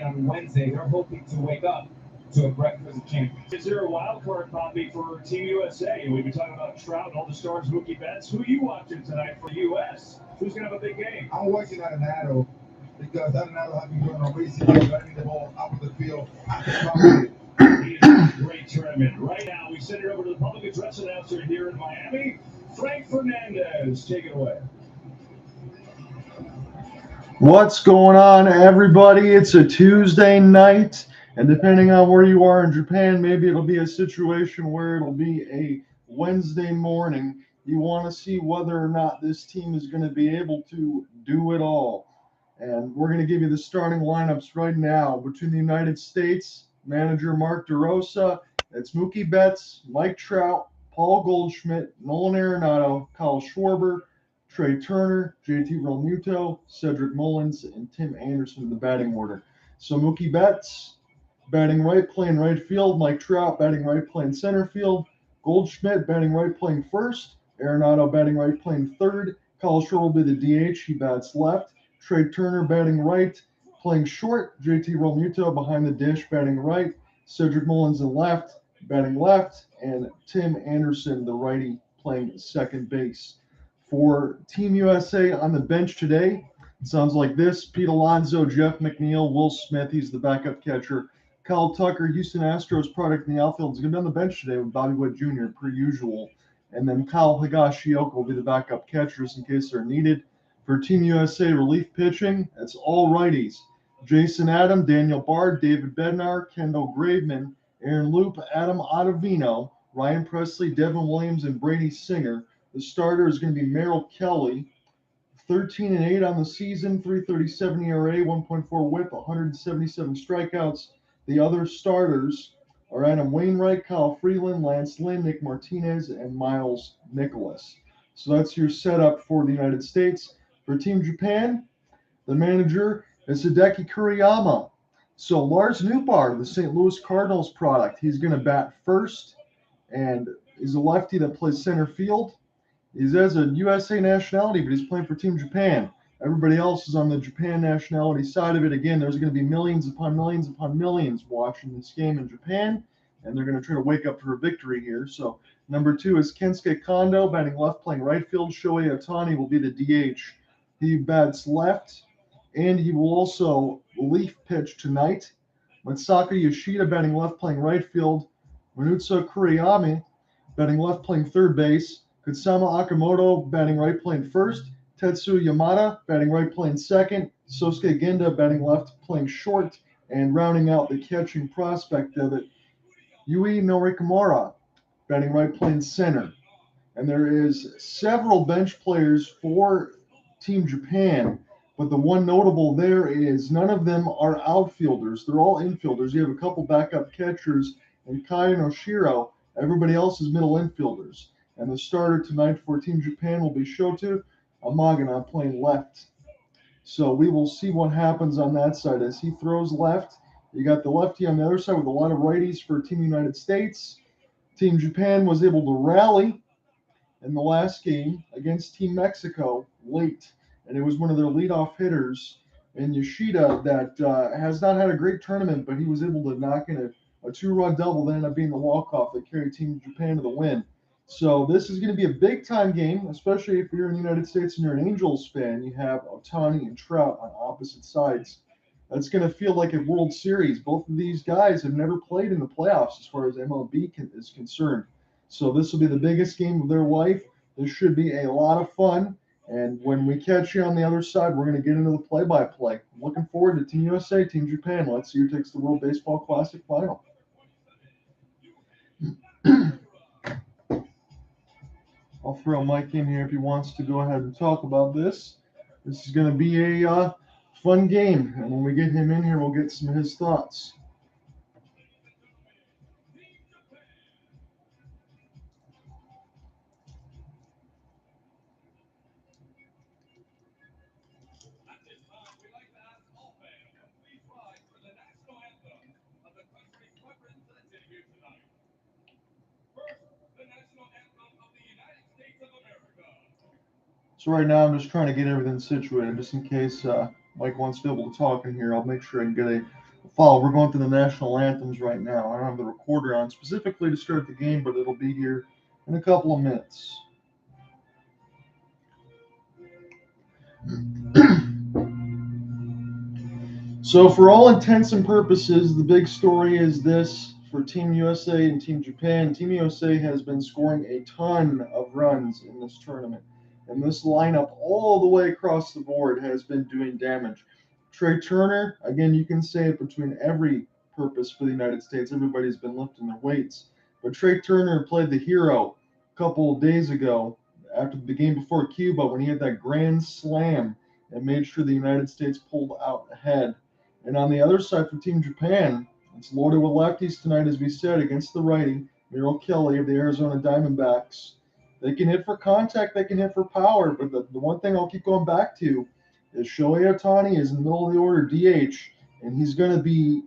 on Wednesday, they're hoping to wake up to a breakfast of champions. Is there a wild card copy for Team USA? We've been talking about Trout and all the stars, Mookie Betts. Who are you watching tonight for the U.S.? Who's going to have a big game? I'm watching Arenado because Arenado has been doing a racing game, running the ball out of the field. He's a great tournament. Right now, we send it over to the public address announcer here in Miami, Frank Fernandez. Take it away. What's going on, everybody? It's a Tuesday night, and depending on where you are in Japan, maybe it'll be a situation where it'll be a Wednesday morning. You want to see whether or not this team is going to be able to do it all. And we're going to give you the starting lineups right now. Between the United States, manager Mark DeRosa, it's Mookie Betts, Mike Trout, Paul Goldschmidt, Nolan Arenado, Kyle Schwarber, Trea Turner, JT Realmuto, Cedric Mullins, and Tim Anderson in the batting order. So Mookie Betts, batting right, playing right field. Mike Trout, batting right, playing center field. Goldschmidt, batting right, playing first. Arenado, batting right, playing third. Kyle Schwarber will be the DH. He bats left. Trea Turner, batting right, playing short. JT Realmuto behind the dish, batting right. Cedric Mullins in left, batting left. And Tim Anderson, the righty, playing second base. For Team USA on the bench today, it sounds like this: Pete Alonzo, Jeff McNeil, Will Smith, he's the backup catcher. Kyle Tucker, Houston Astros product in the outfield, is going to be on the bench today with Bobby Witt Jr., per usual. And then Kyle Higashioka will be the backup catchers in case they're needed. For Team USA relief pitching, it's all righties: Jason Adam, Daniel Bard, David Bednar, Kendall Graveman, Aaron Loup, Adam Ottavino, Ryan Presley, Devin Williams, and Brady Singer. The starter is going to be Merrill Kelly, 13-8 on the season, 3.37 ERA, 1.4 WHIP, 177 strikeouts. The other starters are Adam Wainwright, Kyle Freeland, Lance Lynn, Nick Martinez, and Miles Nicholas. So that's your setup for the United States. For Team Japan, the manager is Hideki Kuriyama. So Lars Nootbaar, the St. Louis Cardinals product, he's going to bat first, and he's a lefty that plays center field. He has a USA nationality, but he's playing for Team Japan. Everybody else is on the Japan nationality side of it. Again, there's going to be millions upon millions upon millions watching this game in Japan, and they're going to try to wake up for a victory here. So number 2 is Kensuke Kondo, batting left, playing right field. Shohei Ohtani will be the DH. He bats left, and he will also relief pitch tonight. Masaki Yoshida, batting left, playing right field. Manutsu Kuriyama, batting left, playing third base. Kutsama Akamoto, batting right, playing first. Tetsuya Yamada, batting right, playing second. Sosuke Genda, batting left, playing short. And rounding out the catching prospect of it, Yui Norikamura, batting right, playing center. And there is several bench players for Team Japan, but the one notable there is none of them are outfielders. They're all infielders. You have a couple backup catchers and Kai Noshiro. Everybody else is middle infielders. And the starter tonight for Team Japan will be Shota Amagana, playing left. So we will see what happens on that side as he throws left. You got the lefty on the other side with a lot of righties for Team United States. Team Japan was able to rally in the last game against Team Mexico late, and it was one of their leadoff hitters in Yoshida that has not had a great tournament, but he was able to knock in a 2-run double that ended up being the walk-off that carried Team Japan to the win. So this is going to be a big-time game, especially if you're in the United States and you're an Angels fan. You have Ohtani and Trout on opposite sides. That's going to feel like a World Series. Both of these guys have never played in the playoffs as far as MLB is concerned. So this will be the biggest game of their life. This should be a lot of fun. And when we catch you on the other side, we're going to get into the play-by-play. I'm looking forward to Team USA, Team Japan. Let's see who takes the World Baseball Classic final. I'll throw Mike in here if he wants to go ahead and talk about this. This is going to be a fun game, and when we get him in here, we'll get some of his thoughts. So right now, I'm just trying to get everything situated, just in case Mike wants to be able to talk in here. I'll make sure I can get Follow. We're going through the national anthems right now. I don't have the recorder on specifically to start the game, but it'll be here in a couple of minutes. So for all intents and purposes, the big story is this for Team USA and Team Japan. Team USA has been scoring a ton of runs in this tournament. And this lineup all the way across the board has been doing damage. Trea Turner, again, you can say it between every purpose for the United States. Everybody's been lifting their weights. But Trea Turner played the hero a couple of days ago after the game before Cuba when he had that grand slam and made sure the United States pulled out ahead. And on the other side for Team Japan, it's loaded with lefties tonight, as we said, against the righty, Merrill Kelly of the Arizona Diamondbacks. They can hit for contact, they can hit for power, but the one thing I'll keep going back to is Shohei Ohtani is in the middle of the order DH, and he's going to be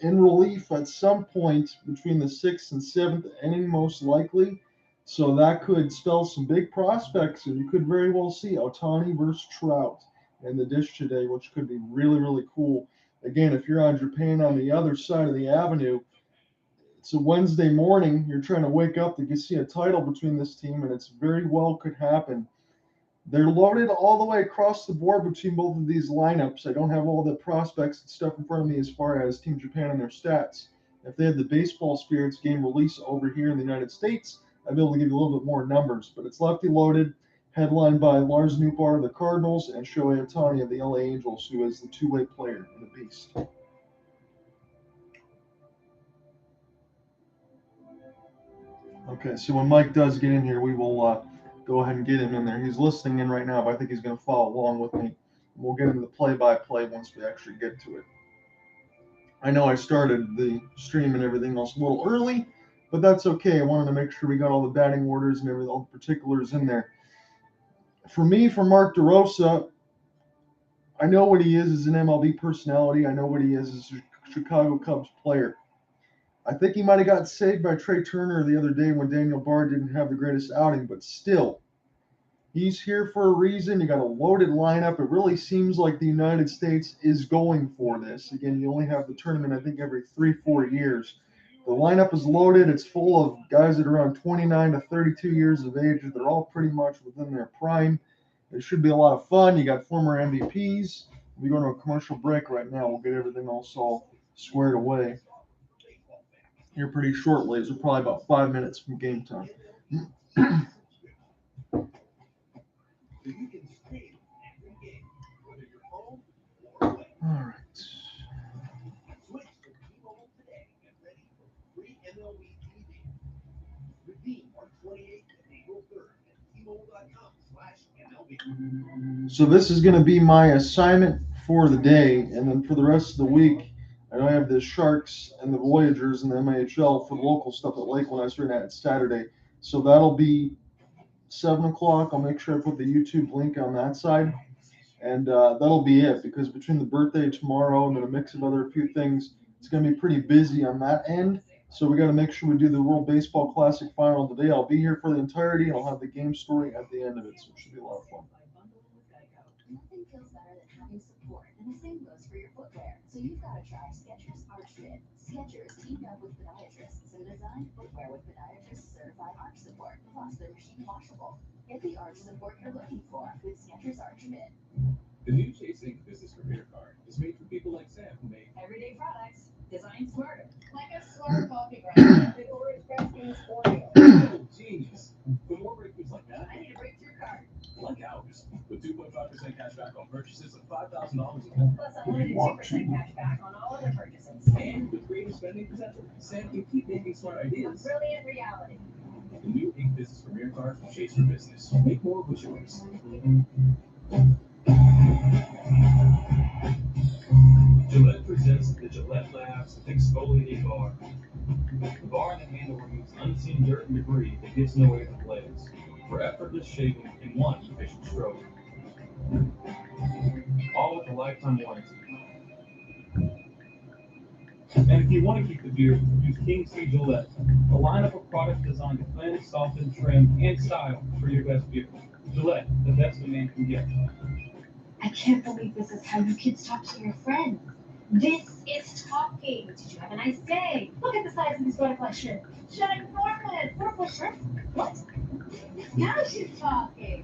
in relief at some point between the 6th and 7th inning, most likely. So that could spell some big prospects, and you could very well see Ohtani versus Trout in the dish today, which could be really, really cool. Again, if you're on Japan on the other side of the avenue, it's a Wednesday morning. You're trying to wake up to see a title between this team, and it's very well could happen. They're loaded all the way across the board between both of these lineups. I don't have all the prospects and stuff in front of me as far as Team Japan and their stats. If they had the Baseball Spirits game release over here in the United States, I'd be able to give you a little bit more numbers. But it's lefty loaded, headlined by Lars Nootbaar of the Cardinals and Shohei Ohtani of the LA Angels, who is the two-way player and a beast. Okay, so when Mike does get in here, we will go ahead and get him in there. He's listening in right now, but I think he's going to follow along with me. We'll get into the play-by-play once we actually get to it. I know I started the stream and everything else a little early, but that's okay. I wanted to make sure we got all the batting orders and everything, all the particulars in there. For me, for Mark DeRosa, I know what he is as an MLB personality. I know what he is as a Chicago Cubs player. I think he might have got saved by Trea Turner the other day when Daniel Bard didn't have the greatest outing, but still, he's here for a reason. You got a loaded lineup. It really seems like the United States is going for this. Again, you only have the tournament, I think, every 3-4 years. The lineup is loaded. It's full of guys that are around 29 to 32 years of age. They're all pretty much within their prime. It should be a lot of fun. You got former MVPs. We're going to a commercial break right now. We'll get everything all squared away here pretty shortly. We're probably about 5 minutes from game time. All right. So this is going to be my assignment for the day, and then for the rest of the week, I know I have the Sharks and the Voyagers and the MHL for the local stuff at Lakeland. I started at Saturday, so that'll be 7 o'clock. I'll make sure I put the YouTube link on that side, and that'll be it, because between the birthday tomorrow and then a mix of other few things, it's going to be pretty busy on that end. So we got to make sure we do the World Baseball Classic final today. I'll be here for the entirety. I'll have the game story at the end of it, so it should be a lot of fun. Nothing feels better than having support, and the same goes for your footwear. So you've got to try Skechers Arch Fit. Skechers teamed up with podiatrists and designed footwear with podiatrist certified arch support, plus they're machine washable. Get the arch support you're looking for with Skechers Arch Fit. The new Chasing Business Career Card is made for people like Sam who make Everyday products designed smarter, like a smart coffee grinder or espresso Oreo. oh, genius. For more breakthroughs like that, I need a breakthrough card. like ours, with 2.5% cash back on purchases of $5,000 or more. Plus unlimited 2% cash back on all other purchases. And with creative spending potential, Sam can keep making smart ideas. Brilliant reality. The new Ink Business Career Card from Chase for Business. Make more with yours. Gillette presents the Gillette Labs Exfoliating Bar. The bar and the handle removes unseen dirt and debris that gets in the way of the blades for effortless shaving in one efficient stroke. All with a lifetime warranty. And if you want to keep the beard, use King C Gillette, a lineup of products designed to cleanse, soften, trim, and style for your best beard. Gillette, the best a man can get. I can't believe this is how you kids talk to your friends. This is talking. Did you have a nice day? Look at the size of this butterfly shirt. Should I perform it? Purple shirt? What? Now she's talking.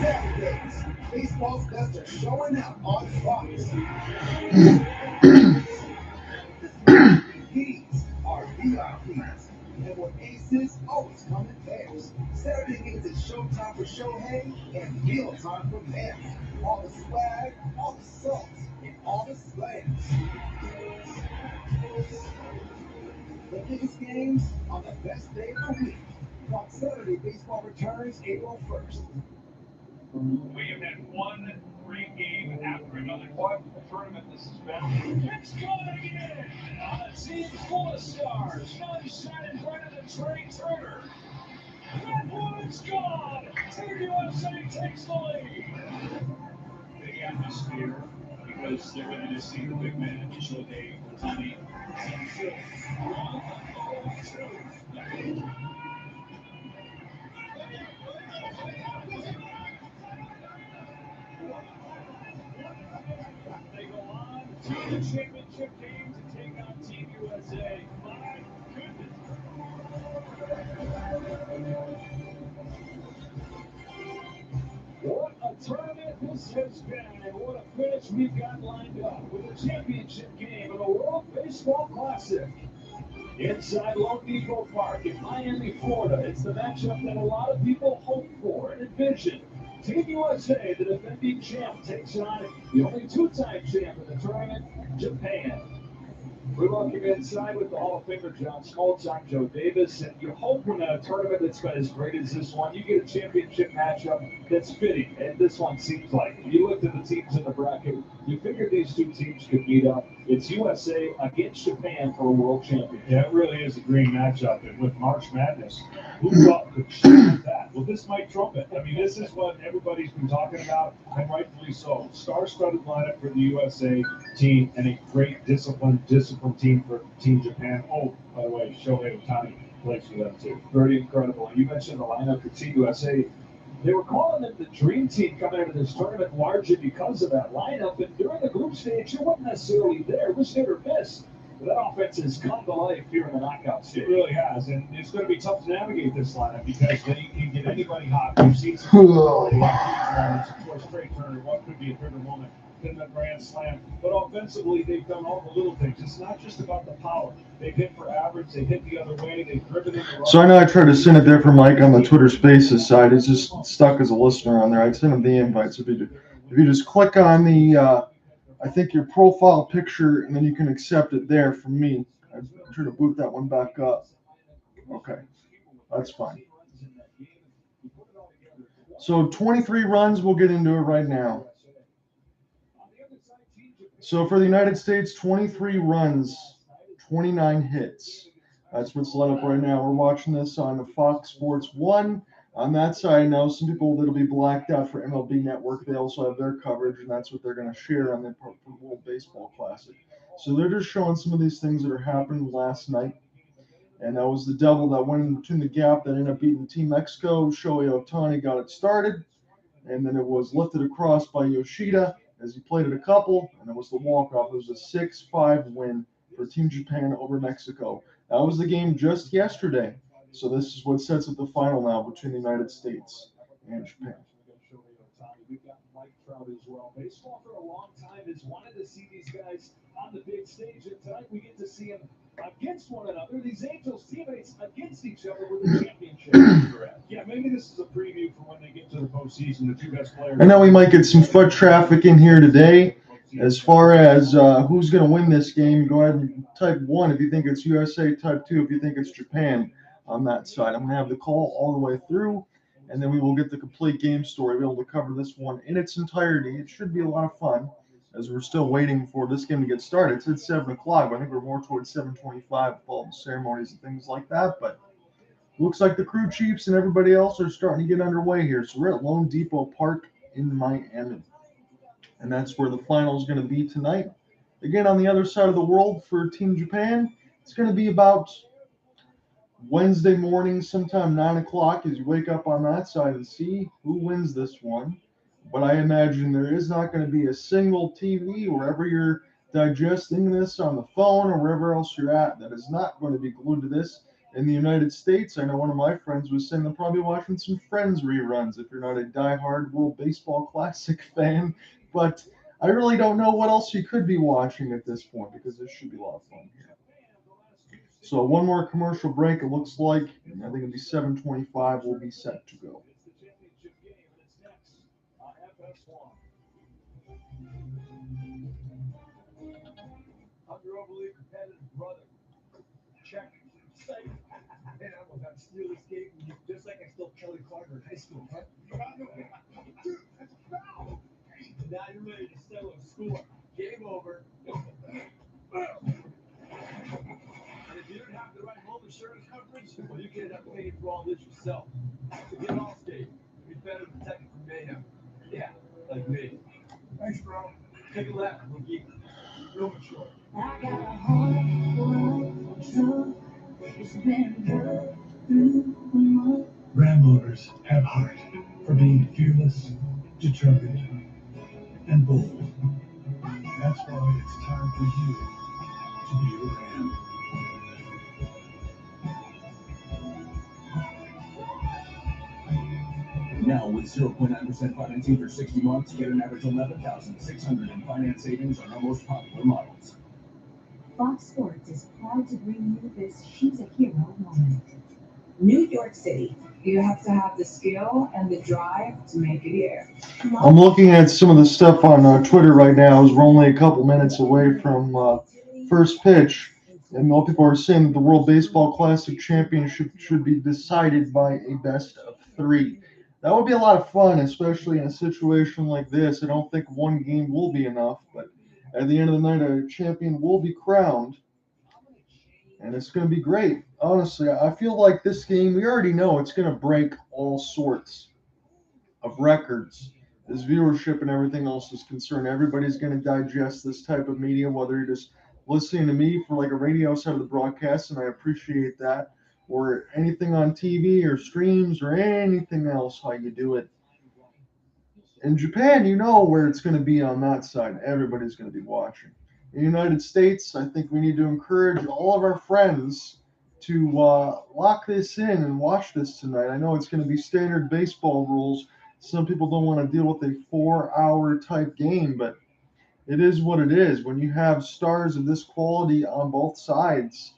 Saturdays, baseball's best are showing out on Fox. These are VIPs, and what aces always come in pairs. Saturday means it's showtime for Shohei and meal time for them. All the swag, all the salt, and all the slams. The biggest games on the best day of the week. Fox Saturday Baseball returns April 1st. We have had one great game after another. What a tournament this has been. It's going again on a team full of stars. None shining brighter than Trey Turner. That one's gone. Team USA takes the lead. Big atmosphere because they're ready to see the big man Shohei Ohtani. They go on to the championship game to take on Team USA. My goodness. What a tournament this has been, and what a finish we've got lined up with a championship game of the World Baseball Classic. Inside Lone Depot Park in Miami, Florida, it's the matchup that a lot of people hope for and envision. Team USA, the defending champ, takes on the only two-time champ in the tournament, Japan. We're looking inside with the Hall of Famer John Smoltz. I'm Joe Davis, and you hope in a tournament that's been as great as this one, you get a championship matchup that's fitting, and this one seems like. If you looked at the teams in the bracket, you figured these two teams could meet up. It's USA against Japan for a world championship. Yeah, it really is a dream matchup. And with March Madness, who thought could shoot that? Well, this might trump it. I mean, this is what everybody's been talking about, and rightfully so. Star-studded lineup for the USA team, and a great disciplined team for Team Japan. Oh, by the way, Shohei Ohtani plays for them too. Very incredible. You mentioned the lineup for Team USA. They were calling them the dream team coming into this tournament largely because of that lineup. And during the group stage, you weren't necessarily there. It was hit or miss. But that offense has come to life here in the knockout stage. It really has, and it's going to be tough to navigate this lineup because they can get anybody hot. We've seen some moments. Of course, Trey Turner, what could be a bigger moment than the grand slam? But offensively, they've done all the little things. It's not just about the power. They've hit for average. They hit the other way. They've driven in the run. So I know I tried to send it there for Mike on the Twitter Spaces side. It's just stuck as a listener on there. I'd send him the invites. If you just click on the, I think your profile picture, and then you can accept it there from me. I'm trying to boot that one back up. Okay, that's fine. So 23 runs, we'll get into it right now. So for the United States, 23 runs, 29 hits. That's what's lit up right now. We're watching this on Fox Sports 1. On that side, I know some people that'll be blacked out for MLB Network. They also have their coverage, and that's what they're going to share on the World Baseball Classic. So they're just showing some of these things that are happening last night. And that was the double that went in between the gap that ended up beating Team Mexico. Shohei Ohtani got it started, and then it was lifted across by Yoshida as he played it a couple, and it was the walk-off. It was a 6-5 win for Team Japan over Mexico. That was the game just yesterday. So this is what sets up the final now between the United States and Japan. We've got Mike Trout as well. Baseball for a long time has wanted to see these guys on the big stage, and tonight we get to see them against one another. These Angels teammates against each other with the championship. Yeah, maybe this is a preview for when they get to the postseason. The two best players. I know we might get some foot traffic in here today. As far as who's going to win this game, go ahead and type 1 if you think it's USA, type 2 if you think it's Japan on that side. I'm going to have the call all the way through, and then we will get the complete game story. We'll be able to cover this one in its entirety. It should be a lot of fun as we're still waiting for this game to get started. It's at 7 o'clock, but I think we're more towards 7:25 with all the ceremonies and things like that. But looks like the crew chiefs and everybody else are starting to get underway here. So we're at Lone Depot Park in Miami. And that's where the final is going to be tonight. Again, on the other side of the world for Team Japan, it's going to be about Wednesday morning, sometime 9 o'clock, as you wake up on that side and see who wins this one. But I imagine there is not going to be a single TV wherever you're digesting this on the phone or wherever else you're at that is not going to be glued to this. In the United States, I know one of my friends was saying they're probably watching some Friends reruns if you're not a diehard World Baseball Classic fan. But I really don't know what else you could be watching at this point because this should be a lot of fun here. So one more commercial break, it looks like. I think it'll be 7:25. We'll be set to go. It's the championship game, and it's next on FS1. I'm your overly competitive brother. Check. Psych. Man, I was on Steelers game with you, just like I stole Kelly Clarker in high school, huh? Dude, that's a foul. Now you're ready to settle a score. Game over. And if you don't have the right home insurance coverage, well, you can end up paying for all this yourself. To get Allstate, you'd better protect it from mayhem. Yeah, like me. Thanks, bro. Take a lap, Mookie. Real mature. I got a heart full of trouble. It's been good through the mud. Ram Motors have heart for being fearless, determined, and bold. That's why it's time for you to be a Ram. Now with 0.9% financing for 60 months, get an average $11,600 in finance savings on our most popular models. Fox Sports is proud to bring you this She's a Hero moment. New York City. You have to have the skill and the drive to make it here. I'm looking at some of the stuff on Twitter right now as we're only a couple minutes away from first pitch. And more people are saying that the World Baseball Classic Championship should be decided by a best of 3. That would be a lot of fun, especially in a situation like this. I don't think one game will be enough, but at the end of the night, a champion will be crowned. And it's going to be great. Honestly, I feel like this game, we already know it's going to break all sorts of records as viewership and everything else is concerned. Everybody's going to digest this type of media, whether you're just listening to me for like a radio side of the broadcast, and I appreciate that, or anything on TV or streams or anything else, how you do it. In Japan, you know where it's going to be on that side. Everybody's going to be watching. In the United States, I think we need to encourage all of our friends to lock this in and watch this tonight. I know it's going to be standard baseball rules. Some people don't want to deal with a 4-hour type game, but it is what it is. When you have stars of this quality on both sides,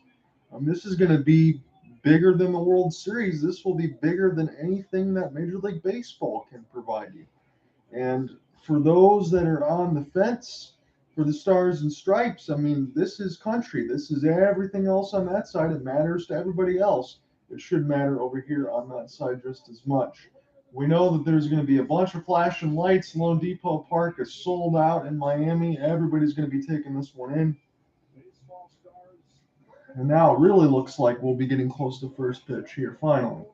this is going to be bigger than the World Series. This will be bigger than anything that Major League Baseball can provide you. And for those that are on the fence for the Stars and Stripes, I mean, this is country. This is everything else on that side. It matters to everybody else. It should matter over here on that side just as much. We know that there's going to be a bunch of flashing lights. Lone Depot Park is sold out in Miami. Everybody's going to be taking this one in. And now it really looks like we'll be getting close to first pitch here, finally.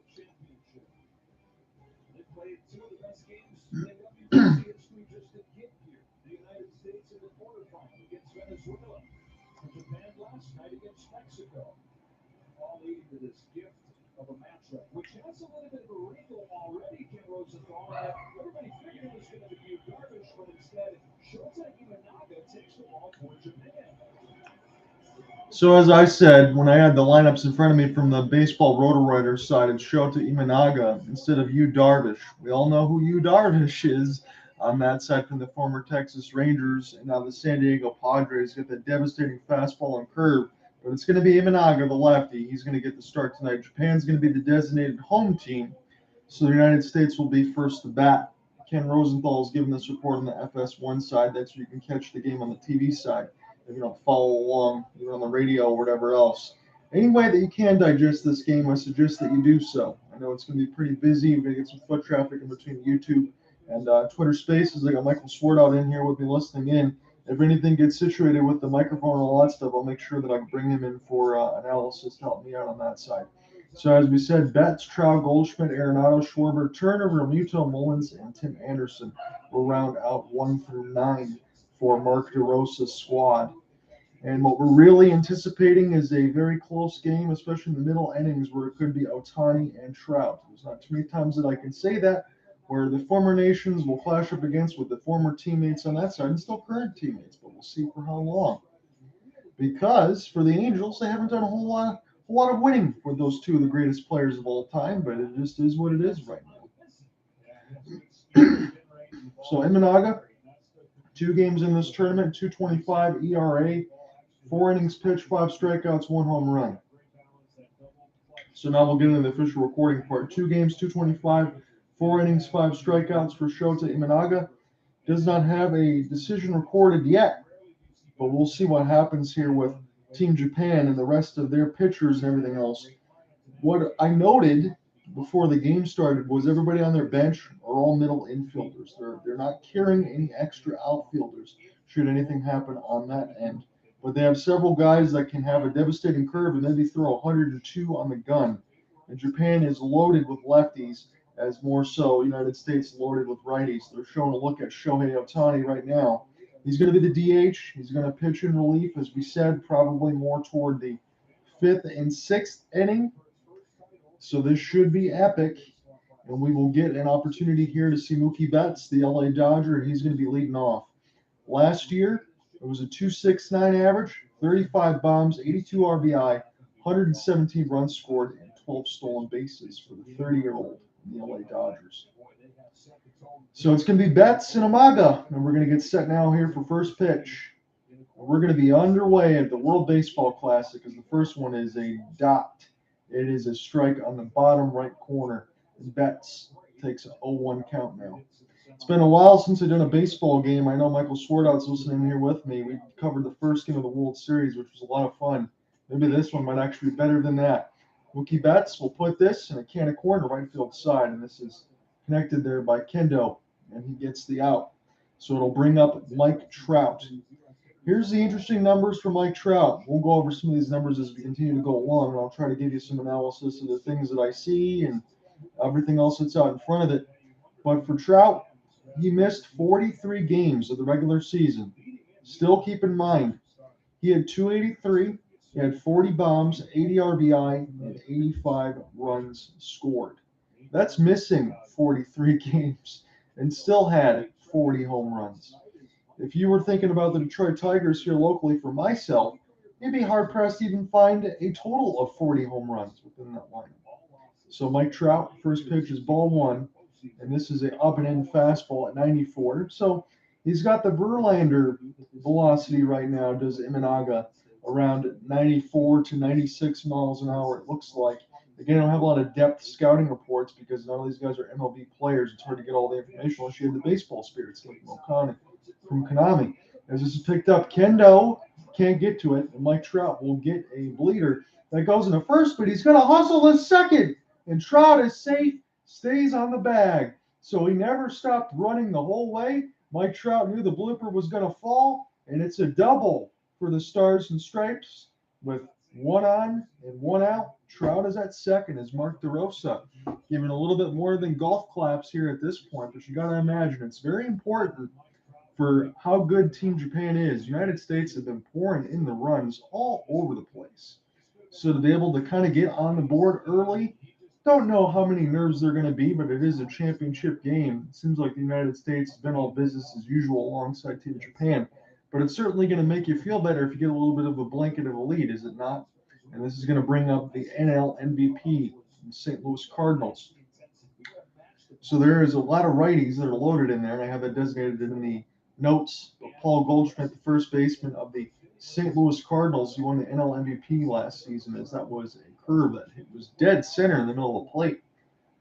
All leading to this gift of a matchup, which has a little bit of a wrinkle already. Ken Rosenthal, everybody figured it was going to be garbage, but instead, Shota Imanaga takes the ball for Japan. So as I said, when I had the lineups in front of me from the baseball roto-writer side, it's Shota Imanaga instead of Yu Darvish. We all know who Yu Darvish is on that side from the former Texas Rangers, and now the San Diego Padres get that devastating fastball and curve. But it's going to be Imanaga, the lefty. He's going to get the start tonight. Japan's going to be the designated home team, so the United States will be first to bat. Ken Rosenthal is giving this report on the FS1 side. That's where you can catch the game on the TV side if you don't follow along, either on the radio or whatever else. Any way that you can digest this game, I suggest that you do so. I know it's going to be pretty busy. We're going to get some foot traffic in between YouTube and Twitter Spaces. I got Michael Swartout in here with me listening in. If anything gets situated with the microphone and all that stuff, I'll make sure that I can bring him in for analysis to help me out on that side. So as we said, Betts, Trout, Goldschmidt, Arenado, Schwarber, Turner, Realmuto, Mullins, and Tim Anderson will round out 1 through 9 for Mark DeRosa's squad. And what we're really anticipating is a very close game, especially in the middle innings where it could be Ohtani and Trout. There's not too many times that I can say that, where the former nations will clash up against with the former teammates on that side and still current teammates, but we'll see for how long. Because for the Angels, they haven't done a whole lot of winning with those two of the greatest players of all time, but it just is what it is right now. So Imanaga, 2 games in this tournament, 2.25 ERA, 4 innings pitched, 5 strikeouts, 1 home run. So now we'll get into the official recording part. 2 games, 2.25, 4 innings, 5 strikeouts for Shota Imanaga. Does not have a decision recorded yet, but we'll see what happens here with Team Japan and the rest of their pitchers and everything else. What I noted before the game started was everybody on their bench are all middle infielders. They're not carrying any extra outfielders should anything happen on that end. But they have several guys that can have a devastating curve and maybe throw 102 on the gun. And Japan is loaded with lefties, as more so United States loaded with righties. They're showing a look at Shohei Ohtani right now. He's going to be the DH. He's going to pitch in relief, as we said, probably more toward the 5th and 6th inning. So this should be epic, and we will get an opportunity here to see Mookie Betts, the LA Dodger, and he's going to be leading off. Last year, it was a 2.69 average, 35 bombs, 82 RBI, 117 runs scored, and 12 stolen bases for the 30-year-old in the LA Dodgers. So it's going to be Betts and Amaga, and we're going to get set now here for first pitch. We're going to be underway at the World Baseball Classic, as the first one is a dot. It is a strike on the bottom right corner. Betts takes an 0-1 count now. It's been a while since I've done a baseball game. I know Michael Swartout's listening here with me. We covered the first game of the World Series, which was a lot of fun. Maybe this one might actually be better than that. Mookie Betts will put this in a can of corn to right field side, and this is connected there by Kendall, and he gets the out. So it'll bring up Mike Trout. Here's the interesting numbers for Mike Trout. We'll go over some of these numbers as we continue to go along, and I'll try to give you some analysis of the things that I see and everything else that's out in front of it. But for Trout, he missed 43 games of the regular season. Still keep in mind, he had 283, he had 40 bombs, 80 RBI, and 85 runs scored. That's missing 43 games and still had 40 home runs. If you were thinking about the Detroit Tigers here locally for myself, you'd be hard-pressed to even find a total of 40 home runs within that lineup. So Mike Trout, first pitch is ball 1, and this is an up-and-in fastball at 94. So he's got the Verlander velocity right now, does Imanaga, around 94 to 96 miles an hour, it looks like. Again, I don't have a lot of depth scouting reports because none of these guys are MLB players. It's hard to get all the information unless you have the baseball spirits like from Konami. As this is picked up, Kendall can't get to it, and Mike Trout will get a bleeder. That goes into first, but he's going to hustle the second, and Trout is safe, stays on the bag. So he never stopped running the whole way. Mike Trout knew the blooper was going to fall, and it's a double for the Stars and Stripes with 1 on and 1 out. Trout is at second as Mark DeRosa, giving a little bit more than golf claps here at this point, but you got to imagine it's very important for how good Team Japan is. United States have been pouring in the runs all over the place. So to be able to kind of get on the board early, don't know how many nerves they're going to be, but it is a championship game. It seems like the United States has been all business as usual alongside Team Japan, but it's certainly going to make you feel better if you get a little bit of a blanket of a lead, is it not? And this is going to bring up the NL MVP, the St. Louis Cardinals. So there is a lot of righties that are loaded in there, and I have that designated in the notes. Paul Goldschmidt, the first baseman of the St. Louis Cardinals, who won the NL MVP last season, as that was a curve that was dead center in the middle of the plate.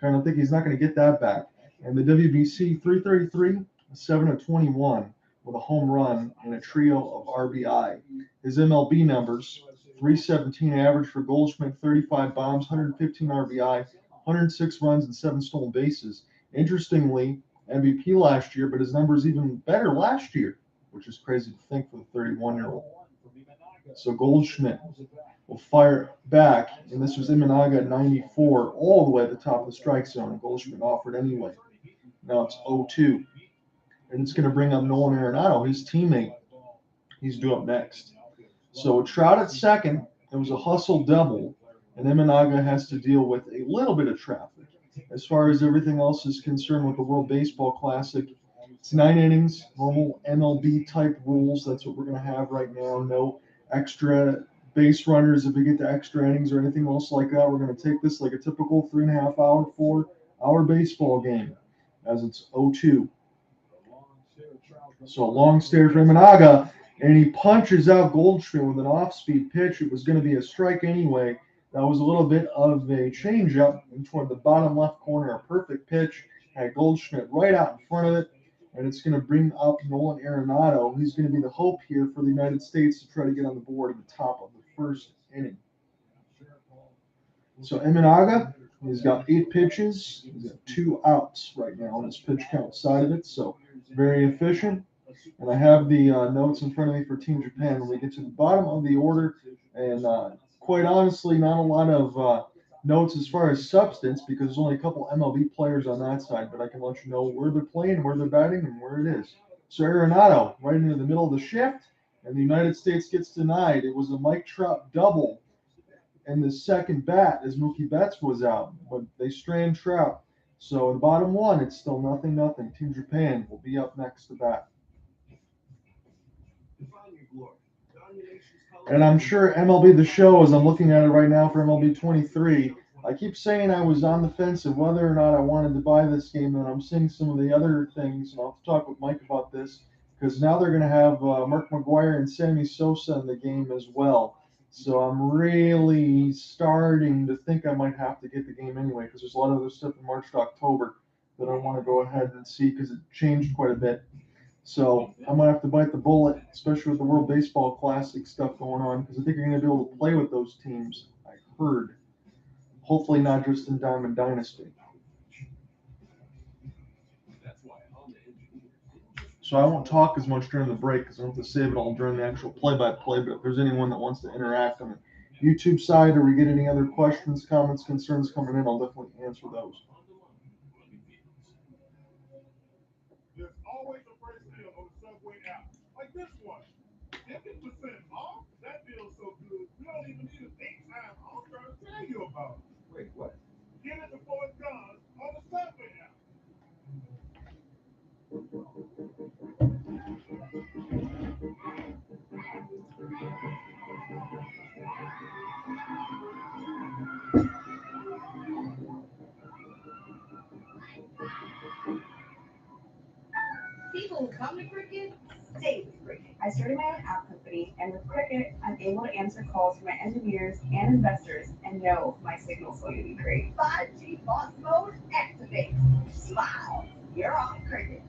Kind of think he's not going to get that back. And the WBC 333, 7 of 21 with a home run and a trio of RBI. His MLB numbers: 317 average for Goldschmidt, 35 bombs, 115 RBI, 106 runs, and 7 stolen bases. Interestingly, MVP last year, but his numbers even better last year, which is crazy to think for the 31-year-old. So Goldschmidt will fire back, and this was Imanaga at 94, all the way at the top of the strike zone, and Goldschmidt offered anyway. Now it's 0-2, and it's going to bring up Nolan Arenado, his teammate. He's due up next. So Trout at second. It was a hustle double, and Imanaga has to deal with a little bit of traffic. As far as everything else is concerned with the World Baseball Classic, it's 9 innings, normal MLB type rules. That's what we're going to have right now. No extra base runners if we get to extra innings or anything else like that. We're going to take this like a typical 3.5 hour, 4-hour baseball game, as it's 0-2. So a long stare for Imanaga, and he punches out Goldschmidt with an off-speed pitch. It was going to be a strike anyway. That was a little bit of a changeup in toward the bottom left corner. A perfect pitch. Had Goldschmidt right out in front of it, and it's going to bring up Nolan Arenado. He's going to be the hope here for the United States to try to get on the board at the top of the first inning. So Imanaga, he's got 8 pitches. He's got 2 outs right now on his pitch count side of it, so very efficient. And I have the notes in front of me for Team Japan when we get to the bottom of the order. And quite honestly, not a lot of notes as far as substance because there's only a couple MLB players on that side, but I can let you know where they're playing, where they're batting, and where it is. So Arenado right into the middle of the shift, and the United States gets denied. It was a Mike Trout double in the second bat as Mookie Betts was out, but they strand Trout. So in the bottom one, it's still 0-0. Team Japan will be up next to bat. And I'm sure MLB The Show, as I'm looking at it right now for MLB 23, I keep saying I was on the fence of whether or not I wanted to buy this game, and I'm seeing some of the other things, and I'll have to talk with Mike about this, because now they're going to have Mark McGwire and Sammy Sosa in the game as well. So I'm really starting to think I might have to get the game anyway, because there's a lot of other stuff in March to October that I want to go ahead and see, because it changed quite a bit. So I'm going to have to bite the bullet, especially with the World Baseball Classic stuff going on, because I think you're going to be able to play with those teams, I heard. Hopefully not just in Diamond Dynasty. So I won't talk as much during the break because I have to save it all during the actual play-by-play. But if there's anyone that wants to interact on the YouTube side or we get any other questions, comments, concerns coming in, I'll definitely answer those. There's always a first deal on the Subway app, like this one. 50% off? That deal's so good, you don't even need a date time. I'm trying to tell you about it. Wait, what? Get it before it's gone on the Subway app. People who come to Cricket stay with Cricket. I started my own app company, and with Cricket, I'm able to answer calls from my engineers and investors and know my signal's going to be great. 5G boss mode activate. Smile. You're on Cricket.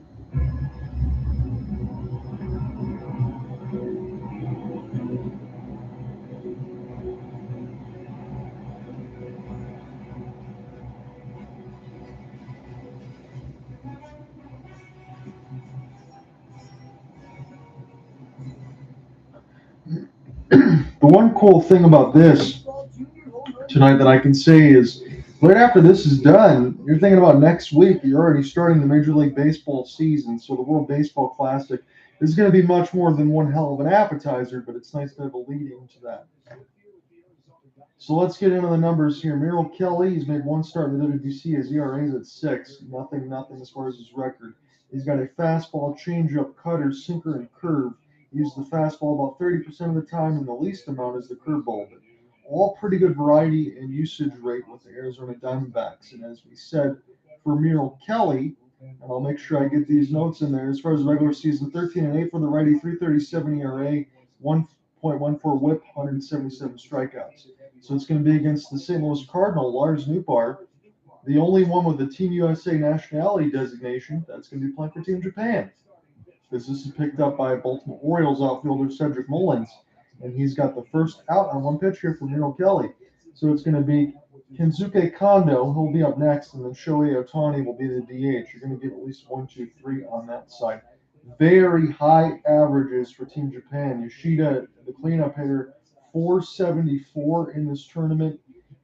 The one cool thing about this tonight that I can say is right after this is done, you're thinking about next week, you're already starting the Major League Baseball season. So the World Baseball Classic is going to be much more than one hell of an appetizer, but it's nice to have a lead into that. So let's get into the numbers here. Merrill Kelly, he's made 1 start in the WBC. His ERA is at 6. Nothing as far as his record. He's got a fastball, changeup, cutter, sinker, and curve. He uses the fastball about 30% of the time, and the least amount is the curveball. But all pretty good variety and usage rate with the Arizona Diamondbacks. And as we said, for Merrill Kelly, and I'll make sure I get these notes in there, as far as the regular season, 13-8 for the righty, 3.37 ERA, 1.14 whip, 177 strikeouts. So it's going to be against the St. Louis Cardinal, Lars Nootbaar, the only one with the Team USA nationality designation that's going to be playing for Team Japan. Because this is picked up by Baltimore Orioles outfielder Cedric Mullins, and he's got the first out on 1 pitch here for Merrill Kelly. So it's going to be Kensuke Kondo, who'll be up next, and then Shohei Ohtani will be the DH. You're going to get at least 1, 2, 3 on that side. Very high averages for Team Japan. Yoshida, the cleanup hitter, 474 in this tournament.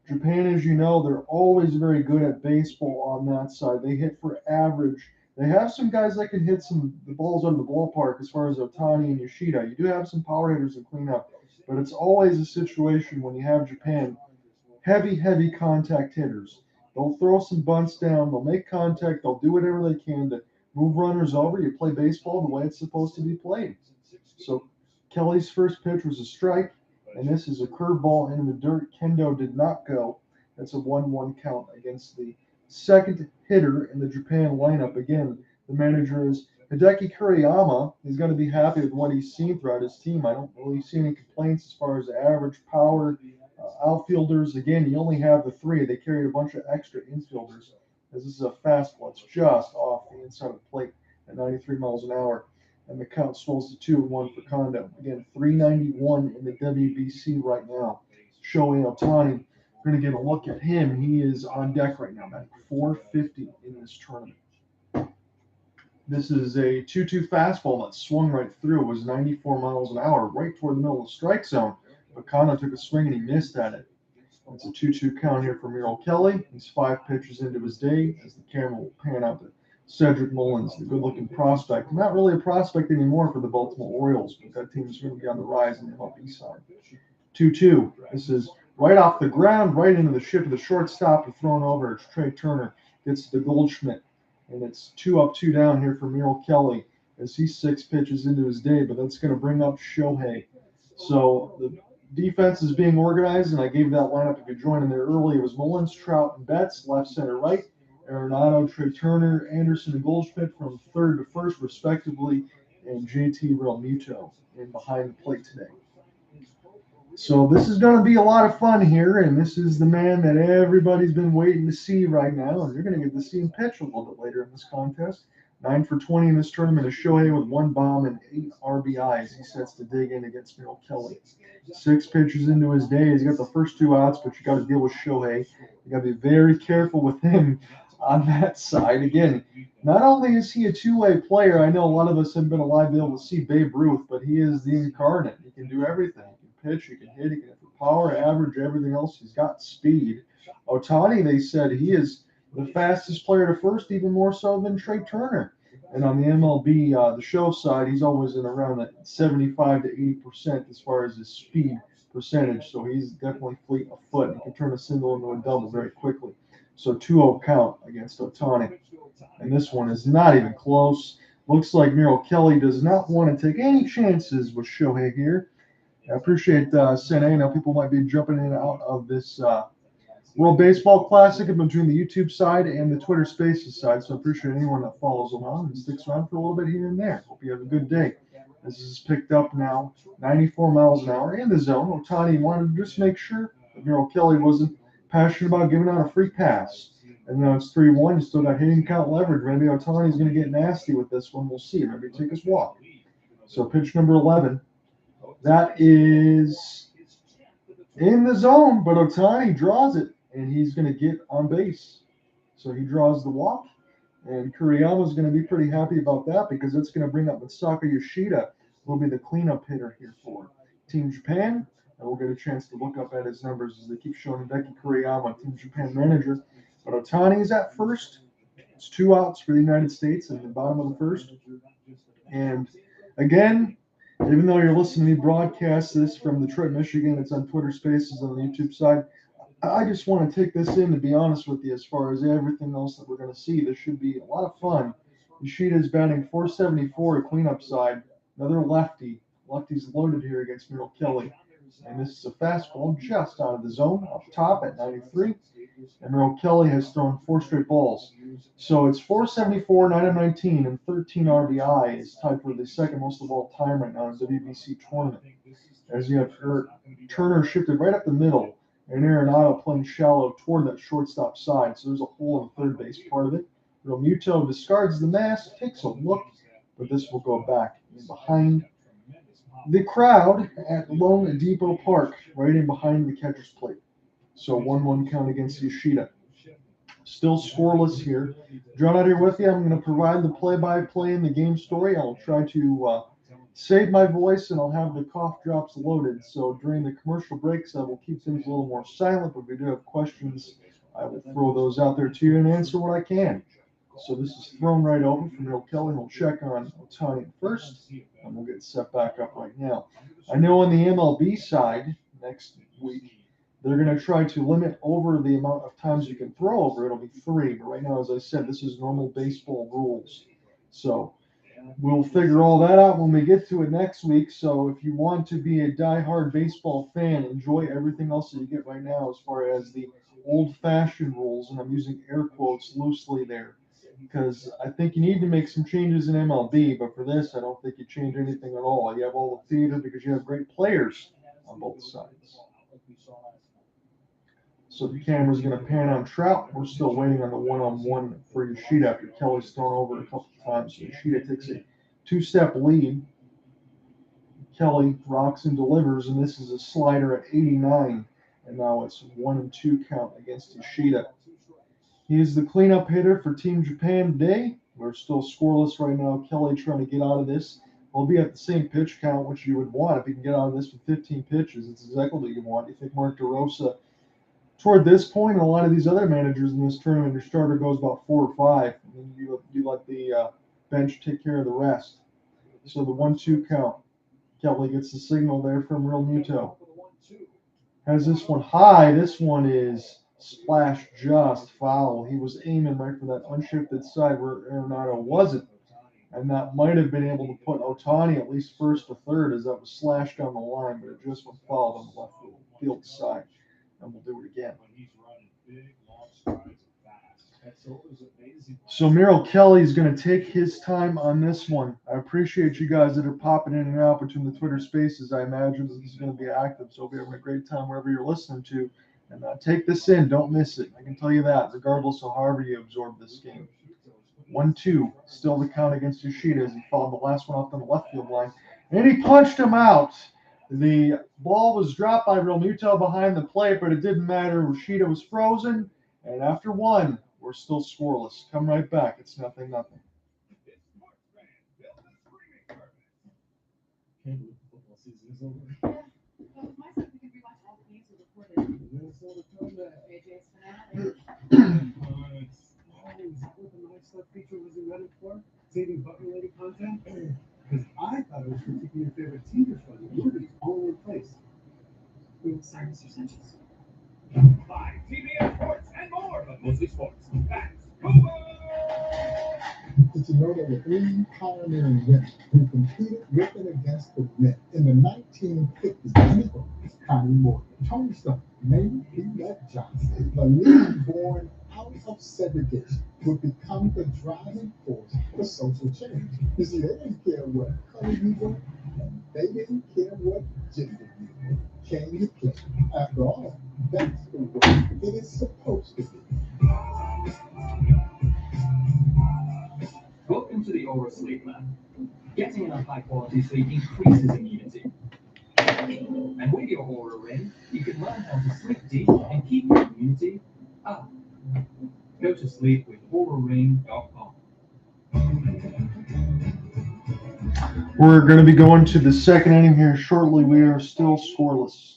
Japan, as you know, they're always very good at baseball on that side. They hit for average. They have some guys that can hit the balls out of the ballpark as far as Ohtani and Yoshida. You do have some power hitters in cleanup, but it's always a situation when you have Japan, heavy contact hitters. They'll throw some bunts down. They'll make contact. They'll do whatever they can to move runners over. You play baseball the way it's supposed to be played. So Kelly's first pitch was a strike, and this is a curveball into the dirt. Kendall did not go. That's a 1-1 count against the second hitter in the Japan lineup. Again, the manager is Hideki Kuriyama. He's going to be happy with what he's seen throughout his team. I don't really see any complaints as far as the average power. Outfielders, again, you only have the three. They carried a bunch of extra infielders. This is a fastball. It's just off the inside of the plate at 93 miles an hour. And the count swells to 2-1 for Kondo. Again, 391 in the WBC right now. Shohei Ohtani, we're going to get a look at him. He is on deck right now, man. 450 in this tournament. This is a 2-2 fastball that swung right through. It was 94 miles an hour, right toward the middle of the strike zone. But Kondo took a swing and he missed at it. It's a 2-2 count here for Merrill Kelly. He's 5 pitches into his day as the camera will pan out to Cedric Mullins, the good-looking prospect. Not really a prospect anymore for the Baltimore Orioles, but that team's going to be on the rise in the MLB side. 2-2. This is right off the ground, right into the shift of the shortstop and thrown over. It's Trea Turner. Gets the Goldschmidt. And it's 2 up, 2 down here for Merrill Kelly as he's 6 pitches into his day, but that's going to bring up Shohei. So the defense is being organized, and I gave that lineup if you joined in there early. It was Mullins, Trout, and Betts, left, center, right. Arenado, Trea Turner, Anderson, and Goldschmidt from third to first, respectively, and JT Realmuto in behind the plate today. So this is going to be a lot of fun here, and this is the man that everybody's been waiting to see right now, and you're going to get to see him pitch a little bit later in this contest. 9 for 20 in this tournament is Shohei with 1 bomb and 8 RBIs. He sets to dig in against Merrill Kelly. 6 pitches into his day. He's got the first 2 outs, but you got to deal with Shohei. You got to be very careful with him on that side. Again, not only is he a two-way player, I know a lot of us haven't been alive to be able to see Babe Ruth, but he is the incarnate. He can do everything. He can pitch, he can hit, he can hit for power, average, everything else. He's got speed. Ohtani, they said he is the fastest player to first, even more so than Trea Turner. And on the MLB, the show side, he's always in around that 75 to 80% as far as his speed percentage. So he's definitely fleet of foot. He can turn a single into a double very quickly. So 2-0 count against Ohtani. And this one is not even close. Looks like Merrill Kelly does not want to take any chances with Shohei here. I appreciate Sene. I know people might be jumping in and out of this World Baseball Classic between the YouTube side and the Twitter Spaces side. So I appreciate anyone that follows along and sticks around for a little bit here and there. Hope you have a good day. This is picked up now, 94 miles an hour in the zone. Ohtani wanted to just make sure that Merrill Kelly wasn't passionate about giving out a free pass. And now it's 3-1. You still got hitting count leverage. Maybe Ohtani's going to get nasty with this one. We'll see. Maybe take his walk. So pitch number 11. That is in the zone, but Ohtani draws it, and he's going to get on base. So he draws the walk, and Kuriyama's going to be pretty happy about that because it's going to bring up Misaka Yoshida, who will be the cleanup hitter here for Team Japan. And we'll get a chance to look up at his numbers as they keep showing Hideki Kuriyama, Team Japan manager. But Ohtani is at first. It's 2 outs for the United States in the bottom of the first. And again, even though you're listening to me broadcast this from Detroit, Michigan, it's on Twitter Spaces on the YouTube side. I just want to take this in, to be honest with you, as far as everything else that we're going to see. This should be a lot of fun. Yoshida is batting .474 to cleanup side. Another lefty. Lefty's loaded here against Merrill Kelly. And this is a fastball just out of the zone, up top at 93. And Merrill Kelly has thrown 4 straight balls. So it's .474, 9 of 19, and 13 RBI is tied for the second most of all time right now in the WBC tournament. As you have Turner shifted right up the middle, and Arenado playing shallow toward that shortstop side. So there's a hole in the third base part of it. Realmuto discards the mask, takes a look, but this will go back in behind the crowd at Lone Depot Park, right in behind the catcher's plate. So 1-1 count against Yoshida. Still scoreless here. John out here with you. I'm going to provide the play-by-play in the game story. I'll try to save my voice, and I'll have the cough drops loaded. So during the commercial breaks, I will keep things a little more silent. But if we do have questions, I will throw those out there to you and answer what I can. So this is thrown right over from Merrill Kelly. We'll check on Ohtani first, and we'll get set back up right now. I know on the MLB side next week, They're going to try to limit over the amount of times you can throw over. It'll be 3. But right now, as I said, this is normal baseball rules. So we'll figure all that out when we get to it next week. So if you want to be a diehard baseball fan, enjoy everything else that you get right now as far as the old-fashioned rules, and I'm using air quotes loosely there, because I think you need to make some changes in MLB, but for this, I don't think you change anything at all. You have all the theater because you have great players on both sides. So the camera's going to pan on Trout. We're still waiting on the one-on-one for Yoshida after Kelly's thrown over a couple of times. So Yoshida takes a 2-step lead. Kelly rocks and delivers, and this is a slider at 89. And now it's 1-2 count against Yoshida. He is the cleanup hitter for Team Japan today. We're still scoreless right now. Kelly trying to get out of this. He'll be at the same pitch count, which you would want. If you can get out of this with 15 pitches, it's exactly what you want. You think Mark DeRosa, toward this point, and a lot of these other managers in this tournament, your starter goes about 4 or 5, and then you let the bench take care of the rest. So the 1-2 count. Kelly gets the signal there from Realmuto. Has this one high. This one is splash just foul. He was aiming right for that unshifted side where Arenado wasn't. And that might have been able to put Ohtani at least first to third as that was slashed down the line, but it just went fouled on the left field side. And we'll do it again. So Merrill Kelly is going to take his time on this one. I appreciate you guys that are popping in and out between the Twitter spaces. I imagine this is going to be active, so we'll be having a great time wherever you're listening to. And take this in. Don't miss it. I can tell you that, regardless of however you absorb this game. 1-2, still the count against Yoshida as he fouled the last one off on the left field line. And he punched him out. The ball was dropped by Realmuto behind the plate, but it didn't matter. Yoshida was frozen, and after 1, we're still scoreless. Come right back. It's 0-0. Kendall, football season is over. Well, my son can rewatch all the games we recorded. Minnesota comeback. AJ's finale. Is that what the nice stuff feature was invented for? Saving bucket-related content? Because I thought it was for keeping your favorite TV shows and movies all in one place. Sorry, Mr. Sanchez. Live TV sports and more, but mostly sports. That's Google! Did you know there were 3 pioneering women who competed with and against the men in the 1950s? Connie Moore, Tony Stone, Mamie P.F. Johnson, the league born out of segregation would become the driving force for social change. You see, they didn't care what color you were, and they didn't care what gender you were. Can you play? After all, that's the way it is supposed to be. Welcome to the Aura Sleep Lab. Getting enough high-quality sleep increases immunity. And with your Aura Ring, you can learn how to sleep deep and keep your immunity up. Go to sleep with auraring.com. We're going to be going to the second inning here shortly. We are still scoreless.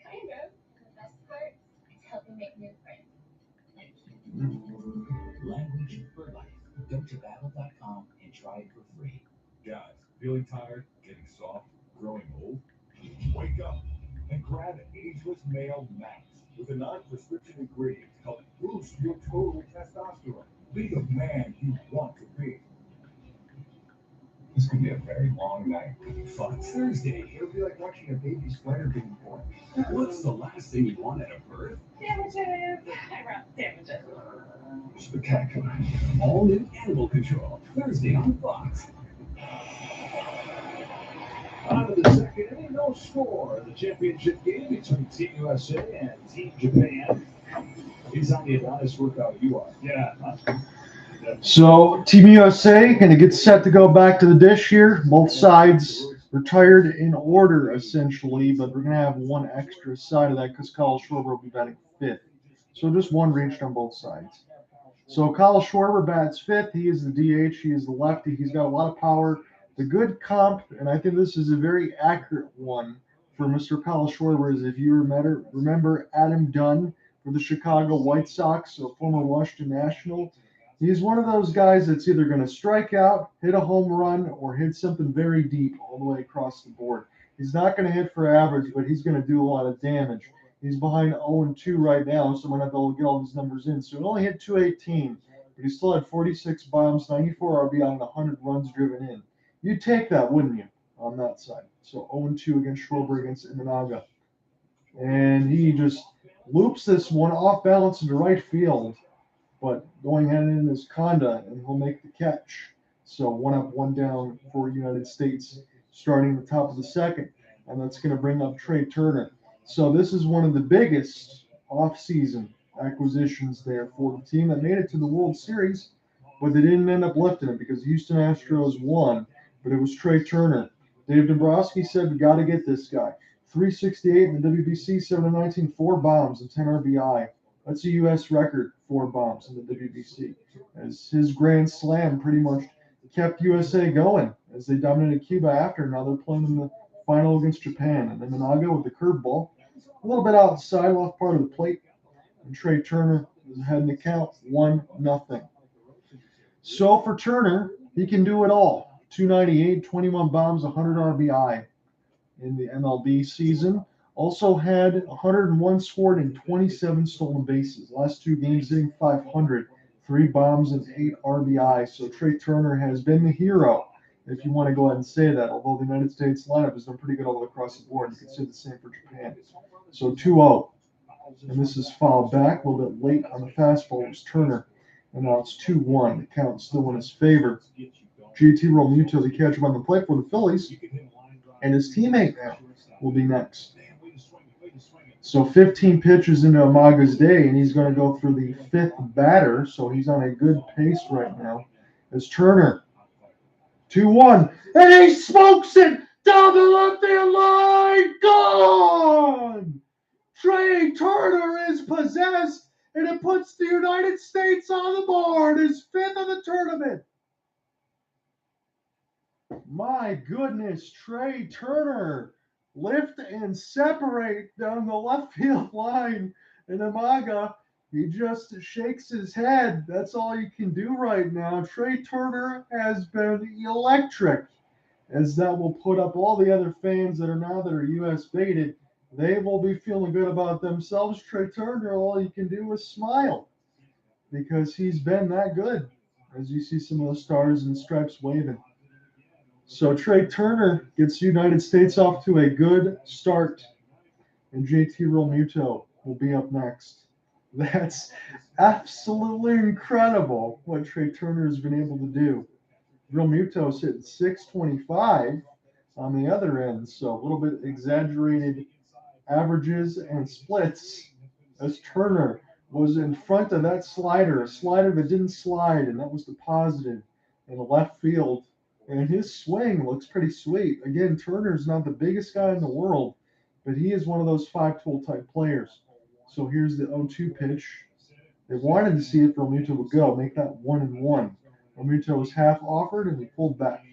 Kind of. The best part is helping make new friends. Language for life. Go to battle.com and try it for free. Guys, feeling tired, getting soft, growing old? Wake up and grab Ageless Male Max with a non-prescription ingredient to help boost your total testosterone. Be the man you want to be. This could be a very long night. Fun Thursday. It'll be like watching a baby spider being born. What's the last thing you want at a birth? Damages. I wrote damages. Spectacular. All new Animal Control. Thursday on Fox. On to the second inning, no score. The championship game between Team USA and Team Japan. He's on the Adonis workout you are. Yeah. So Team USA going to get set to go back to the dish here. Both sides retired in order, essentially, but we're going to have one extra side of that because Kyle Schwarber will be batting 5th. So just one reached on both sides. So Kyle Schwarber bats 5th. He is the DH. He is the lefty. He's got a lot of power. The good comp, and I think this is a very accurate one for Mr. Kyle Schwarber, is if you remember Adam Dunn for the Chicago White Sox, so former Washington National. He's one of those guys that's either going to strike out, hit a home run, or hit something very deep all the way across the board. He's not going to hit for average, but he's going to do a lot of damage. He's behind 0-2 right now, so I'm going to have to get all these numbers in. So he only hit 218, but he still had 46 bombs, 94 RBI, and 100 runs driven in. You'd take that, wouldn't you, on that side? So 0-2 against Schwarber against Imanaga. And he just loops this one off balance into right field, but going ahead in his Conda, and he'll make the catch. So 1 up, 1 down for United States, starting at the top of the second, and that's going to bring up Trea Turner. So this is one of the biggest off-season acquisitions there for the team that made it to the World Series, but they didn't end up lifting it because the Houston Astros won, but it was Trea Turner. Dave Dombrowski said, we got to get this guy. 368 in the WBC, 7-19, 4 bombs and 10 RBI. That's a U.S. record, 4 bombs in the WBC. As his grand slam pretty much kept USA going as they dominated Cuba after. Now they're playing in the final against Japan. And then Imanaga with the curveball, a little bit outside, off part of the plate. And Trea Turner is ahead in the count, 1-0. So for Turner, he can do it all. 298, 21 bombs, 100 RBI in the MLB season. Also had 101 scored and 27 stolen bases. Last 2 games hitting 500, 3 bombs and 8 RBI. So Trea Turner has been the hero, if you want to go ahead and say that, although the United States lineup has done pretty good all the way across the board. You can say the same for Japan. So 2-0. And this is fouled back a little bit late on the fastball. It was Turner. And now it's 2-1. The count still in his favor. JT Realmuto, the catcher on the plate for the Phillies. And his teammate now will be next. So 15 pitches into Imaga's day, and he's going to go through the 5th batter. So he's on a good pace right now. As Turner, 2-1, and he smokes it down the left field line. Gone! Trea Turner is possessed, and it puts the United States on the board, his 5th of the tournament. My goodness, Trea Turner, lift and separate down the left field line. And Imaga, he just shakes his head. That's all you can do right now. Trea Turner has been electric, as that will put up all the other fans that are U.S. baited. They will be feeling good about themselves. Trea Turner, all you can do is smile because he's been that good, as you see some of those stars and stripes waving. So Trea Turner gets the United States off to a good start, and JT Realmuto will be up next. That's absolutely incredible what Trea Turner has been able to do. Realmuto's hitting 625 on the other end, so a little bit exaggerated averages and splits, as Turner was in front of that slider, a slider that didn't slide, and that was deposited in the left field. And his swing looks pretty sweet. Again, Turner's not the biggest guy in the world, but he is one of those 5-tool type players. So here's the 0-2 pitch. They wanted to see if Realmuto would go, make that 1-1. Realmuto was half offered, and he pulled back.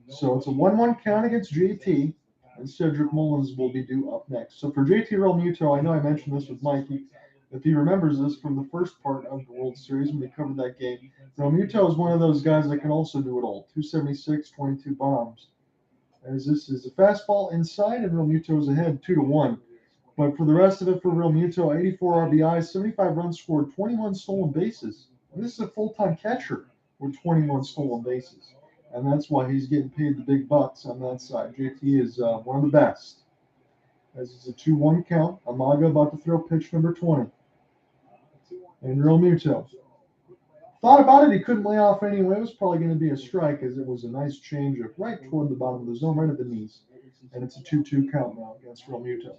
So it's a 1-1 count against JT, and Cedric Mullins will be due up next. So for JT Realmuto, I know I mentioned this with Mikey, if he remembers this from the first part of the World Series when we covered that game. Realmuto is one of those guys that can also do it all. 276, 22 bombs. As this is a fastball inside, and Realmuto is ahead 2-1. But for the rest of it, for Realmuto, 84 RBIs, 75 runs scored, 21 stolen bases. And this is a full-time catcher with 21 stolen bases. And that's why he's getting paid the big bucks on that side. JT is one of the best. As it's a 2-1 count, Imaga about to throw pitch number 20. And Realmuto thought about it. He couldn't lay off anyway. It was probably going to be a strike, as it was a nice changeup right toward the bottom of the zone, right at the knees. And it's a 2-2 count now against Realmuto.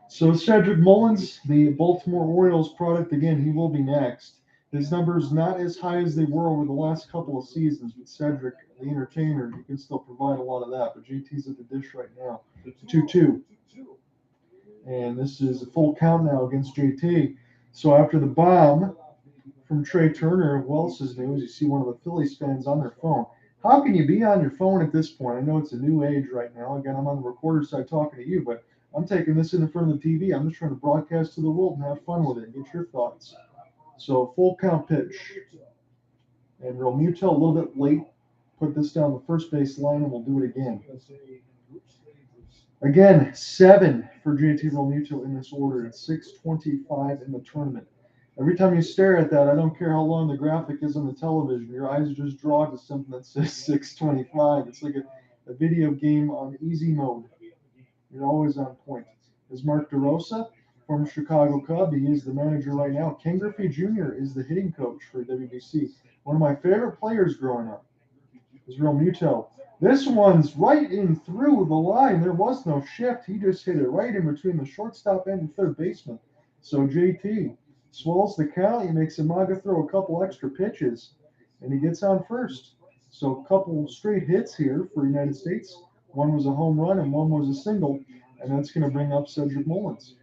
So Cedric Mullins, the Baltimore Orioles product, again, he will be next. His numbers not as high as they were over the last couple of seasons, but Cedric, the entertainer, he can still provide a lot of that. But JT's at the dish right now. 2-2. And this is a full count now against JT. So after the bomb from Trea Turner, who else is news? You see one of the Phillies fans on their phone. How can you be on your phone at this point? I know it's a new age right now. Again, I'm on the recorder side talking to you, but I'm taking this in front of the TV. I'm just trying to broadcast to the world and have fun with it. Get your thoughts. So full count pitch. And Realmuto a little bit late. Put this down the first base line and we'll do it again. Again, 7 for JT Realmuto in this order. It's 6:25 in the tournament. Every time you stare at that, I don't care how long the graphic is on the television, your eyes just draw to something that says 6:25. It's like a video game on easy mode. You're always on point. Is Mark DeRosa from Chicago Cub? He is the manager right now. Ken Griffey Jr. is the hitting coach for WBC. One of my favorite players growing up is Realmuto. This one's right in through the line. There was no shift. He just hit it right in between the shortstop and the third baseman. So JT swells the count. He makes Amaga throw a couple extra pitches, and he gets on first. So a couple straight hits here for United States. One was a home run and one was a single, and that's going to bring up Cedric Mullins.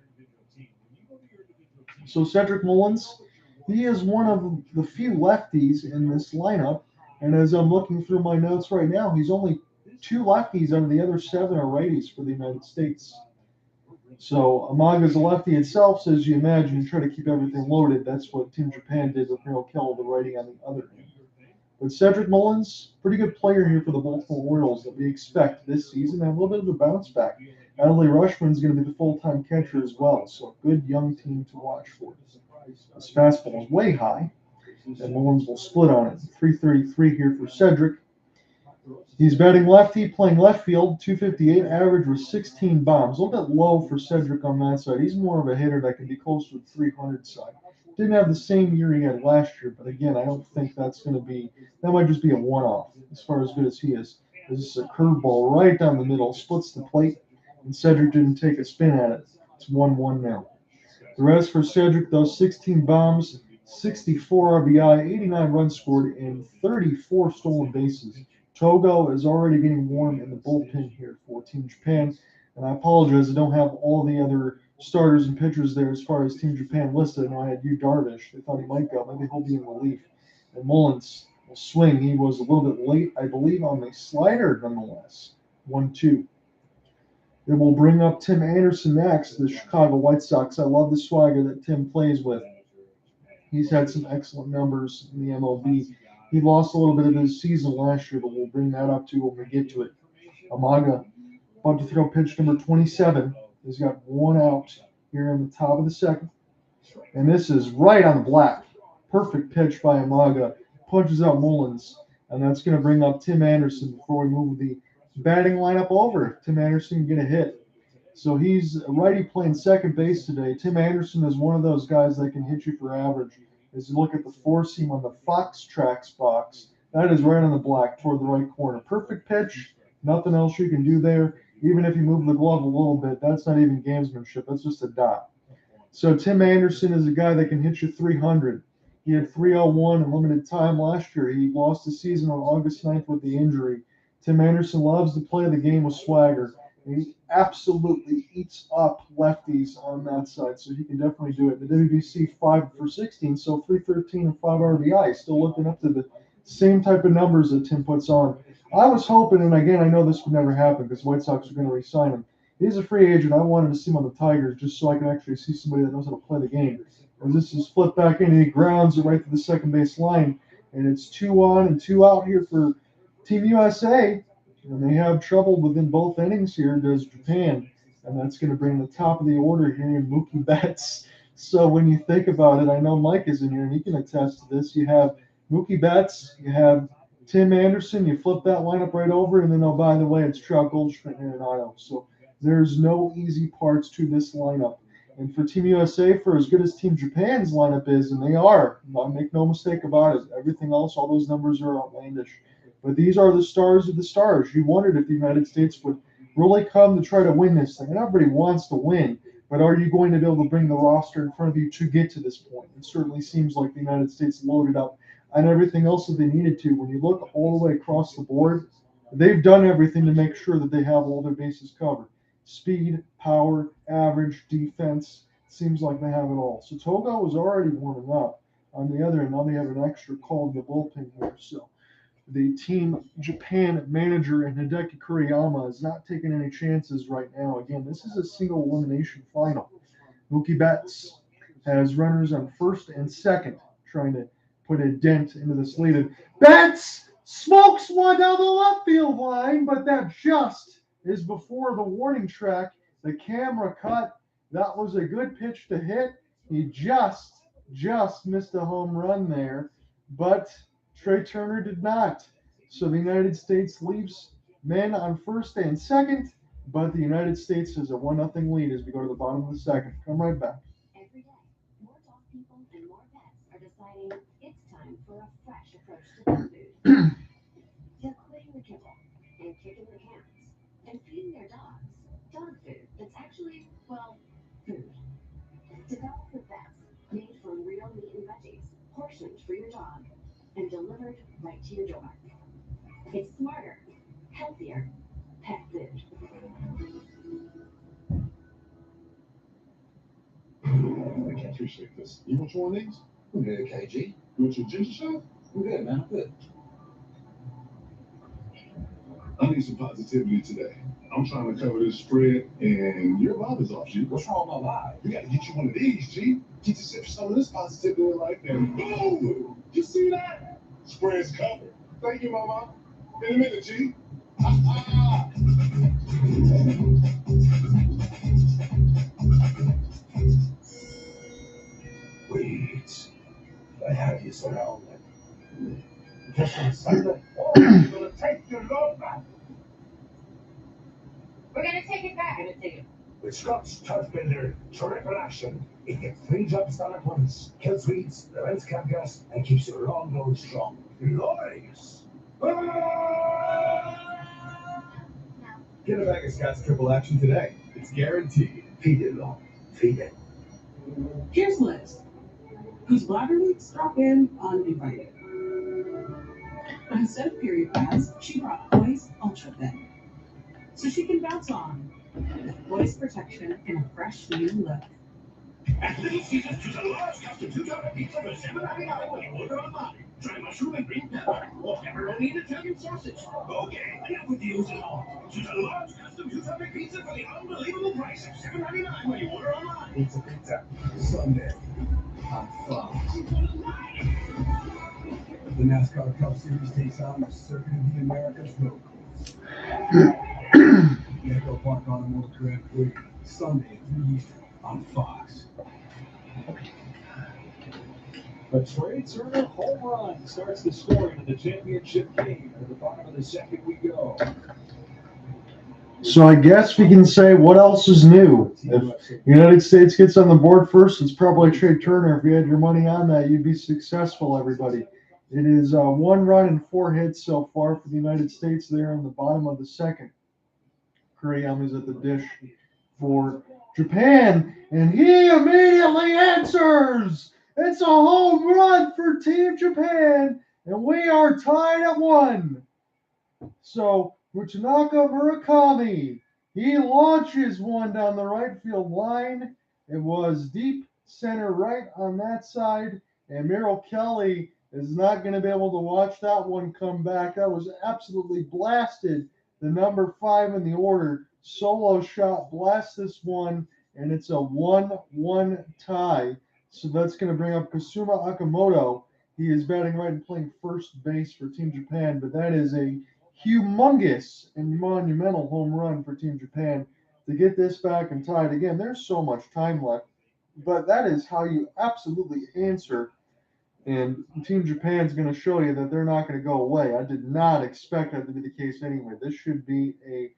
So Cedric Mullins, he is one of the few lefties in this lineup. And as I'm looking through my notes right now, he's only 2 lefties out of the other 7 are righties for the United States. So Amaga's a lefty itself, so as you imagine, you try to keep everything loaded. That's what Team Japan did with Neil Kell, the righty on the other end. But Cedric Mullins, pretty good player here for the Baltimore Orioles that we expect this season, and a little bit of a bounce back. Adley Rutschman's going to be the full-time catcher as well, so a good young team to watch for. His fastball is way high, and Mullins will split on it. 333 here for Cedric. He's batting lefty, playing left field, 258, average with 16 bombs. A little bit low for Cedric on that side. He's more of a hitter that can be close to the 300 side. Didn't have the same year he had last year, but again, I don't think that's going to be, that might just be a one-off as far as good as he is. This is a curveball right down the middle, splits the plate, and Cedric didn't take a spin at it. It's 1-1 now. The rest for Cedric, though, 16 bombs, 64 RBI, 89 runs scored, and 34 stolen bases. Togo is already getting warm in the bullpen here for Team Japan. And I apologize, I don't have all the other starters and pitchers there as far as Team Japan listed. I know I had Yu Darvish. They thought he might go. Maybe he'll be in relief. And Mullins will swing. He was a little bit late, I believe, on the slider nonetheless. 1-2. Then we'll bring up Tim Anderson next, the Chicago White Sox. I love the swagger that Tim plays with. He's had some excellent numbers in the MLB. He lost a little bit of his season last year, but we'll bring that up too when we get to it. Amaga, about to throw pitch number 27. He's got 1 out here in the top of the second. And this is right on the black. Perfect pitch by Amaga. Punches out Mullins. And that's going to bring up Tim Anderson before we move the batting lineup over. Tim Anderson can get a hit. So he's a righty playing second base today. Tim Anderson is one of those guys that can hit you for average. As you look at the 4-seam on the Fox Tracks box, that is right on the black toward the right corner. Perfect pitch. Nothing else you can do there. Even if you move the glove a little bit, that's not even gamesmanship. That's just a dot. So Tim Anderson is a guy that can hit you 300. He had 301 in limited time last year. He lost the season on August 9th with the injury. Tim Anderson loves to play the game with swagger. He absolutely eats up lefties on that side, so he can definitely do it. The WBC 5 for 16, so 313 and 5 RBI. Still looking up to the same type of numbers that Tim puts on. I was hoping, and again, I know this would never happen because the White Sox are going to re-sign him. He's a free agent. I wanted to see him on the Tigers just so I can actually see somebody that knows how to play the game. And this is flipped back in, and he grounds it right to the second base line. And it's 2 on and 2 out here for Team USA. And they have trouble within both innings here, does Japan. And that's going to bring the top of the order here in Mookie Betts. So when you think about it, I know Mike is in here, and he can attest to this. You have Mookie Betts, you have Tim Anderson, you flip that lineup right over, and then, oh, by the way, it's Trout, Goldschmidt, and Arenado. So there's no easy parts to this lineup. And for Team USA, for as good as Team Japan's lineup is, and they are, make no mistake about it, everything else, all those numbers are outlandish. But these are the stars of the stars. You wondered if the United States would really come to try to win this thing. And everybody wants to win, but are you going to be able to bring the roster in front of you to get to this point? It certainly seems like the United States loaded up on everything else that they needed to. When you look all the way across the board, they've done everything to make sure that they have all their bases covered. Speed, power, average, defense, seems like they have it all. So Togo was already warming up on the other end. Now they have an extra call in the bullpen here. So the Team Japan manager and Hideki Kuriyama is not taking any chances right now. Again, this is a single elimination final. Mookie Betts has runners on first and second, trying to put a dent into this lead. Betts smokes one down the left field line, but that just is before the warning track. The camera cut. That was a good pitch to hit. He just missed a home run there, but Trey Turner did not. So the United States leaves men on first and second, but the United States has a 1-0 lead as we go to the bottom of the second. Come right back. Every day, more dog people and more pets are deciding it's time for a fresh approach to dog food. They're quitting the kibble and kicking the cans and feeding their dogs dog food that's actually, well, food. Developed with vets, made from real meat and veggies, portioned for your dog, and delivered right to your door. It's smarter, healthier pet food. I can't appreciate this. You want one of these? I'm good, KG. You want your ginger shot? I'm good, man. I'm good. I need some positivity today. I'm trying to cover this spread, and your vibe is off, G. What's wrong with my vibe? We got to get you one of these, G. Get yourself some of this positivity in life, and boom! You see that? Spread's covered. Thank you, Mama. In a minute, G. Wait. I have you surrounded. Just on Sunday. Oh, you're gonna take your load back. We're gonna take it back. With Scott's Turf Builder triple action, it gets 3 jobs done at once. Kills weeds, prevents gas, and keeps your lawn going strong. Glorious! Get a bag of Scott's triple action today. It's guaranteed. Feed it, lawn. Feed it. Here's Liz, whose bladder leaks drop in uninvited. But instead of period pads, she brought Poise Ultra Thin, so she can bounce on with Poise protection and a fresh new look. At Little Caesars, choose a large custom $2 pizza for $7.99 when you order online. Try mushroom and green pepper, or pepperoni and Italian sausage. Okay, enough with deals and all. Choose a large custom $2 pizza for the unbelievable price of $7.99 when you order online. Pizza. Sunday. On Fox. The NASCAR Cup Series takes on the Circuit of the Americas road course. Echo Park Automotive Grand Prix, Sunday at 3 Eastern on Fox. A Trey Turner home run starts the scoring in the championship game. At the bottom of the second we go. So I guess we can say what else is new. If the United States gets on the board first, it's probably Trey Turner. If you had your money on that, you'd be successful, everybody. It is 1 run and 4 hits so far for the United States there in the bottom of the second. Kuriyama's at the dish for Japan, and he immediately answers. It's a home run for Team Japan, and we are tied at 1. So Mutanaka Murakami, he launches one down the right field line. It was deep center right on that side, and Merrill Kelly is not going to be able to watch that one come back. That was absolutely blasted. The number 5 in the order, solo shot, blast this one, and it's a 1-1 tie. So that's going to bring up Kasuma Akamoto. He is batting right and playing first base for Team Japan, but that is a humongous and monumental home run for Team Japan to get this back and tie it again. There's so much time left, but that is how you absolutely answer. And Team Japan's going to show you that they're not going to go away. I did not expect that to be the case anyway. This should be a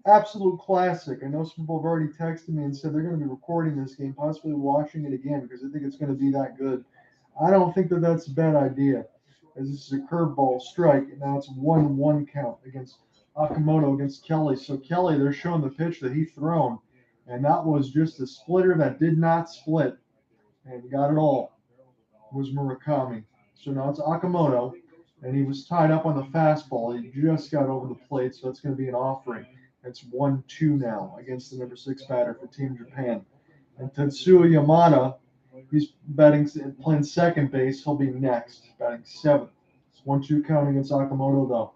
absolute classic. I know some people have already texted me and said they're going to be recording this game, possibly watching it again because they think it's going to be that good. I don't think that that's a bad idea, as this is a curveball strike, and now it's 1-1 count against Akamoto against Kelly. So Kelly, they're showing the pitch that he thrown, and that was just a splitter that did not split, and got it all. Was Murakami. So now it's Akamoto, and he was tied up on the fastball. He just got over the plate, so it's going to be an offering. It's 1-2 now against the number 6 batter for Team Japan. And Tetsuya Yamada, he's playing second base. He'll be next, batting 7th. It's 1-2 count against Okamoto, though.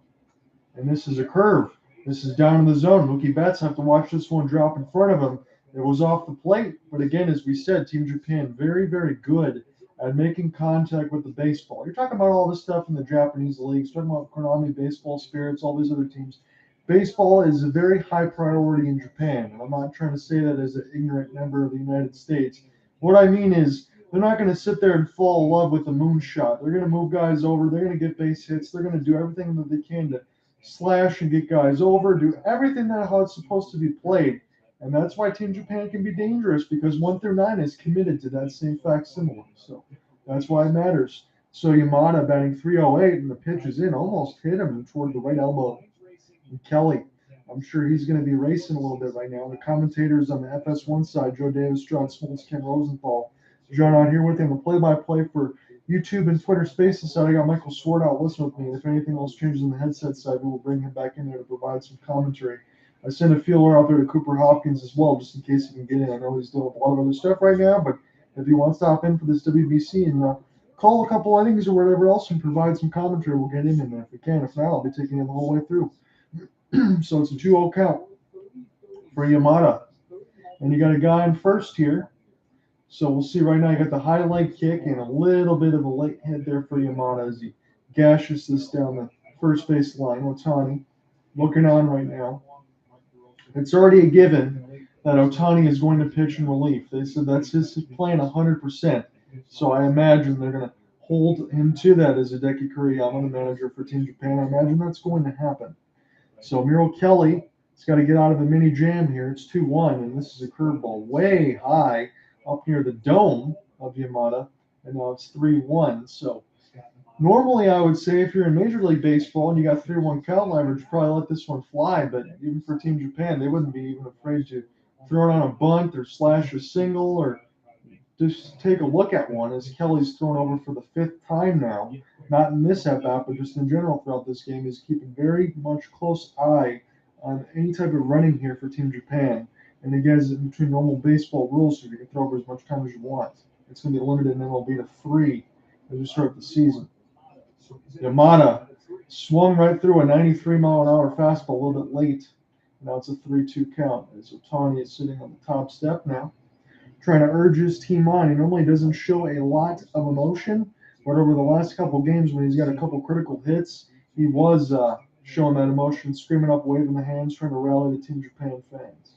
And this is a curve. This is down in the zone. Mookie Betts have to watch this one drop in front of him. It was off the plate. But again, as we said, Team Japan, very, very good at making contact with the baseball. You're talking about all this stuff in the Japanese leagues, talking about Konami, Baseball Spirits, all these other teams. Baseball is a very high priority in Japan. And I'm not trying to say that as an ignorant member of the United States. What I mean is they're not going to sit there and fall in love with the moonshot. They're going to move guys over. They're going to get base hits. They're going to do everything that they can to slash and get guys over, do everything that how it's supposed to be played. And that's why Team Japan can be dangerous, because 1 through 9 is committed to that same facsimile. So that's why it matters. So Yamada batting 308, and the pitch is in, almost hit him toward the right elbow. And Kelly, I'm sure he's going to be racing a little bit right now. The commentators on the FS1 side, Joe Davis, John Smoltz, Ken Rosenthal. John out here with him, the play-by-play for YouTube and Twitter Spaces side. I got Michael Swart out listening with me. And if anything else changes on the headset side, we will bring him back in there to provide some commentary. I sent a feeler out there to Cooper Hopkins as well, just in case he can get in. I know he's doing a lot of other stuff right now, but if he wants to hop in for this WBC and call a couple innings or whatever else and provide some commentary, we'll get him in there if we can. If not, I'll be taking him the whole way through. So it's a 2-0 count for Yamada. And you got a guy in first here. So we'll see right now. You got the high leg kick and a little bit of a late hit there for Yamada as he gashes this down the first base line. Ohtani looking on right now. It's already a given that Ohtani is going to pitch in relief. They said that's his plan 100%. So I imagine they're going to hold him to that as Hideki Kuriyama, the manager for Team Japan. I imagine that's going to happen. So Miro Kelly has got to get out of a mini jam here. It's 2-1, and this is a curveball way high up near the dome of Yamada, and now it's 3-1. So normally I would say if you're in Major League Baseball and you got 3-1 count leverage, probably let this one fly. But even for Team Japan, they wouldn't be even afraid to throw it on a bunt or slash a single or just take a look at one, as Kelly's thrown over for the 5th time now. Not in this at-bat, but just in general throughout this game. He's keeping very much close eye on any type of running here for Team Japan. And again, it's between normal baseball rules, so you can throw over as much time as you want. It's going to be limited in MLB to 3 as we start the season. Yamada swung right through a 93-mile-an-hour fastball a little bit late. Now it's a 3-2 count as Ohtani is sitting on the top step now, trying to urge his team on. He normally doesn't show a lot of emotion, but over the last couple games when he's got a couple critical hits, he was showing that emotion, screaming up, waving the hands, trying to rally the Team Japan fans.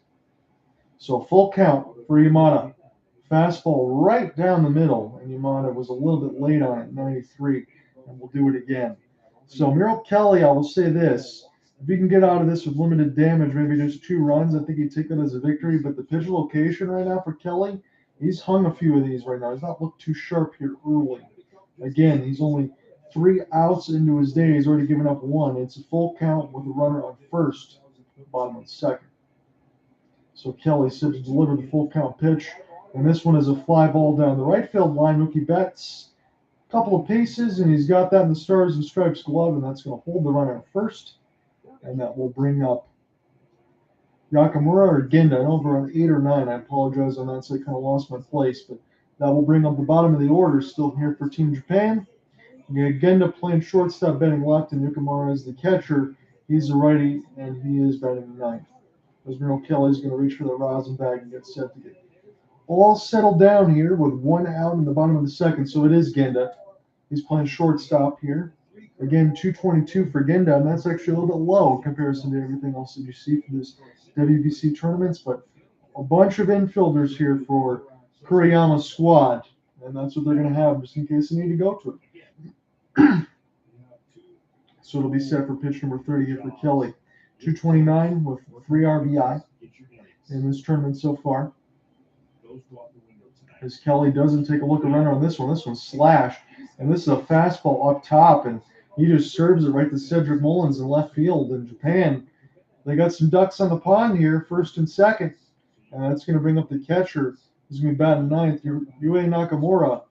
So full count for Yamada. Fastball right down the middle, and Yamada was a little bit late on it, 93, and we'll do it again. So Miro Kelly, I will say this. If he can get out of this with limited damage, maybe just 2 runs, I think he'd take that as a victory. But the pitch location right now for Kelly, he's hung a few of these right now. He's not looked too sharp here early. Again, he's only 3 outs into his day. He's already given up 1. It's a full count with a runner on first, bottom of the 2nd. So Kelly said to deliver the full count pitch. And this one is a fly ball down the right field line. Mookie Betts, a couple of paces, and he's got that in the Stars and Stripes glove, and that's going to hold the runner at first. And that will bring up Yakamura or Genda. I know we're on 8 or 9. I apologize on that, so I kind of lost my place. But that will bring up the bottom of the order still here for Team Japan. Genda playing shortstop, batting left, and Yakamura is the catcher. He's a righty, and he is batting 9th. Miro Kelly's going to reach for the rosin bag and get set to get all settled down here with 1 out in the bottom of the 2nd. So it is Genda. He's playing shortstop here. Again, 222 for Genda, and that's actually a little bit low in comparison to everything else that you see for this WBC tournaments. But a bunch of infielders here for Kuriyama's squad, and that's what they're going to have just in case they need to go to it. So it'll be set for pitch number 30 here for Kelly. 229 with 3 RBI in this tournament so far. As Kelly doesn't take a look at runner on this one. This one's slashed, and this is a fastball up top, and he just serves it right to Cedric Mullins in left field. In Japan, they got some ducks on the pond here, 1st and 2nd, and that's going to bring up the catcher. He's going to be batting 9th, Yue Nakamura.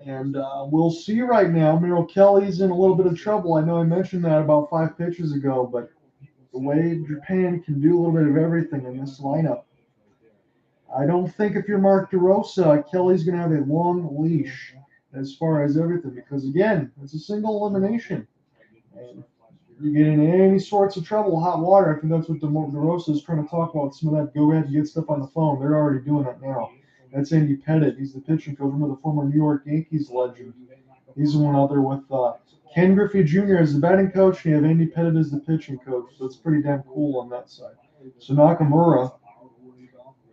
And we'll see right now. Miro Kelly's in a little bit of trouble. I know I mentioned that about 5 pitches ago, but the way Japan can do a little bit of everything in this lineup, I don't think if you're Mark DeRosa, Kelly's going to have a long leash. as far as everything, because again, it's a single elimination. And you get in any sorts of trouble, hot water. I think that's what DeRosa is trying to talk about. Some of that go ahead and get stuff on the phone. They're already doing that now. That's Andy Pettitte. He's the pitching coach, remember the former New York Yankees legend. He's the one out there with Ken Griffey Jr. as the batting coach, and you have Andy Pettitte as the pitching coach. So it's pretty damn cool on that side. So Nakamura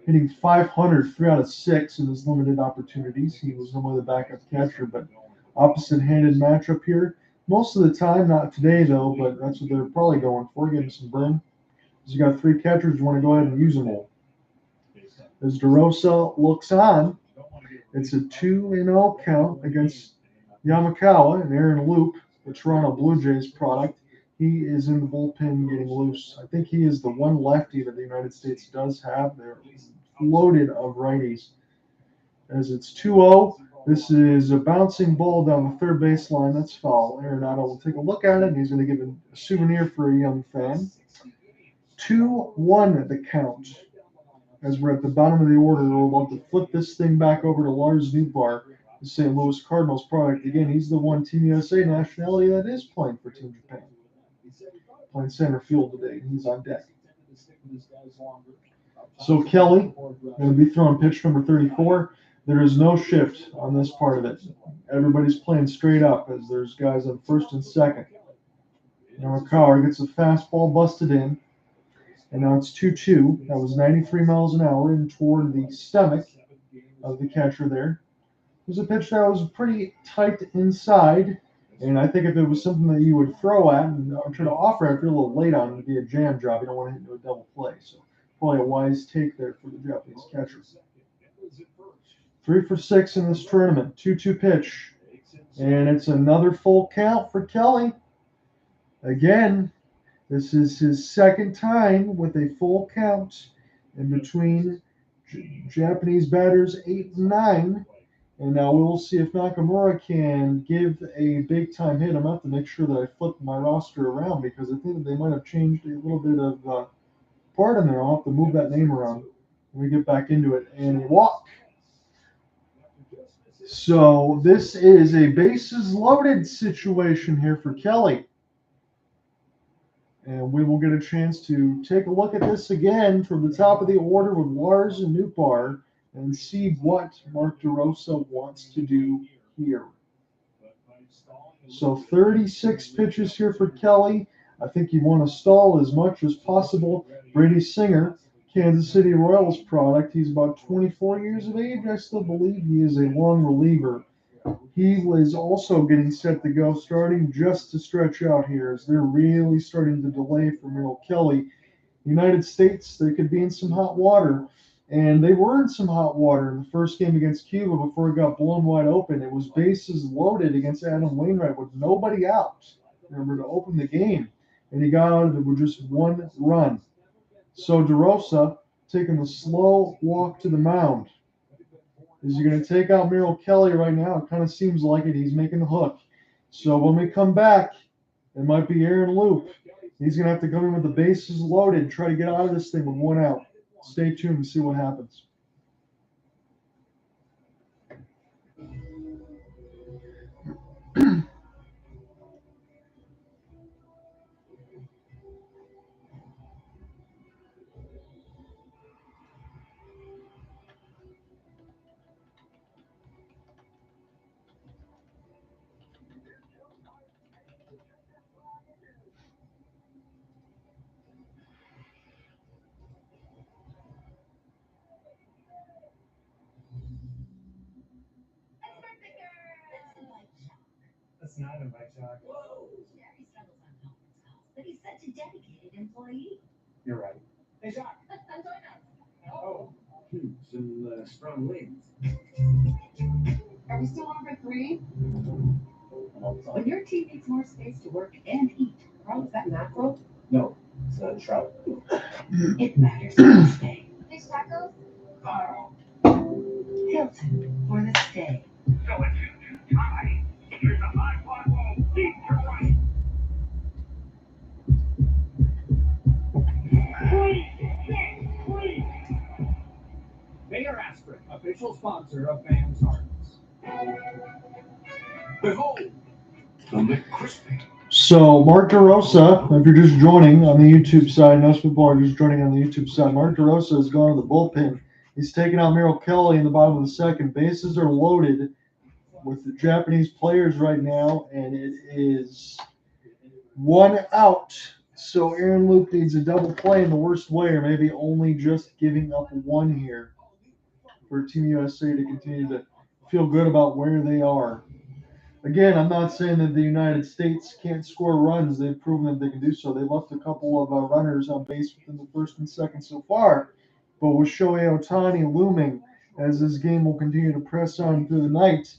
hitting .500, 3 out of 6 in his limited opportunities. He was normally the backup catcher, but opposite-handed matchup here. Most of the time, not today though, but that's what they're probably going for, getting some burn. You got 3 catchers, you want to go ahead and use them all. As DeRosa looks on, it's a 2-0 count against Yamakawa and Aaron Loup, the Toronto Blue Jays product. He is in the bullpen getting loose. I think he is the one lefty that the United States does have. They're loaded of righties. As it's 2-0, this is a bouncing ball down the third baseline. That's foul. Arenado will take a look at it, and he's going to give a souvenir for a young fan. 2-1 the count. As we're at the bottom of the order, we're about to flip this thing back over to Lars Nootbaar, the St. Louis Cardinals product. Again, he's the one Team USA nationality that is playing for Team Japan. Playing center field today. He's on deck. So Kelly going to be throwing pitch number 34. There is no shift on this part of it. Everybody's playing straight up as there's guys on first and second. Now Kauer gets a fastball busted in. And now it's 2-2. That was 93 miles an hour in toward the stomach of the catcher there. It was a pitch that was pretty tight inside. And I think if it was something that you would throw at and try to offer after a little late on, it would be a jam job. You don't want to hit into a double play. So probably a wise take there for the Japanese catcher. 3 for 6 in this tournament. 2-2 pitch. And it's another full count for Kelly. Again, this is his second time with a full count in between Japanese batters 8 and 9. And now we will see if Nakamura can give a big-time hit. I'm going to have to make sure that I flip my roster around because I think that they might have changed a little bit of part in there. I'll have to move that name around when we get back into it. And a walk. So this is a bases-loaded situation here for Kelly. And we will get a chance to take a look at this again from the top of the order with Lars and Nootbaar and see what Mark DeRosa wants to do here. So 36 pitches here for Kelly. I think you want to stall as much as possible. Brady Singer, Kansas City Royals product. He's about 24 years of age. I still believe he is a long reliever. He is also getting set to go, starting just to stretch out here as they're really starting to delay for Merrill Kelly. United States, they could be in some hot water. And they were in some hot water in the first game against Cuba before it got blown wide open. It was bases loaded against Adam Wainwright with nobody out. Remember, to open the game. And he got out of it with just 1 run. So DeRosa taking the slow walk to the mound. Is he going to take out Merrill Kelly right now? It kind of seems like it. He's making the hook. So when we come back, it might be Aaron Loup. He's going to have to come in with the bases loaded, try to get out of this thing with 1 out. Stay tuned and see what happens. That's not an invite shock. Whoa! Jerry struggles on conference calls, but he's such a dedicated employee. You're right. Hey, Shock. Come join us. Oh, some strong winds. Are we still on for 3? When your team needs more space to work and eat, Carl, is that mackerel? No, it's trout. It matters for the stay. Fish tacos? Carl. Hilton for the stay. So it's time. Here's a high fly ball deep to right. Bayer Aspirin, official sponsor of Fans Hearts. Behold, the McCrispy. So, Mark DeRosa, if you're just joining on the YouTube side, most people are just joining on the YouTube side. Mark DeRosa has gone to the bullpen. He's taken out Merrill Kelly in the bottom of the second. Bases are loaded with the Japanese players right now, and it is 1 out. So, Aaron Loup needs a double play in the worst way, or maybe only just giving up 1 here for Team USA to continue to feel good about where they are. Again, I'm not saying that the United States can't score runs. They've proven that they can do so. They left a couple of runners on base within the first and second so far. But with Shohei Ohtani looming, as this game will continue to press on through the night,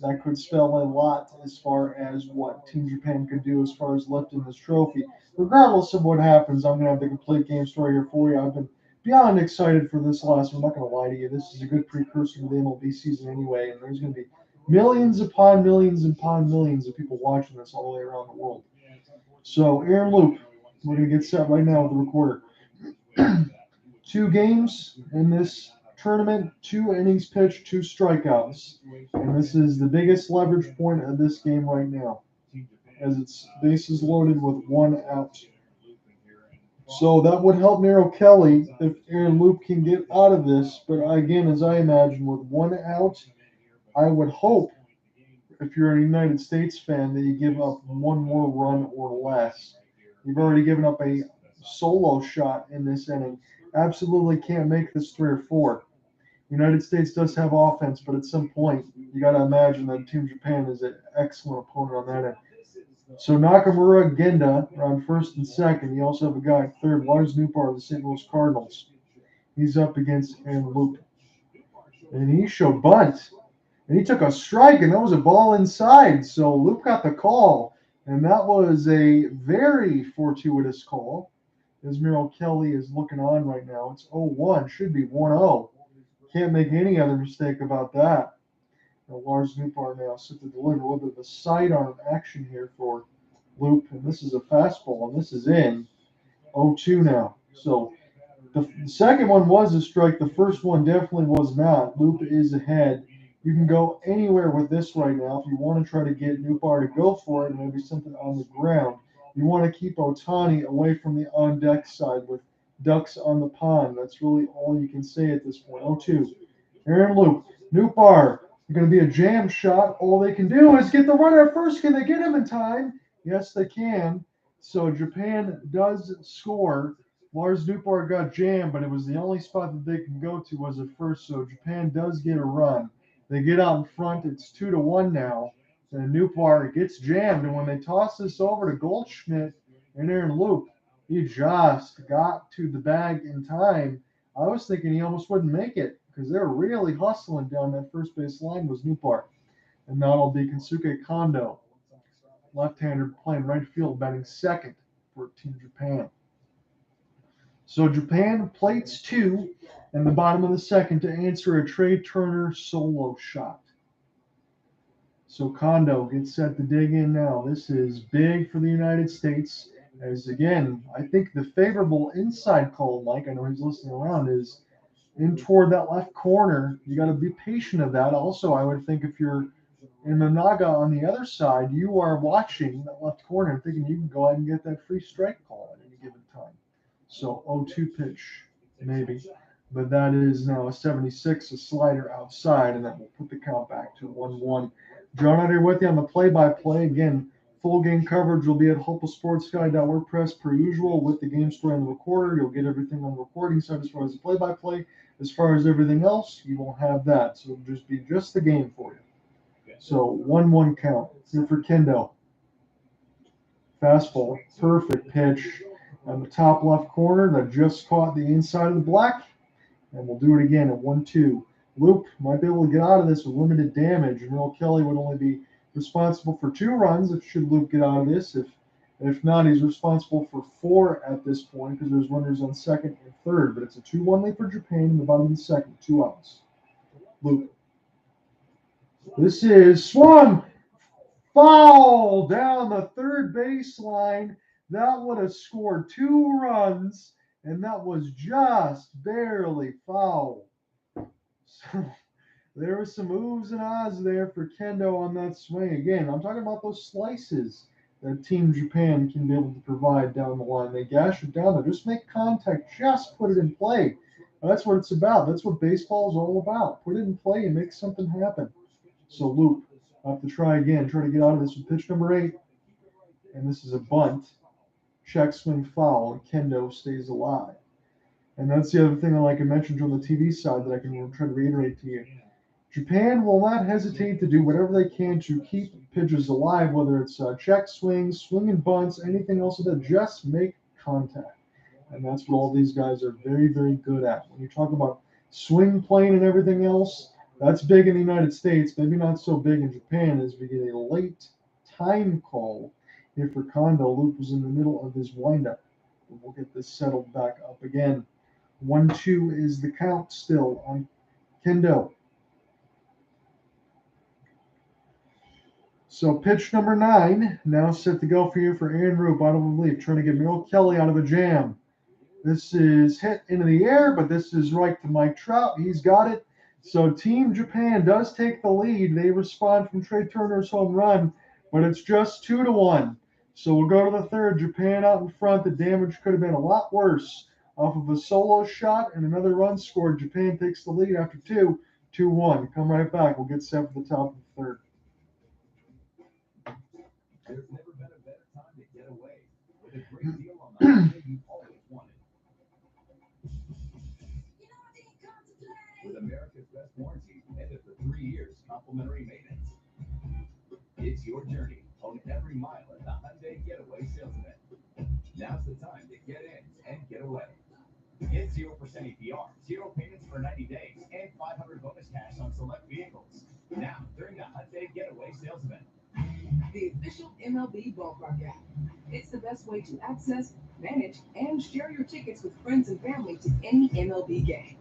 that could spell a lot as far as what Team Japan could do as far as lifting this trophy. Regardless of what happens, I'm going to have the complete game story here for you. I've been beyond excited for this last one. I'm not going to lie to you. This is a good precursor to the MLB season anyway, and there's going to be millions upon millions upon millions of people watching this all the way around the world. So, Aaron Loup, we're going to get set right now with the recorder. 2 games in this tournament, 2 innings pitched, 2 strikeouts. And this is the biggest leverage point of this game right now, as it's bases loaded with 1 out. So that would help Merrill Kelly if Aaron Loup can get out of this. But again, as I imagine, with 1 out, I would hope, if you're a United States fan, that you give up 1 more run or less. You've already given up a solo shot in this inning. Absolutely can't make this 3 or 4. United States does have offense, but at some point, you got to imagine that Team Japan is an excellent opponent on that end. So Nakamura, Genda are on first and second. You also have a guy at third, Lars Nootbaar of the St. Louis Cardinals. He's up against Aaron Loup. And he showed bunt. And he took a strike, and that was a ball inside. So Loup got the call, and that was a very fortuitous call, as Merrill Kelly is looking on right now. It's 0-1, should be 1-0. Can't make any other mistake about that. Now, Lars Nootbaar now set to deliver a little bit of a sidearm action here for Loup, and this is a fastball, and this is in 0-2 now. So the second one was a strike. The first one definitely was not. Loup is ahead. You can go anywhere with this right now. If you want to try to get Nootbaar to go for it, maybe something on the ground. You want to keep Ohtani away from the on-deck side with ducks on the pond. That's really all you can say at this point. 0-2. Aaron Loup. Nootbaar. It's going to be a jam shot. All they can do is get the runner at first. Can they get him in time? Yes, they can. So Japan does score. Lars Nootbaar got jammed, but it was the only spot that they can go to was at first. So Japan does get a run. They get out in front. It's 2-1 now. And Nootbaar gets jammed. And when they toss this over to Goldschmidt and Aaron Loup, he just got to the bag in time. I was thinking he almost wouldn't make it because they were really hustling down that first base line was Nootbaar. And now it'll be Kensuke Kondo, left-hander playing right field, batting second for Team Japan. So Japan plates 2 in the bottom of the second to answer a Trey Turner solo shot. So Kondo gets set to dig in now. This is big for the United States. As again, I think the favorable inside call, Mike, I know he's listening around, is in toward that left corner. You got to be patient of that. Also, I would think if you're in Managa on the other side, you are watching that left corner and thinking you can go ahead and get that free strike call at any given time. So 0-2 pitch, maybe. But that is now a 76, a slider outside, and that will put the count back to 1-1. John out here with you on the play-by-play. Again, full game coverage will be at hopelesssportsguy.wordpress per usual with the game story on the recorder. You'll get everything on the recording side as far as the play-by-play. As far as everything else, you won't have that. So it'll just be just the game for you. So 1-1 count. Here for Kendall. Fastball, perfect pitch on the top left corner that just caught the inside of the black. And we'll do it again at 1-2. Loup might be able to get out of this with limited damage. And Merrill Kelly would only be responsible for 2 runs if should Loup get out of this. If not, he's responsible for 4 at this point because there's runners on second and third. But it's a 2-1 lead for Japan in the bottom of the second. 2 outs. Loup. This is swung. Foul down the third baseline. That would have scored 2 runs, and that was just barely foul. So There were some oohs and ahs there for Kendall on that swing. Again, I'm talking about those slices that Team Japan can be able to provide down the line. They gash it down there. Just make contact. Just put it in play. That's what it's about. That's what baseball is all about. Put it in play and make something happen. So Loup, I'll have to try again. Try to get out of this with pitch number 8. And this is a bunt. Check swing foul. And Kendo stays alive. And that's the other thing that, like I mentioned on the TV side, that I can try to reiterate to you. Japan will not hesitate to do whatever they can to keep pitches alive, whether it's check swings, swinging bunts, anything else that just make contact. And that's what all these guys are very, very good at. When you talk about swing playing and everything else, that's big in the United States, maybe not so big in Japan, as we get a late time call here for Kondo. Loup was in the middle of his windup. We'll get this settled back up again. 1-2 is the count still on Kendo. So pitch number 9 now set to go for you for Aaron Roop, bottom of the relief, trying to get Merrill Kelly out of a jam. This is hit into the air, but this is right to Mike Trout. He's got it. So Team Japan does take the lead. They respond from Trey Turner's home run, but it's just 2-1. So we'll go to the third. Japan out in front. The damage could have been a lot worse. Off of a solo shot and another run scored, Japan takes the lead after 2-1. Come right back. We'll get set for the top of the third. There's never been a better time to get away with a great deal on the holiday you've always wanted. With America's best warranty, ended for 3 years, complimentary maintenance. It's your journey. Own every mile at the Hyundai Getaway Sales Event. Now's the time to get in and get away. Get 0% APR, 0 payments for 90 days, and $500 bonus cash on select vehicles. Now, during the Hyundai Getaway Sales Event. The official MLB Ballpark app. It's the best way to access, manage, and share your tickets with friends and family to any MLB game.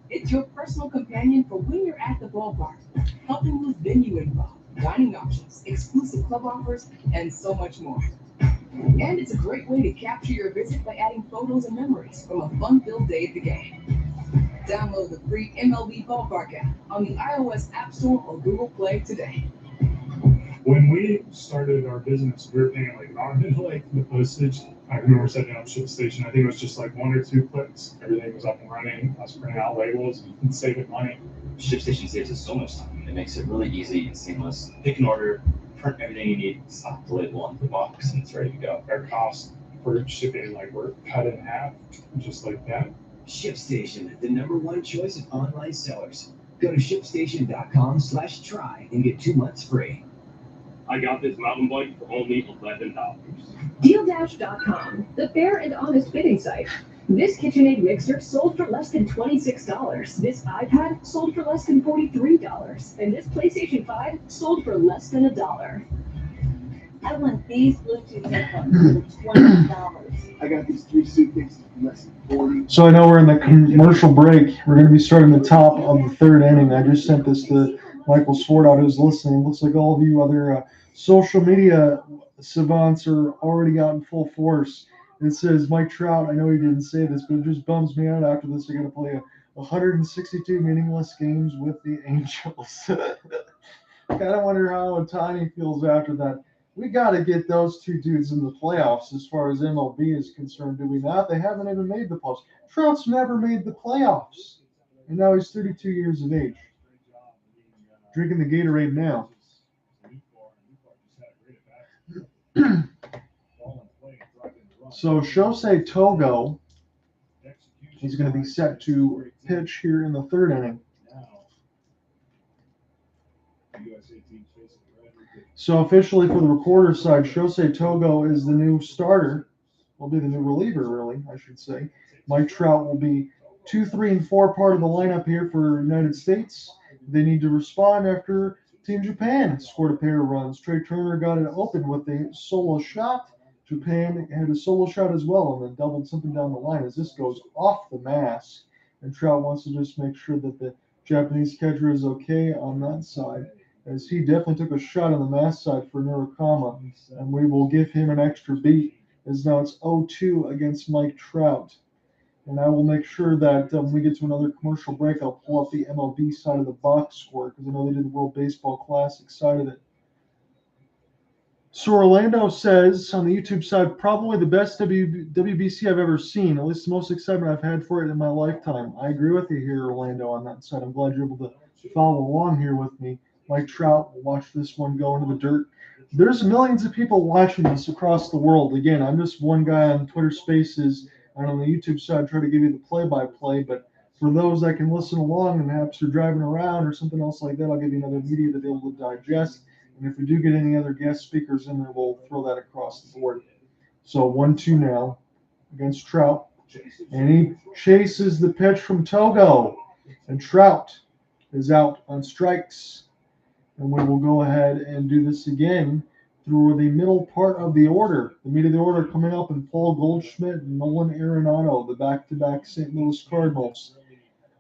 It's your personal companion for when you're at the ballpark, helping with venue info, dining options, exclusive club offers, and so much more. And it's a great way to capture your visit by adding photos and memories from a fun-filled day at the game. Download the free MLB Ballpark app on the iOS App Store or Google Play today. When we started our business, we were paying like an arm and like the postage. I remember setting up Ship Station. I think it was just like 1 or 2 clicks. Everything was up and running. I was printing out labels and saving money. ShipStation saves us so much time. It makes it really easy and seamless. Pick an order, print everything you need, slap the label onto the box, and it's ready to go. Our cost for shipping like were cut in half, just like that. ShipStation, the #1 choice of online sellers. Go to shipstation.com/try and get 2 months free. I got this mountain bike for only $11. DealDash.com, the fair and honest bidding site. This KitchenAid mixer sold for less than $26. This iPad sold for less than $43. And this PlayStation 5 sold for less than $1. I want these Bluetooth headphones for $20. I got these 3 suitcases for less than $40. So I know we're in the commercial break. We're going to be starting the top of the third inning. I just sent this to Michael Swartout, who's listening. Looks like all of you other social media savants are already out in full force. It says, Mike Trout, I know he didn't say this, but it just bums me out after this. They're going to play 162 meaningless games with the Angels. I kind of wonder how Ohtani feels after that. We got to get those 2 dudes in the playoffs as far as MLB is concerned, do we not? They haven't even made the playoffs. Trout's never made the playoffs. And now he's 32 years of age. Drinking the Gatorade now. So Shosei Togo is going to be set to pitch here in the third inning. So officially for the recorder side, Shosei Togo is the new starter. Will be the new reliever, really, I should say. Mike Trout will be 2, 3, and 4 part of the lineup here for United States. They need to respond after Team Japan scored a pair of runs. Trey Turner got it open with a solo shot. Japan had a solo shot as well and then doubled something down the line as this goes off the mask. And Trout wants to just make sure that the Japanese catcher is okay on that side, as he definitely took a shot on the mask side for Murakama. And we will give him an extra beat, as now it's 0-2 against Mike Trout. And I will make sure that when we get to another commercial break, I'll pull up the MLB side of the box score because I know they did the World Baseball Classic side of it. So Orlando says on the YouTube side, probably the best WBC I've ever seen, at least the most excitement I've had for it in my lifetime. I agree with you here, Orlando, on that side. I'm glad you're able to follow along here with me. Like Trout, will watch this one go into the dirt. There's millions of people watching this across the world. Again, I'm just one guy on Twitter Spaces and on the YouTube side try to give you the play-by-play, but for those that can listen along and perhaps you're driving around or something else like that, I'll give you another media to be able to digest. And if we do get any other guest speakers in there, we'll throw that across the board. So 1-2 now against Trout. And he chases the pitch from Togo. And Trout is out on strikes. And we will go ahead and do this again through the middle part of the order. The meat of the order coming up in Paul Goldschmidt and Nolan Arenado, the back-to-back St. Louis Cardinals.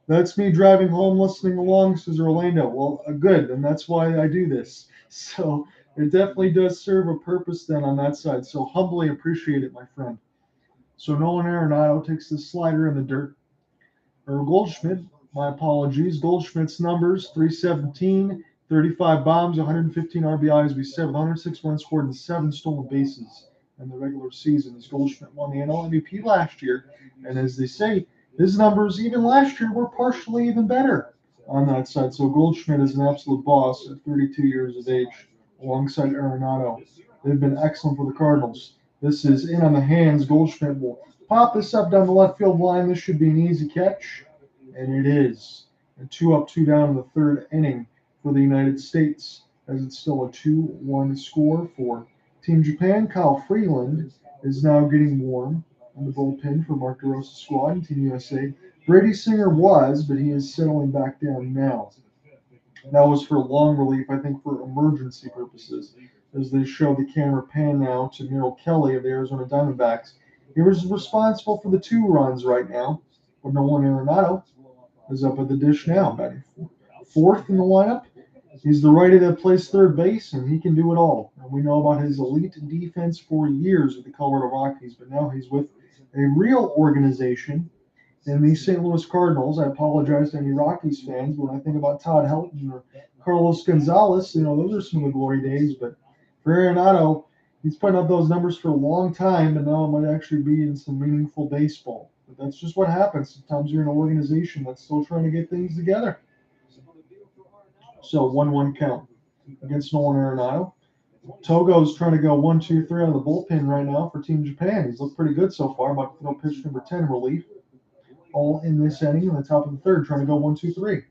That's me driving home listening along, says Orlando. Well, good, and that's why I do this. So it definitely does serve a purpose then on that side. So humbly appreciate it, my friend. So Nolan Arenado takes the slider in the dirt. Or Goldschmidt, my apologies. Goldschmidt's numbers, 317, 35 bombs, 115 RBIs, we said, 106 runs scored and 7 stolen bases in the regular season. As Goldschmidt won the NL MVP last year, and as they say, his numbers even last year were partially even better on that side. So Goldschmidt is an absolute boss at 32 years of age, alongside Arenado. They've been excellent for the Cardinals. This is in on the hands. Goldschmidt will pop this up down the left field line. This should be an easy catch, and it is. And 2 up, 2 down in the third inning for the United States, as it's still a 2-1 score for Team Japan. Kyle Freeland is now getting warm on the bullpen for Mark DeRosa's squad in Team USA. Brady Singer was, but he is settling back down now. And that was for long relief, I think, for emergency purposes, as they show the camera pan now to Merrill Kelly of the Arizona Diamondbacks. He was responsible for the 2 runs right now, but Nolan Arenado is up at the dish now, batting fourth in the lineup. He's the righty that plays third base, and he can do it all. And we know about his elite defense for years with the Colorado Rockies, but now he's with a real organization in the St. Louis Cardinals. I apologize to any Rockies fans, but when I think about Todd Helton or Carlos Gonzalez, those are some of the glory days. But for Arenado, he's putting up those numbers for a long time, and now it might actually be in some meaningful baseball. But that's just what happens. Sometimes you're in an organization that's still trying to get things together. So 1-1 count against Nolan Arenado. Togo's trying to go 1, 2, 3 out of the bullpen right now for Team Japan. He's looked pretty good so far. About to throw pitch number 10 relief. All in this inning in the top of the third, trying to go 1, 2, 3.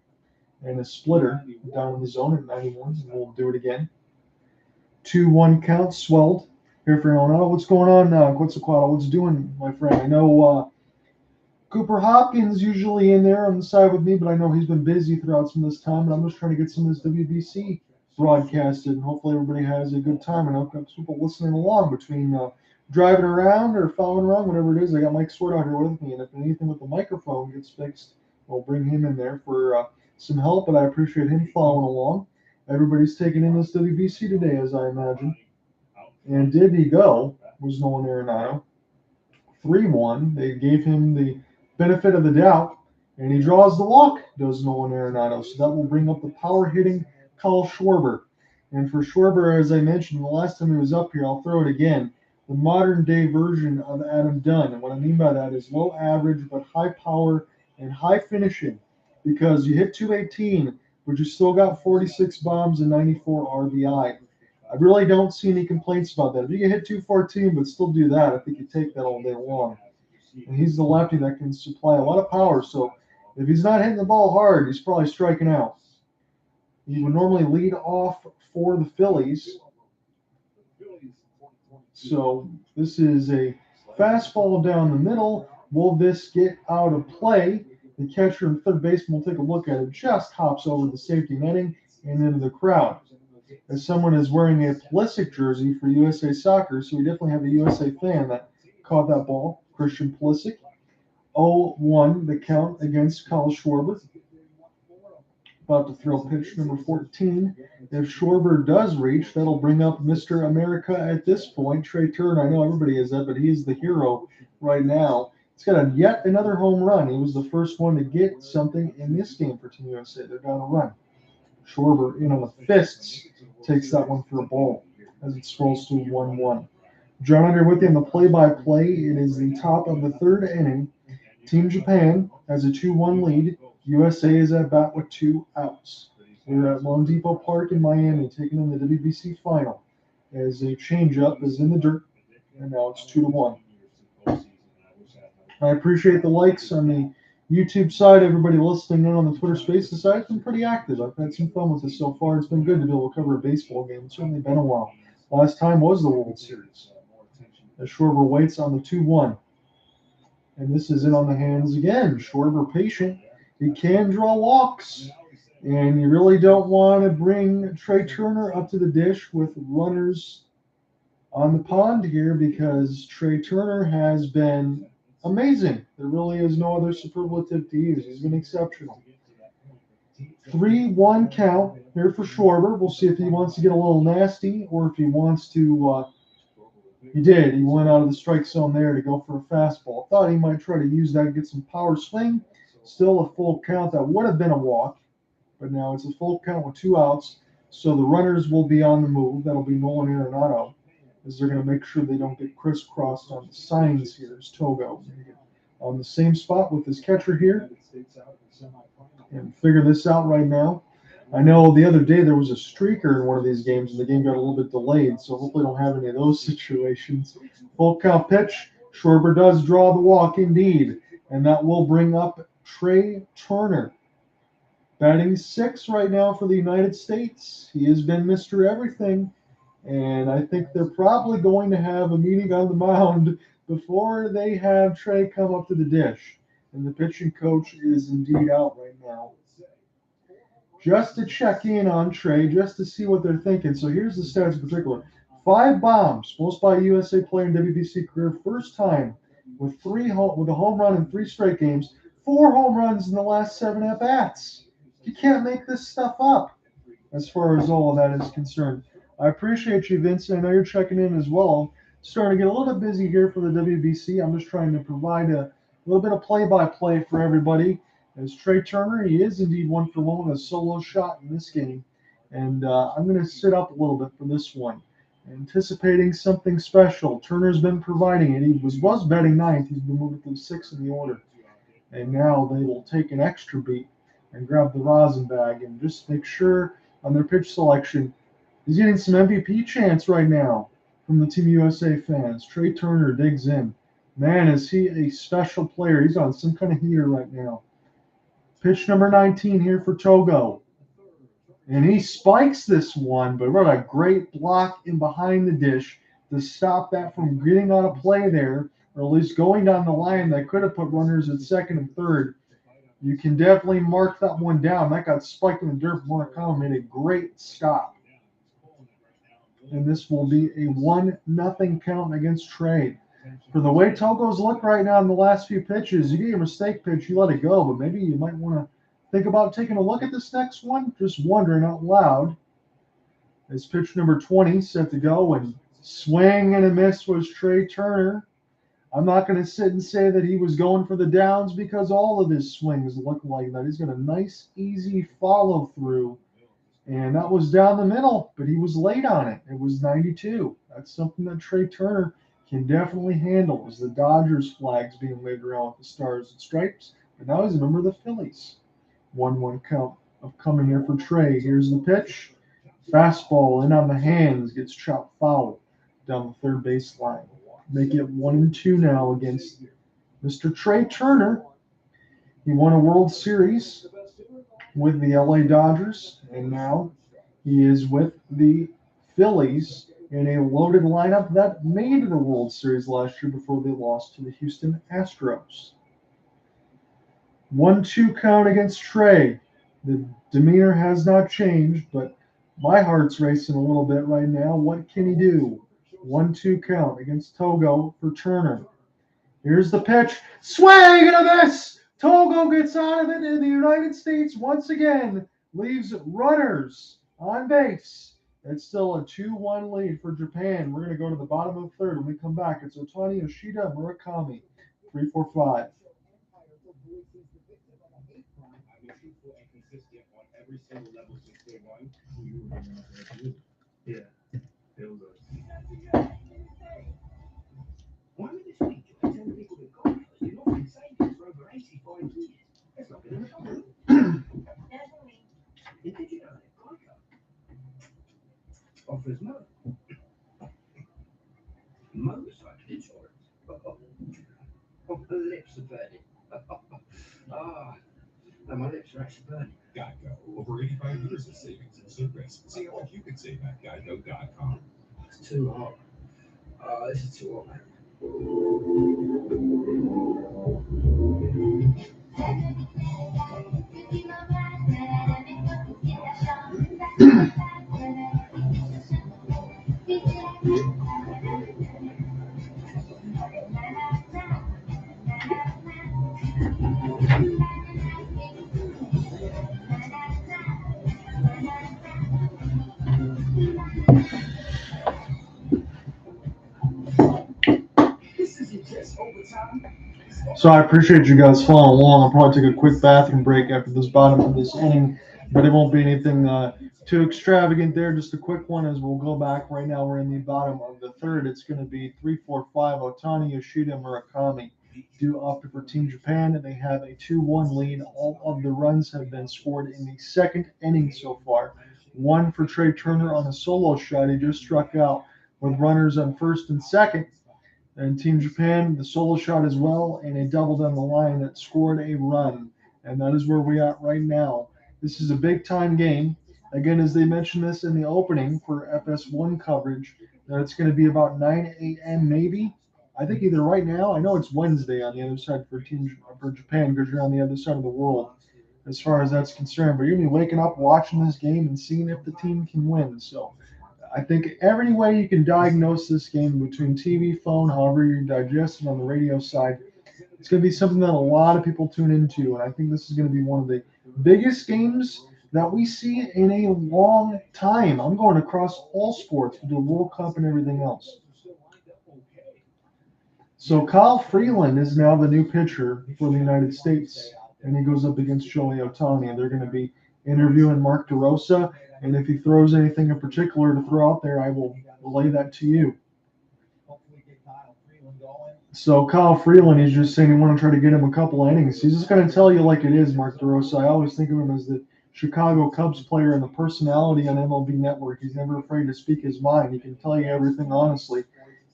And a splitter down in the zone at 91. And we'll do it again. 2-1 count, swelled here for Arenado. What's going on now? Quetzalcoatl, what's doing, my friend? I know Cooper Hopkins usually in there on the side with me, but I know he's been busy throughout some of this time, and I'm just trying to get some of this WBC broadcasted, and hopefully everybody has a good time. And I've got people listening along between driving around or following around, whatever it is. I got Mike Sword out here with me, and if anything with the microphone gets fixed, we'll bring him in there for some help, but I appreciate him following along. Everybody's taking in this WBC today, as I imagine. And did he go? Was Nolan Arenado. 3-1. They gave him the benefit of the doubt, and he draws the walk, does Nolan Arenado. So that will bring up the power-hitting Kyle Schwarber. And for Schwarber, as I mentioned, the last time he was up here, I'll throw it again, the modern-day version of Adam Dunn. And what I mean by that is low average but high power and high finishing, because you hit 218, but you still got 46 bombs and 94 RBI. I really don't see any complaints about that. If you can hit 214 but still do that, I think you take that all day long. And he's the lefty that can supply a lot of power. So if he's not hitting the ball hard, he's probably striking out. He would normally lead off for the Phillies. So this is a fastball down the middle. Will this get out of play? The catcher and third baseman will take a look at it. Just hops over the safety netting and into the crowd. As someone is wearing a Pulisic jersey for USA Soccer, so we definitely have a USA fan that caught that ball. Christian Pulisic. 0-1 the count against Kyle Schwarber. About to throw pitch number 14. If Schwarber does reach, that'll bring up Mr. America at this point. Trey Turner, I know everybody is that, but he's the hero right now. It's got yet another home run. He was the first one to get something in this game for Team USA. They're down a run. Schwarber in on the fists, takes that one for a ball as it scrolls to 1-1. John Under with you on the play-by-play. It is the top of the third inning. Team Japan has a 2-1 lead. USA is at bat with 2 outs. We're at Lone Depot Park in Miami, taking in the WBC final. As a changeup is in the dirt, and now it's 2-1. I appreciate the likes on the YouTube side. Everybody listening in on the Twitter Spaces side has been pretty active. I've had some fun with this so far. It's been good to be able to cover a baseball game. It's certainly been a while. Last time was the World Series. As Schwarber waits on the 2-1. And this is in on the hands again. Schwarber patient. He can draw walks. And you really don't want to bring Trea Turner up to the dish with runners on the pond here because Trea Turner has been amazing. There really is no other superlative to use. He's been exceptional. 3-1 count here for Schwarber. We'll see if he wants to get a little nasty or if he wants to. He did. He went out of the strike zone there to go for a fastball. Thought he might try to use that, get some power swing. Still a full count. That would have been a walk, but now it's a full count with 2 outs. So the runners will be on the move. That'll be Nolan and Arenado, as they're going to make sure they don't get crisscrossed on the signs here. As Togo on the same spot with his catcher here, and figure this out right now. I know the other day there was a streaker in one of these games, and the game got a little bit delayed, so hopefully don't have any of those situations. Full count pitch. Schwarber does draw the walk indeed, and that will bring up Trea Turner. Batting 6 right now for the United States. He has been Mr. Everything, and I think they're probably going to have a meeting on the mound before they have Trea come up to the dish. And the pitching coach is indeed out right now, just to check in on Trea, just to see what they're thinking. So here's the stats in particular. 5 bombs, most by a USA player in WBC career. First time with a home run in 3 straight games. 4 home runs in the last 7 at-bats. You can't make this stuff up as far as all of that is concerned. I appreciate you, Vince. I know you're checking in as well. Starting to get a little bit busy here for the WBC. I'm just trying to provide a little bit of play-by-play for everybody. As Trea Turner, he is indeed 1 for 1 with a solo shot in this game. And I'm going to sit up a little bit for this one, anticipating something special. Turner's been providing it. He was batting 9th. He's been moving to 6th in the order. And now they will take an extra beat and grab the rosin bag and just make sure on their pitch selection. He's getting some MVP chants right now from the Team USA fans. Trea Turner digs in. Man, is he a special player. He's on some kind of heater right now. Pitch number 19 here for Togo. And he spikes this one, but what a great block in behind the dish to stop that from getting on a play there, or at least going down the line that could have put runners at second and third. You can definitely mark that one down. That got spiked in the dirt. Murakami made a great stop. And this will be a 1-0 count against Trea. For the way Togo's look right now in the last few pitches, you get your mistake pitch, you let it go, but maybe you might want to think about taking a look at this next one. Just wondering out loud. As pitch number 20 set to go, and swing and a miss was Trea Turner. I'm not going to sit and say that he was going for the downs because all of his swings look like that. He's got a nice, easy follow through. And that was down the middle, but he was late on it. It was 92. That's something that Trea Turner can definitely handle, as the Dodgers flags being waved around with the stars and stripes. But now he's a member of the Phillies. 1-1 count of coming here for Trea. Here's the pitch. Fastball in on the hands, gets chopped foul down the third baseline. Make it 1-2 now against Mr. Trea Turner. He won a World Series with the LA Dodgers, and now he is with the Phillies in a loaded lineup that made the World Series last year before they lost to the Houston Astros. 1-2 count against Trea. The demeanor has not changed, but my heart's racing a little bit right now. What can he do? 1-2 count against Togo for Turner. Here's the pitch. Swing and a miss! Togo gets out of it, and the United States once again leaves runners on base. It's still a 2-1 lead for Japan. We're going to go to the bottom of the third when we come back. It's Ohtani, Yoshida, Murakami. 3, 4, 5. I've been truthful and consistent on every single level since day one. Yeah, it was Why would this week I tell people that golf has been offering savings for over 85 years? That's not going to happen. And did you know that Geico offers motorcycle insurance? Oh, my lips are burning. No, my lips are actually burning. Geico, over 85 years of savings and service. See how much you can save at geico.com. It's too hot. This is too hot, man. This isn't just overtime. So I appreciate you guys following along. I'll probably take a quick bathroom break after this bottom of this inning, but it won't be anything too extravagant there. Just a quick one as we'll go back. Right now we're in the bottom of the third. It's going to be 3, 4, 5. Ohtani, Yoshida, Murakami due up for Team Japan, and they have a 2-1 lead. All of the runs have been scored in the second inning so far. One for Trea Turner on a solo shot. He just struck out with runners on first and second. And Team Japan, the solo shot as well, and a double down the line that scored a run. And that is where we are right now. This is a big-time game. Again, as they mentioned this in the opening for FS1 coverage, that it's going to be about 9 a.m. maybe. I think either right now, I know it's Wednesday on the other side for Japan because you're on the other side of the world as far as that's concerned. But you're going to be waking up, watching this game, and seeing if the team can win. So I think every way you can diagnose this game between TV, phone, however you digest it on the radio side, it's going to be something that a lot of people tune into. And I think this is going to be one of the biggest games that we see in a long time. I'm going across all sports with the World Cup and everything else. So Kyle Freeland is now the new pitcher for the United States, and he goes up against Shohei Ohtani. And they're going to be interviewing Mark DeRosa. And if he throws anything in particular to throw out there, I will relay that to you. So Kyle Freeland, he's just saying he want to try to get him a couple of innings. He's just going to tell you like it is, Mark DeRosa. I always think of him as the Chicago Cubs player and the personality on MLB Network. He's never afraid to speak his mind. He can tell you everything honestly.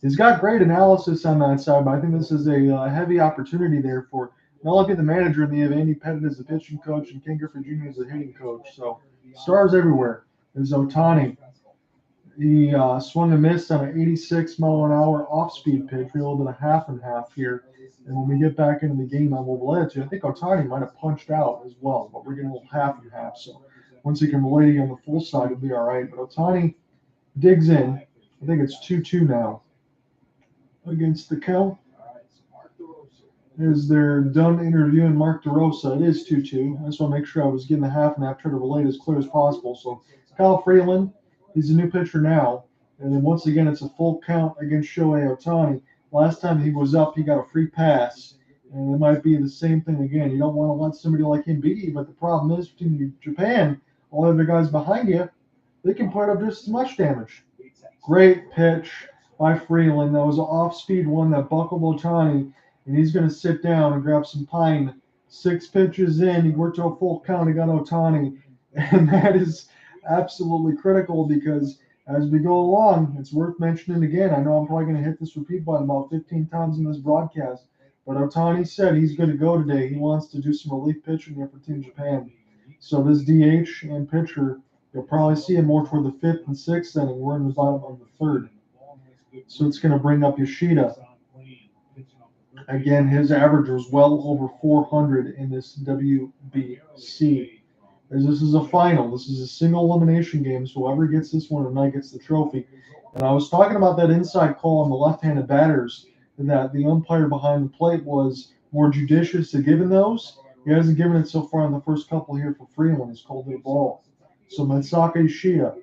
He's got great analysis on that side, but I think this is a heavy opportunity there for not only the manager, and they have Andy Pettit as the pitching coach and Ken Griffey Jr. as the hitting coach. So stars everywhere. There's Ohtani. He swung and missed on an 86-mile-an-hour off-speed pitch. We're a little bit of half and half here. And when we get back into the game, I will relay it to you. I think Ohtani might have punched out as well, but we're getting a little half and half. So once he can relay on the full side, it'll be all right. But Ohtani digs in. I think it's 2-2 now against the count. Is there Dunn interviewing Mark DeRosa? It is 2-2. I just want to make sure I was getting the half and half, try to relay it as clear as possible. So Kyle Freeland, he's a new pitcher now. And then once again, it's a full count against Shohei Ohtani. Last time he was up, he got a free pass. And it might be the same thing again. You don't want to let somebody like him beat you, but the problem is, between Japan, all the other guys behind you, they can put up just as much damage. Great pitch by Freeland. That was an off-speed one that buckled Ohtani. And he's going to sit down and grab some pine. 6 pitches in, he worked to a full count, he got Ohtani. And that is absolutely critical because as we go along, it's worth mentioning again. I know I'm probably going to hit this repeat button about 15 times in this broadcast, but Ohtani said he's going to go today. He wants to do some relief pitching here for Team Japan. So this DH and pitcher, you'll probably see him more toward the 5th and 6th inning. We're in the bottom of the 3rd. So it's going to bring up Yoshida. Again, his average was well over 400 in this WBC. As this is a final, this is a single elimination game, so whoever gets this one tonight gets the trophy. And I was talking about that inside call on the left-handed batters, and that the umpire behind the plate was more judicious to giving those. He hasn't given it so far in the first couple here for Freeland. He's called it a ball. So Masaka Yoshida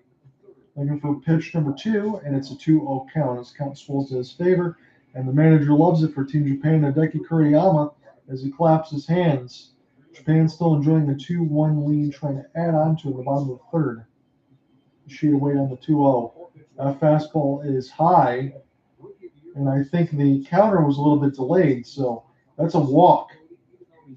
looking for pitch number 2, and it's a 2-0 count. His count swells to his favor. And the manager loves it for Team Japan, Hideki Kuriyama, as he claps his hands. Japan still enjoying the 2-1 lead, trying to add on to it in the bottom of the third. Sheet away on the 2-0. That fastball is high, and I think the counter was a little bit delayed, so that's a walk.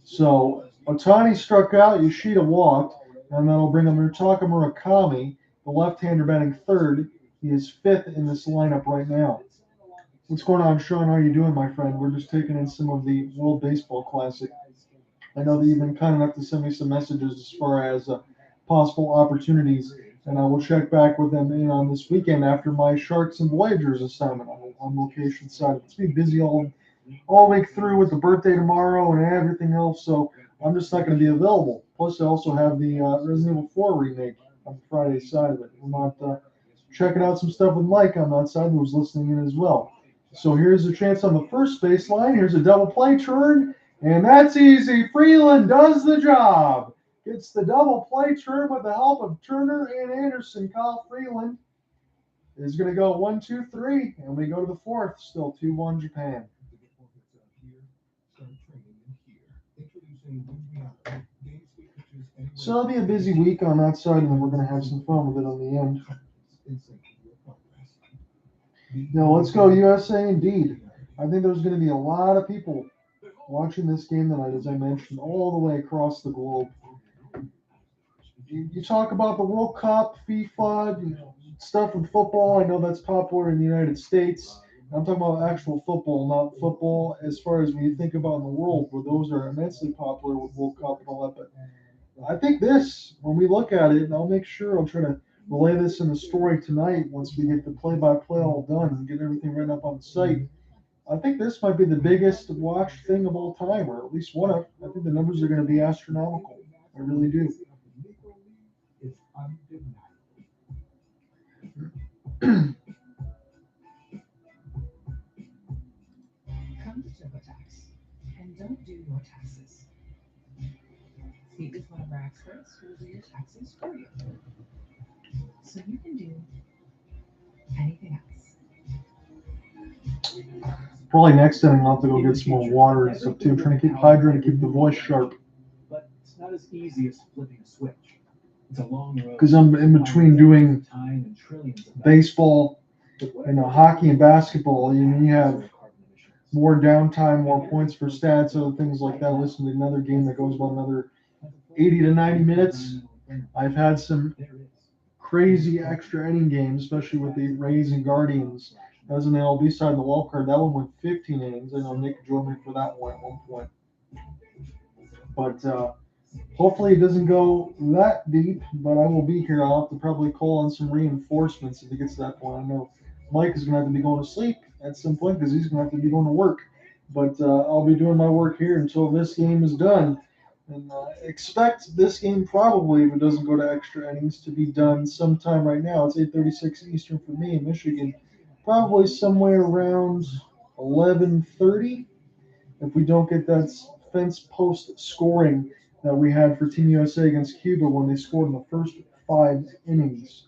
So Ohtani struck out, Yoshida walked, and that'll bring him Murtaka Murakami, the left-hander batting third. He is fifth in this lineup right now. What's going on, Sean? How are you doing, my friend? We're just taking in some of the World Baseball Classic. I know that you've been kind enough to send me some messages as far as possible opportunities, and I will check back with them in on this weekend after my Sharks and Voyagers assignment on location side. It's been busy all week through with the birthday tomorrow and everything else, so I'm just not going to be available. Plus, I also have the Resident Evil 4 remake on Friday side of it. I'm not checking out some stuff with Mike on that side, who was listening in as well. So here's a chance on the first baseline. Here's a double play turn, and that's easy. Freeland does the job. Gets the double play turn with the help of Turner and Anderson. Kyle Freeland is going to go 1-2-3, and we go to the fourth. Still 2-1 Japan. So it'll be a busy week on that side, and then we're going to have some fun with it on the end. Now, let's go USA indeed. I think there's going to be a lot of people watching this game tonight, as I mentioned, all the way across the globe. You talk about the World Cup, FIFA, stuff with football. I know that's popular in the United States. I'm talking about actual football, not football as far as when you think about in the world, where those are immensely popular with World Cup and all that. But I think this, when we look at it, and I'll make sure I'll try to relay this in the story tonight once we get the play-by-play all done and get everything written up on the site. I think this might be the biggest watched thing of all time, or at least one of. I think the numbers are going to be astronomical. I really do. Come to TurboTax and don't do your taxes. Speak with one of our experts who will do your taxes for you, so you can do anything else. Probably next inning I'll have to go get some more water and stuff too. I'm trying to keep hydrated, keep the voice sharp. But it's not as easy as flipping a switch. It's a long road. Because I'm in between doing baseball and hockey and basketball. You have more downtime, more points for stats, other things like that. Listen to another game that goes about another 80 to 90 minutes. I've had some crazy extra inning games, especially with the Rays and Guardians. That was an LB side of the wild card. That one went 15 innings. I know Nick joined me for that one at one point. But hopefully it doesn't go that deep, but I will be here. I'll have to probably call on some reinforcements if it gets to that point. I know Mike is going to have to be going to sleep at some point because he's going to have to be going to work. But I'll be doing my work here until this game is done. And expect this game probably, if it doesn't go to extra innings, to be done sometime right now. It's 8:36 Eastern for me in Michigan. Probably somewhere around 11:30 if we don't get that fence post scoring that we had for Team USA against Cuba when they scored in the first 5 innings.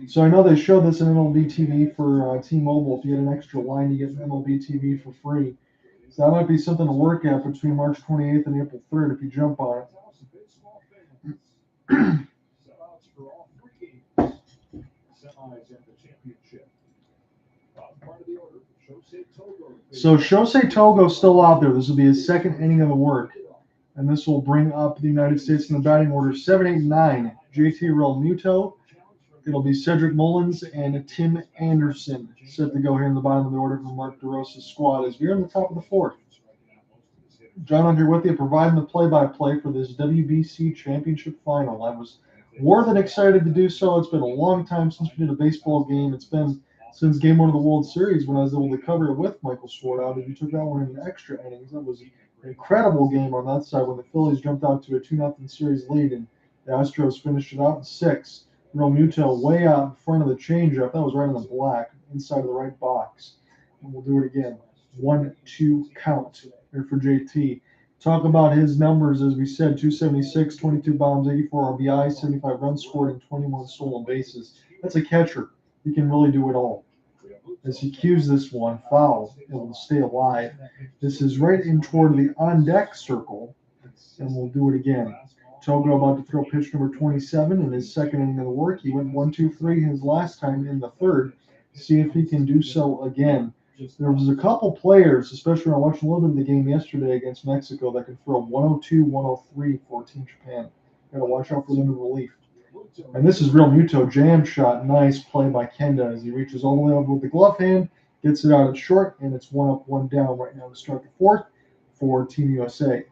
So I know they show this in MLB TV for T-Mobile. If you get an extra line, you get MLB TV for free. So that might be something to work at between March 28th and April 3rd if you jump on it. So Shosei Togo's still out there. This will be his second inning of the work. And this will bring up the United States in the batting order 7, 8, 9. JT Realmuto. It'll be Cedric Mullins and Tim Anderson set to go here in the bottom of the order from Mark DeRosa's squad as we're in the top of the fourth. John, I'm here with you, providing the play-by-play for this WBC Championship Final. I was more than excited to do so. It's been a long time since we did a baseball game. It's been since Game 1 of the World Series when I was able to cover it with Michael Schwarber. And you took that one in extra innings. That was an incredible game on that side when the Phillies jumped out to a 2-0 series lead and the Astros finished it out in 6. Realmuto way out in front of the changeup. That was right on the black, inside of the right box. And we'll do it again. 1-2 count here for JT. Talk about his numbers, as we said, 276, 22 bombs, 84 RBI, 75 runs scored, and 21 stolen bases. That's a catcher. He can really do it all. As he cues this one, foul. It will stay alive. This is right in toward the on-deck circle, and we'll do it again. Togo about to throw pitch number 27 in his second inning of the work. He went 1-2-3 his last time in the third. See if he can do so again. There was a couple players, especially when I watched a little bit of the game yesterday against Mexico, that could throw 102, 103 for Team Japan. Got to watch out for them in relief. And this is Realmuto, jam shot. Nice play by Kenda as he reaches all the way over with the glove hand, gets it out at short, and it's 1 up, 1 down right now to start the fourth for Team USA.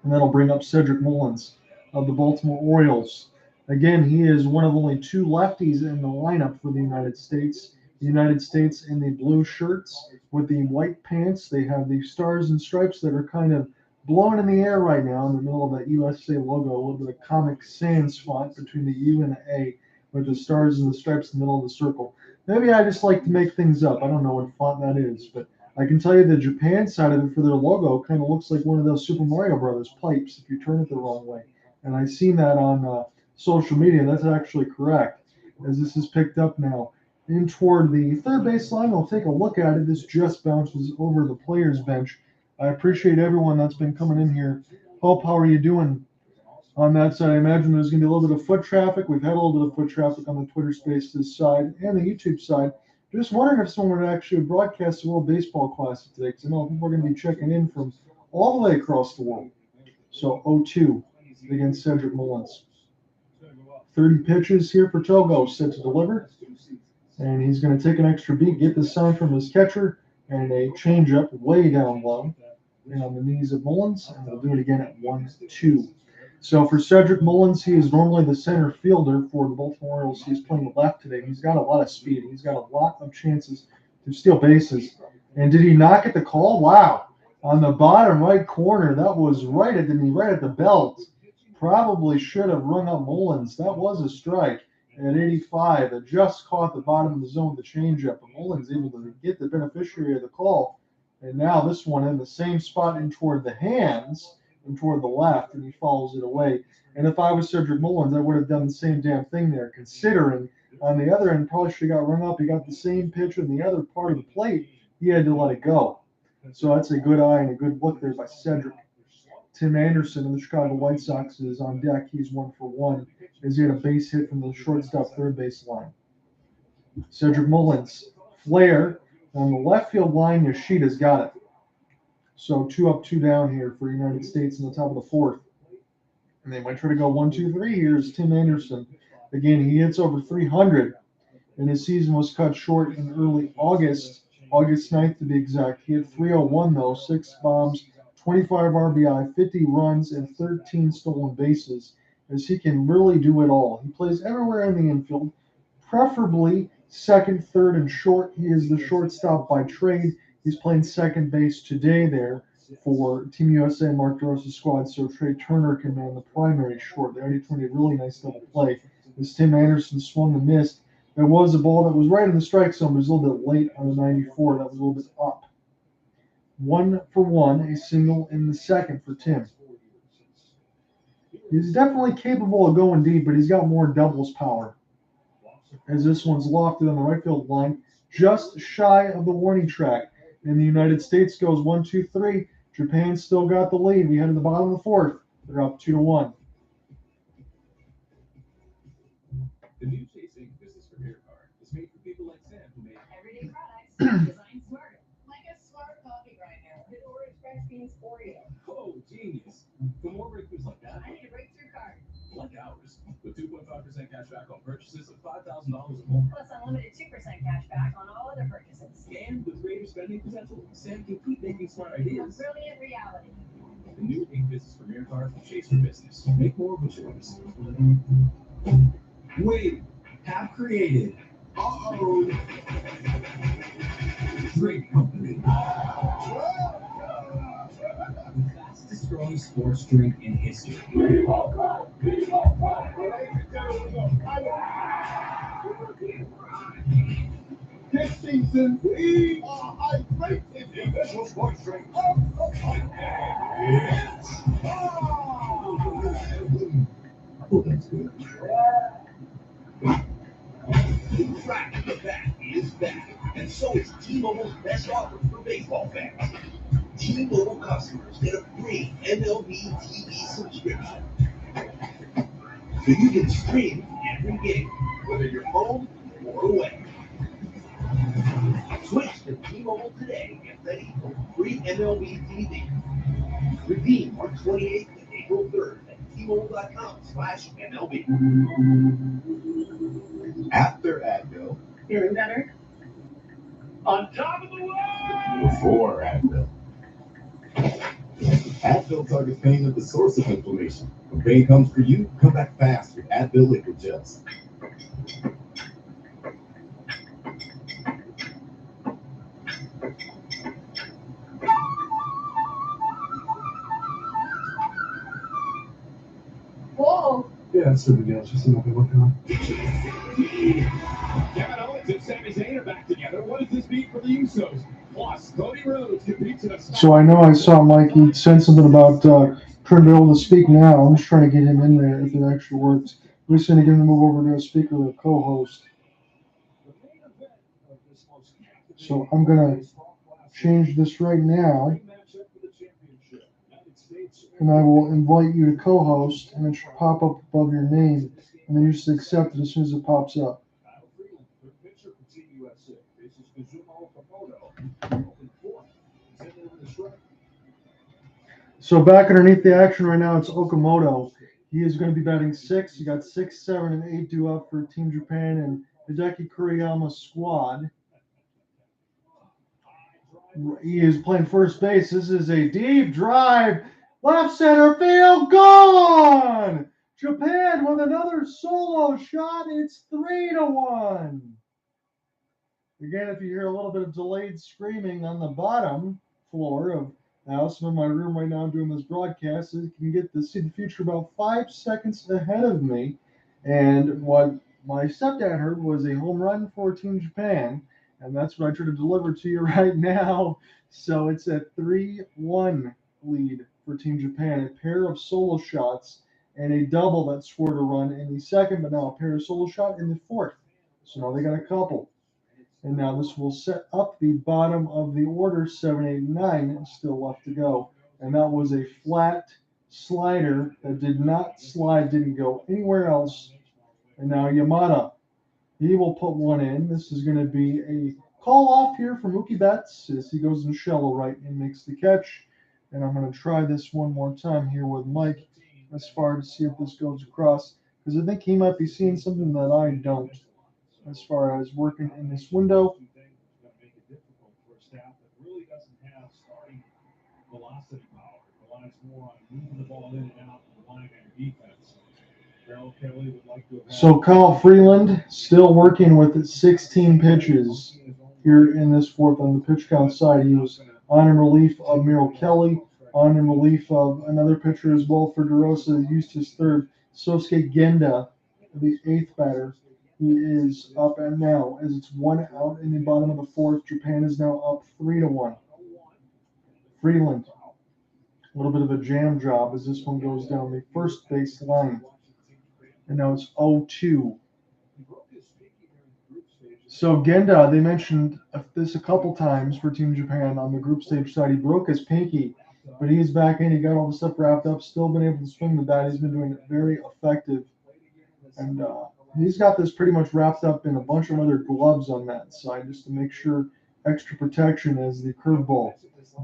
And that'll bring up Cedric Mullins of the Baltimore Orioles. Again, he is one of only 2 lefties in the lineup for the United States. The United States in the blue shirts with the white pants. They have the stars and stripes that are kind of blowing in the air right now in the middle of that USA logo. A little bit of Comic Sans font between the U and the A with the stars and the stripes in the middle of the circle. Maybe I just like to make things up. I don't know what font that is, but I can tell you the Japan side of it for their logo kind of looks like one of those Super Mario Brothers pipes if you turn it the wrong way. And I've seen that on social media. That's actually correct, as this is picked up now. In toward the third base line, we'll take a look at it. This just bounces over the players' bench. I appreciate everyone that's been coming in here. Hope, how are you doing on that side? I imagine there's going to be a little bit of foot traffic. We've had a little bit of foot traffic on the Twitter Spaces side and the YouTube side. Just wondering if someone would actually broadcast the World Baseball Classic today, because I know people are going to be checking in from all the way across the world. So 0-2 against Cedric Mullins. 30 pitches here for Togo, set to deliver. And he's going to take an extra beat, get the sign from his catcher, and a changeup way down low and on the knees of Mullins. And we'll do it again at 1-2. So for Cedric Mullins, he is normally the center fielder for the Baltimore Orioles. He's playing left today. He's got a lot of speed. He's got a lot of chances to steal bases. And did he not get the call? Wow. On the bottom right corner, that was right at the belt. Probably should have rung up Mullins. That was a strike. At 85, it just caught the bottom of the zone with the changeup. But Mullins able to get the beneficiary of the call. And now this one in the same spot in toward the hands and toward the left, and he follows it away. And if I was Cedric Mullins, I would have done the same damn thing there, considering on the other end, probably should have got rung up. He got the same pitch in the other part of the plate. He had to let it go. So that's a good eye and a good look there by Cedric. Tim Anderson of the Chicago White Sox is on deck. He's 1 for 1 as he had a base hit from the shortstop third base line. Cedric Mullins, flare on the left field line. Yoshida's got it. So 2 up, 2 down here for United States in the top of the fourth. And they might try to go 1-2-3. Here's Tim Anderson. Again, he hits over 300, and his season was cut short in early August 9th to be exact. He had 301 though, 6 bombs, 25 RBI, 50 runs, and 13 stolen bases, as he can really do it all. He plays everywhere in the infield, preferably second, third, and short. He is the shortstop by trade. He's playing second base today there for Team USA Mark DeRosa's squad, so Trey Turner can man the primary short. They already turned a really nice double play. As Tim Anderson swung and missed, there was a ball that was right in the strike zone, but it was a little bit late on the 94. That was a little bit up. 1 for 1, a single in the second for Tim. He's definitely capable of going deep, but he's got more doubles power. As this one's lofted on the right field line, just shy of the warning track. And the United States goes 1-2-3. Japan still got the lead. We head to the bottom of the fourth. They're up 2-1. The new Chasing Business Career Card is made for people like Sam who make Everyday products designed smart. Like a smart coffee grinder with orange fresh beans Oreo. Oh, genius. For more breakthroughs like that, I need a breakthrough card. like ours, with 2.5% cash back on purchases of $5,000 or more. Plus unlimited 2% cash back on all other purchases. And with greater spending potential, Sam can keep making smart A ideas. brilliant reality. The new Ink Business Premier Card from Chase for Business. Make more with yours. Wait, have created. Uh-oh. Drink company. The fastest growing sports drink in history. This season, we are hydrated. The official sports drink of the podcast. Oh, that's good. T-Mobile's best offer for baseball fans. T-Mobile customers get a free MLB TV subscription. So you can stream every game, whether you're home or away. Switch to T-Mobile today and get ready for free MLB TV. Redeem March 28th to April 3rd at T-Mobile.com/MLB. After Advil. Feeling better? On top of the world! Before Advil. Advil targets pain at the source of inflammation. When pain comes for you, come back fast with Advil liquid gels. Whoa! Yeah, that's the deal. Just what we're working on. Kevin Owens and Sami Zayn are back together. What does this mean for the Usos? Plus, Cody Rhodes competes in a... So I know I saw Mikey said something about trying to be able to speak now. I'm just trying to get him in there if it actually works. We're just going to get him to move over to a speaker or a co-host. So I'm going to change this right now. And I will invite you to co-host, and it should pop up above your name. And then you just accept it as soon as it pops up. So back underneath the action right now, it's Okamoto. He is going to be batting 6. He got 6, 7, and 8 due up for Team Japan and Hideki Kuriyama's squad. He is playing first base. This is a deep drive. Left center field, gone! Japan with another solo shot. It's 3-1. Again, if you hear a little bit of delayed screaming on the bottom floor of the house, I'm in my room right now doing this broadcast. You can get to see the future about 5 seconds ahead of me. And what my stepdad heard was a home run for Team Japan. And that's what I try to deliver to you right now. So it's a 3-1 lead for Team Japan. A pair of solo shots and a double that scored a run in the second, but now a pair of solo shot in the fourth. So now they got a couple. And now this will set up the bottom of the order, 7, 8, 9, still left to go. And that was a flat slider that did not slide, didn't go anywhere else. And now Yamada, he will put one in. This is going to be a call off here for Mookie Betts as he goes in shallow right and makes the catch. And I'm going to try this one more time here with Mike as far to see if this goes across, because I think he might be seeing something that I don't as far as working in this window. So Kyle Freeland still working with 16 pitches here in this fourth on the pitch count side. He was on in relief of Merrill Kelly, on in relief of another pitcher as well for DeRosa, used his third. Sosuke Genda, the eighth batter. He is up and now as it's 1 out in the bottom of the fourth. Japan is now up 3-1. Freeland, a little bit of a jam job as this one goes down the first base line. And now it's 0-2. So Genda, they mentioned this a couple times for Team Japan on the group stage side. He broke his pinky, but he's back in. He got all the stuff wrapped up, still been able to swing the bat. He's been doing it very effective. And he's got this pretty much wrapped up in a bunch of other gloves on that side just to make sure extra protection as the curveball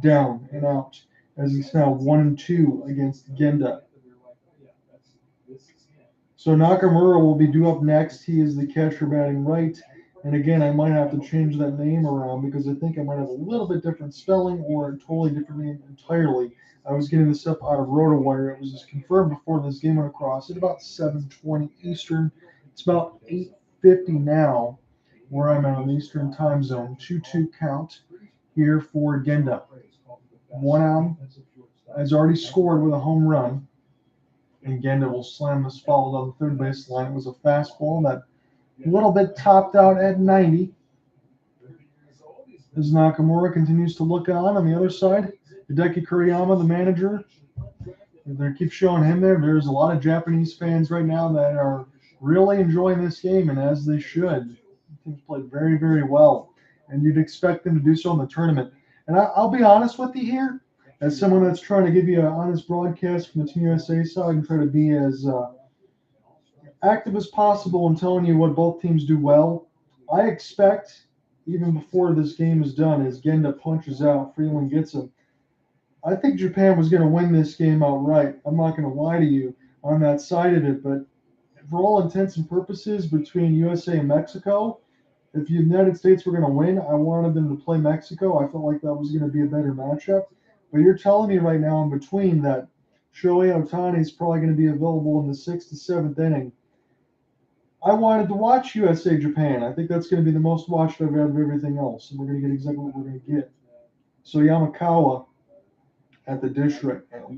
down and out as he's now 1-2 against Genda. So Nakamura will be due up next. He is the catcher batting right. And again, I might have to change that name around because I think I might have a little bit different spelling or a totally different name entirely. I was getting this up out of RotoWire. It was just confirmed before this game went across at about 7:20 Eastern. It's about 8:50 now where I'm at on the Eastern time zone. 2-2 count here for Genda. 1 out has already scored with a home run. And Genda will slam this foul on the third base line. It was a fastball that a little bit topped out at 90. As Nakamura continues to look on the other side, Hideki Kuriyama, the manager, they keep showing him there. There's a lot of Japanese fans right now that are really enjoying this game, and as they should. The team's played very, very well. and you'd expect them to do so in the tournament. And I'll be honest with you here, as someone that's trying to give you an honest broadcast from the Team USA side and try to be as active as possible in telling you what both teams do well. I expect, even before this game is done, as Genda punches out, Freeland gets him. I think Japan was going to win this game outright. I'm not going to lie to you on that side of it, but for all intents and purposes, between USA and Mexico, if the United States were going to win, I wanted them to play Mexico. I felt like that was going to be a better matchup. But you're telling me right now in between that Shohei Ohtani is probably going to be available in the 6th to 7th inning. I wanted to watch USA Japan. I think that's going to be the most watched I've had of everything else, and we're going to get exactly what we're going to get. So Yamakawa at the dish right now.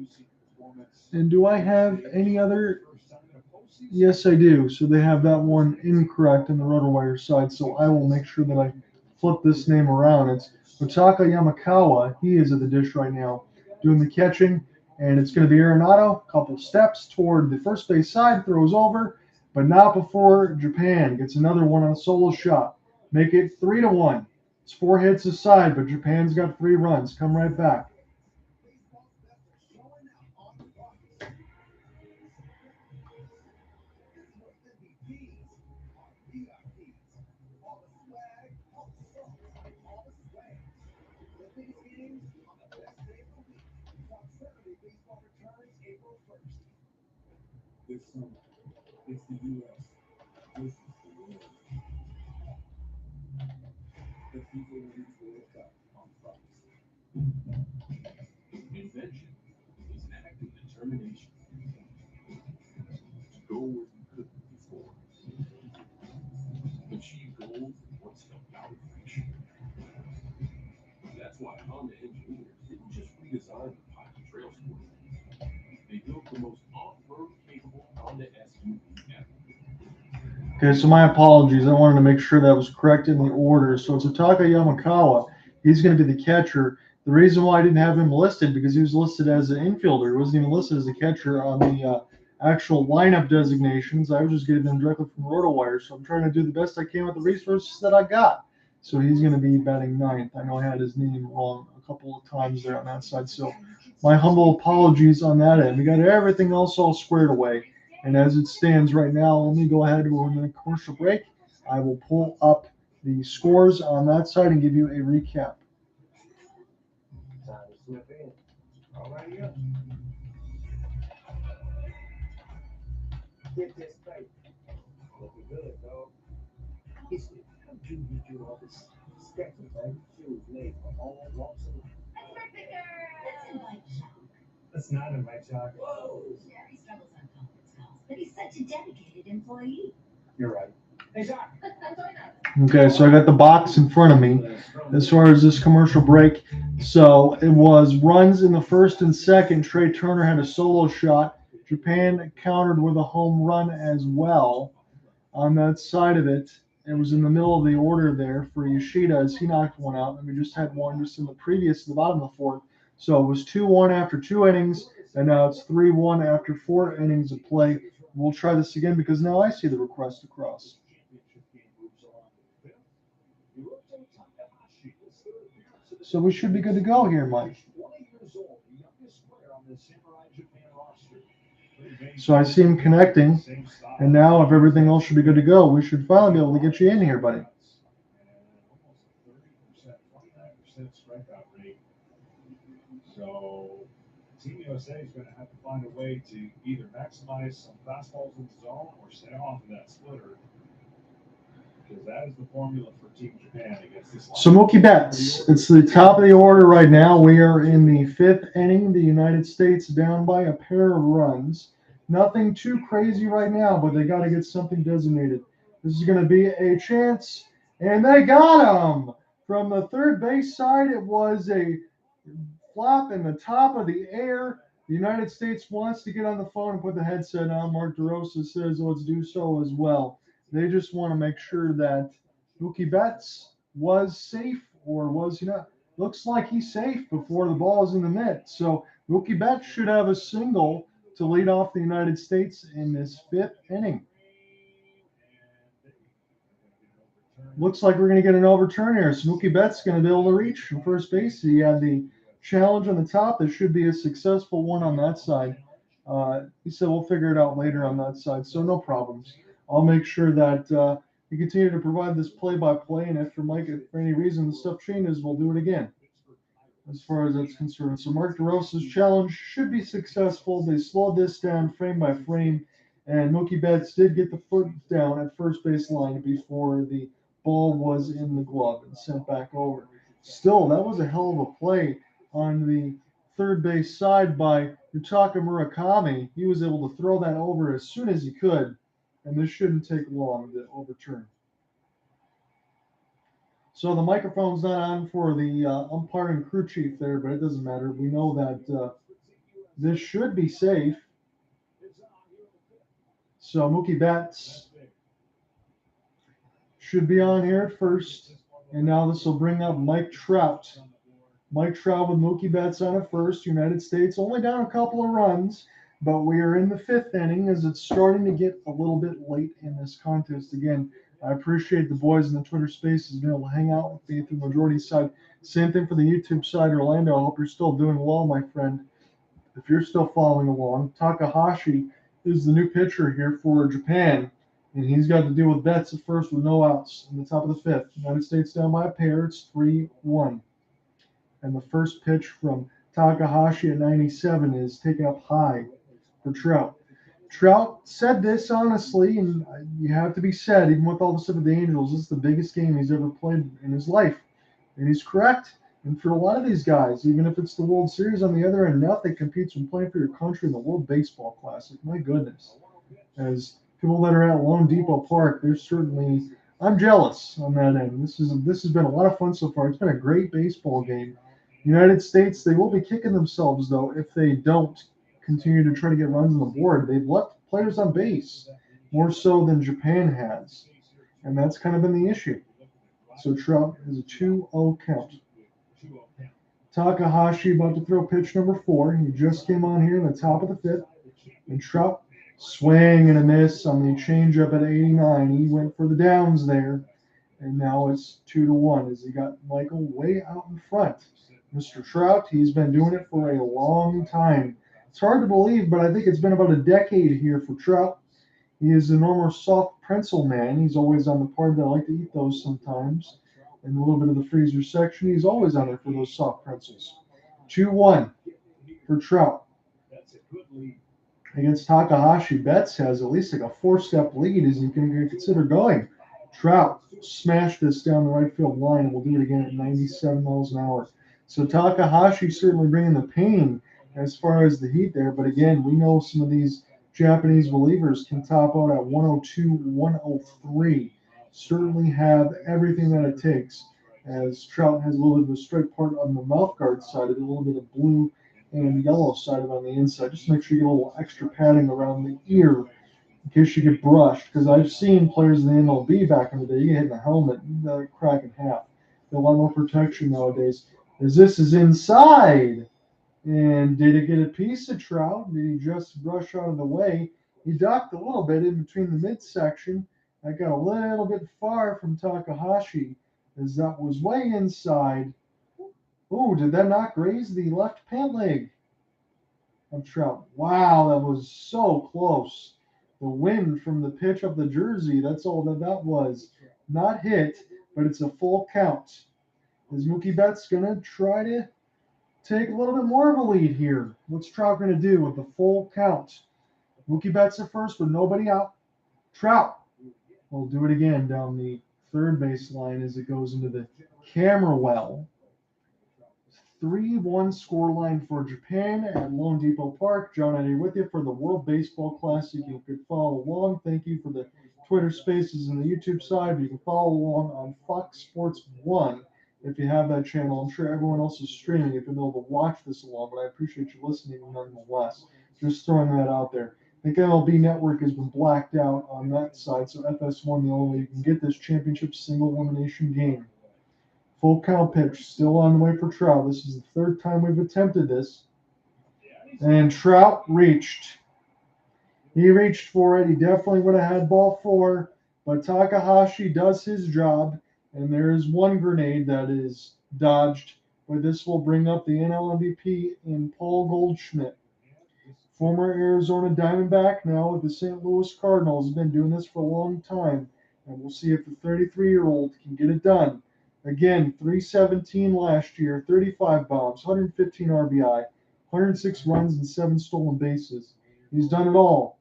And do I have any other? Yes, I do. So they have that one incorrect on the RotoWire side. So I will make sure that I flip this name around. It's Otaka Yamakawa. He is at the dish right now doing the catching. And it's going to be Arenado. Couple steps toward the first base side. Throws over. But not before Japan gets another one on a solo shot. Make it 3-1. It's 4 hits aside, but Japan's got 3 runs. Come right back. This summer, it's the U.S. versus the world. The FIFA Women's World Cup on Fox. Invention is an act of determination to go where you couldn't before. Achieve goals that once felt out of reach. That's why Honda engineers didn't just redesign the Pilot Trail Sport. They built the most off-road capable Honda SUV ever. Okay, so my apologies. I wanted to make sure that was correct in the order. So it's Otaka Yamakawa. He's going to be the catcher. The reason why I didn't have him listed because he was listed as an infielder. He wasn't even listed as a catcher on the actual lineup designations. I was just getting them directly from RotoWire. So I'm trying to do the best I can with the resources that I got. So he's going to be batting 9th. I know I had his name wrong a couple of times there on that side. So my humble apologies on that end. We got everything else all squared away. And as it stands right now, let me go ahead and we're in a commercial break. I will pull up the scores on that side and give you a recap. Time to slip in. All right, yeah. Get this straight. Looking good, dog. History, how do you do all this sketching, baby? Shoes made for all walks of life. That's not in my job. Whoa! Jerry struggles on conference calls, but he's such a dedicated employee. You're right. Hey, Doc. Okay, so I got the box in front of me as far as this commercial break. So it was runs in the first and second. Trey Turner had a solo shot. Japan countered with a home run as well on that side of it. It was in the middle of the order there for Yoshida as he knocked one out. And we just had one just in the bottom of the 4th. So it was 2-1 after 2 innings, and now it's 3-1 after 4 innings of play. We'll try this again because now I see the request across. So we should be good to go here, Mike. So I see him connecting, and now if everything else should be good to go, we should finally be able to get you in here, buddy. So Team USA is going to have to find a way to either maximize some fastballs in the zone or stay off of that splitter. Because that is the formula for Team Japan against this line. So Mookie Betts, it's the top of the order right now. We are in the 5th inning. The United States down by a pair of runs. Nothing too crazy right now, but they got to get something designated. This is going to be a chance, and they got him. From the third base side, it was a flop in the top of the air. The United States wants to get on the phone and put the headset on. Mark DeRosa says, let's do so as well. They just want to make sure that Mookie Betts was safe, or was he not? Looks like he's safe before the ball is in the net. So Mookie Betts should have a single to lead off the United States in this 5th inning. Looks like we're going to get an overturn here. So Mookie Betts going to be able to reach from first base. He had the challenge on the top. That should be a successful one on that side. He said we'll figure it out later on that side, so no problems. I'll make sure that we continue to provide this play-by-play, and if for any reason the stuff changes, we'll do it again. As far as that's concerned. So Mark DeRosa's challenge should be successful. They slowed this down frame by frame, and Mookie Betts did get the foot down at first base line before the ball was in the glove and sent back over. Still, that was a hell of a play on the third base side by Yutaka Murakami. He was able to throw that over as soon as he could, and this shouldn't take long to overturn. So the microphone's not on for the umpire and crew chief there, but it doesn't matter. We know that this should be safe. So Mookie Betts should be on here at first, and now this will bring up Mike Trout. Mike Trout with Mookie Betts on at first. United States only down a couple of runs, but we are in the fifth inning as it's starting to get a little bit late in this contest. Again, I appreciate the boys in the Twitter spaces being able to hang out with me through the majority side. Same thing for the YouTube side, Orlando. I hope you're still doing well, my friend. If you're still following along, Takahashi is the new pitcher here for Japan, and he's got to deal with Betts at first with no outs in the top of the fifth. United States down by a pair. It's 3-1. And the first pitch from Takahashi at 97 is taken up high for Trout. Trout said this honestly, and you have to be said, even with all the stuff with the Angels, this is the biggest game he's ever played in his life. And he's correct. And for a lot of these guys, even if it's the World Series on the other end, nothing competes when playing for your country in the World Baseball Classic. My goodness. As people that are at Lone Depot Park, they're certainly, I'm jealous on that end. This has been a lot of fun so far. It's been a great baseball game. United States, they will be kicking themselves, though, if they don't continue to try to get runs on the board. They've left players on base more so than Japan has, and that's kind of been the issue. So Trout is a 2-0 count. Takahashi about to throw pitch number 4. He just came on here in the top of the fifth, and Trout swing and a miss on the changeup at 89. He went for the downs there, and now it's 2-1 as he got Michael way out in front. Mr. Trout, he's been doing it for a long time. It's hard to believe, but I think it's been about a decade here for Trout. He is a normal soft pretzel man. He's always on the part that I like to eat those sometimes. And a little bit of the freezer section, he's always on there for those soft pretzels. 2-1 for Trout. Against Takahashi, Betts has at least like a 4-step lead as you can consider going. Trout smashed this down the right field line, and we'll do it again at 97 miles an hour. So Takahashi certainly bringing the pain as far as the heat there. But again, we know some of these Japanese relievers can top out at 102, 103. Certainly have everything that it takes. As Trout has a little bit of a straight part on the mouth guard side of it, a little bit of blue and yellow side of it on the inside. Just make sure you get a little extra padding around the ear in case you get brushed. Because I've seen players in the MLB back in the day, you get hit in the helmet, you crack in half. A lot more protection nowadays. As this is inside. And did it get a piece of Trout? Did he just brush out of the way? He ducked a little bit in between the midsection. That got a little bit far from Takahashi as that was way inside. Oh, did that not graze the left pant leg of Trout? Wow, that was so close. The wind from the pitch of the jersey, that's all that was. Not hit, but it's a full count. Is Mookie Betts going to try to take a little bit more of a lead here? What's Trout going to do with the full count? Mookie Betts at first with nobody out. Trout will do it again down the third base line as it goes into the camera well. 3-1 scoreline for Japan at Lone Depot Park. John Eddie with you for the World Baseball Classic. You could follow along. Thank you for the Twitter Spaces and the YouTube side. You can follow along on Fox Sports 1 if you have that channel. I'm sure everyone else is streaming if you're able to watch this along, but I appreciate you listening nonetheless. Just throwing that out there. I think MLB Network has been blacked out on that side, so FS1 the only way you can get this championship single elimination game. Full count pitch, still on the way for Trout. This is the third time we've attempted this. And Trout reached. He reached for it. He definitely would have had ball 4, But Takahashi does his job, and there is one grenade that is dodged, but this will bring up the NL MVP in Paul Goldschmidt. Former Arizona Diamondback, now with the St. Louis Cardinals, has been doing this for a long time, and we'll see if the 33-year-old can get it done. Again, 317 last year, 35 bombs, 115 RBI, 106 runs, and 7 stolen bases. He's done it all,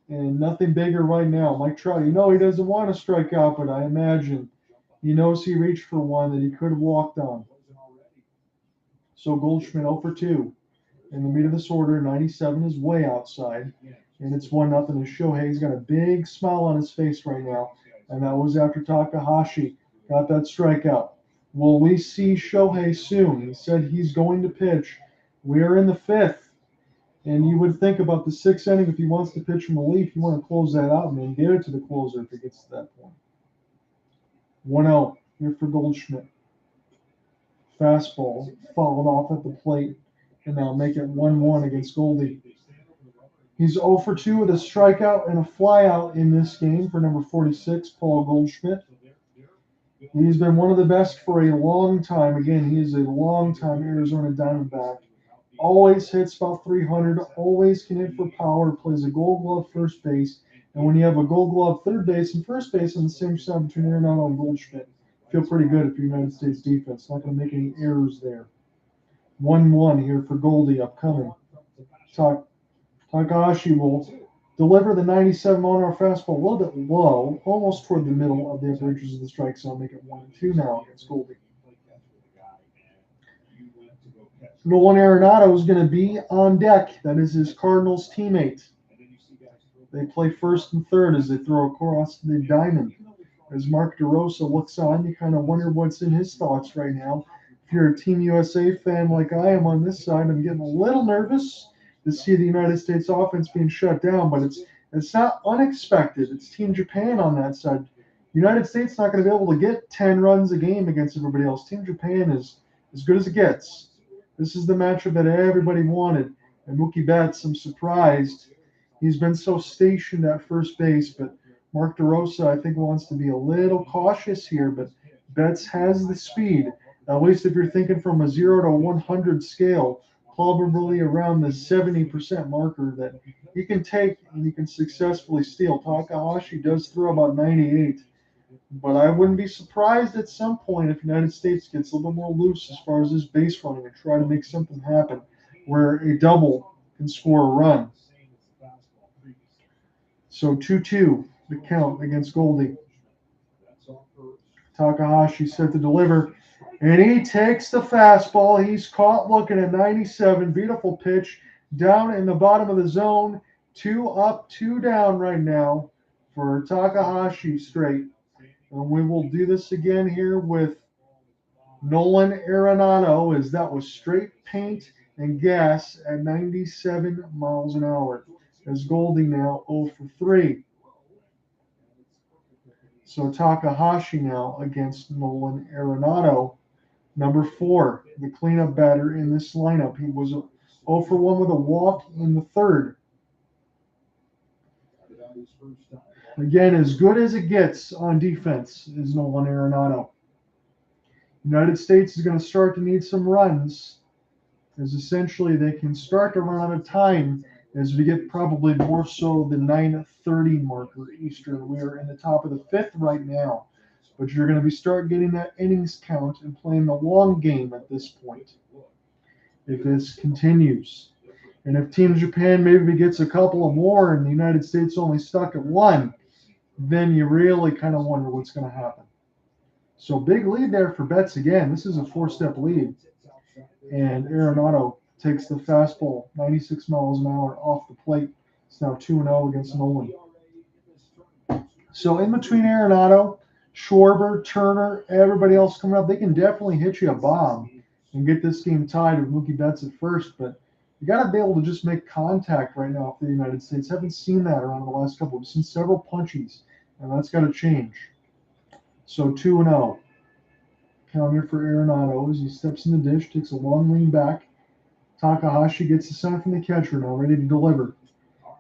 and nothing bigger right now. Mike Trout, he doesn't want to strike out, but I imagine he knows he reached for one that he could have walked on. So Goldschmidt 0 for 2. In the meat of this order, 97 is way outside, and it's 1-0 to Shohei's got a big smile on his face right now, and that was after Takahashi got that strikeout. Will we see Shohei soon? He said he's going to pitch. We are in the 5th, and you would think about the 6th inning if he wants to pitch from relief, you want to close that out and then get it to the closer if it gets to that point. 1-0 here for Goldschmidt. Fastball fouled off at the plate, and now make it 1-1 against Goldie. He's 0 for 2 with a strikeout and a flyout in this game for number 46, Paul Goldschmidt. He's been one of the best for a long time. Again, he is a long-time Arizona Diamondback. Always hits about 300, always can hit for power, plays a Gold Glove first base. And when you have a Gold Glove third base and first base on the same side between Arenado and Goldschmidt, feel pretty good if you're United States defense. Not going to make any errors there. 1-1 here for Goldie upcoming. Takahashi will deliver the 97-mile-an-hour fastball a little bit low, almost toward the middle of the upper reaches of the strike zone. Make it 1-2 now against Goldie. Nolan Arenado is going to be on deck. That is his Cardinals teammate. They play first and third as they throw across the diamond. As Mark DeRosa looks on, you kind of wonder what's in his thoughts right now. If you're a Team USA fan like I am on this side, I'm getting a little nervous to see the United States offense being shut down, but it's not unexpected. It's Team Japan on that side. United States not going to be able to get 10 runs a game against everybody else. Team Japan is as good as it gets. This is the matchup that everybody wanted. And Mookie Betts, I'm surprised. He's been so stationed at first base, but Mark DeRosa, I think, wants to be a little cautious here, but Betts has the speed. At least if you're thinking from a 0 to 100 scale, probably around the 70% marker that you can take and you can successfully steal. Takahashi does throw about 98, but I wouldn't be surprised at some point if United States gets a little more loose as far as this base running and try to make something happen where a double can score a run. So 2-2, the count against Goldie. Takahashi set to deliver, and he takes the fastball. He's caught looking at 97. Beautiful pitch down in the bottom of the zone. 2 up, 2 down right now for Takahashi straight. And we will do this again here with Nolan Arenado, as that was straight paint and gas at 97 miles an hour. As Goldie now 0 for 3. So Takahashi now against Nolan Arenado. Number 4, the cleanup batter in this lineup. He was 0 for 1 with a walk in the third. Again, as good as it gets on defense is Nolan Arenado. United States is going to start to need some runs, as essentially they can start to run out of time as we get probably more so the 9:30 marker Eastern. We are in the top of the 5th right now, but you're going to start getting that innings count and playing the long game at this point if this continues. And if Team Japan maybe gets a couple of more and the United States only stuck at 1, then you really kind of wonder what's going to happen. So big lead there for Betts again. This is a 4-step lead. And Arenado takes the fastball, 96 miles an hour off the plate. It's now 2-0 against Nolan. So in between Arenado, Schwarber, Turner, everybody else coming up, they can definitely hit you a bomb and get this game tied with Mookie Betts at first. But you got to be able to just make contact right now for the United States. Haven't seen that around the last couple. We've seen several punchies, and that's got to change. So 2-0. Count here for Arenado as he steps in the dish, takes a long lean back. Takahashi gets the sign from the catcher now, ready to deliver.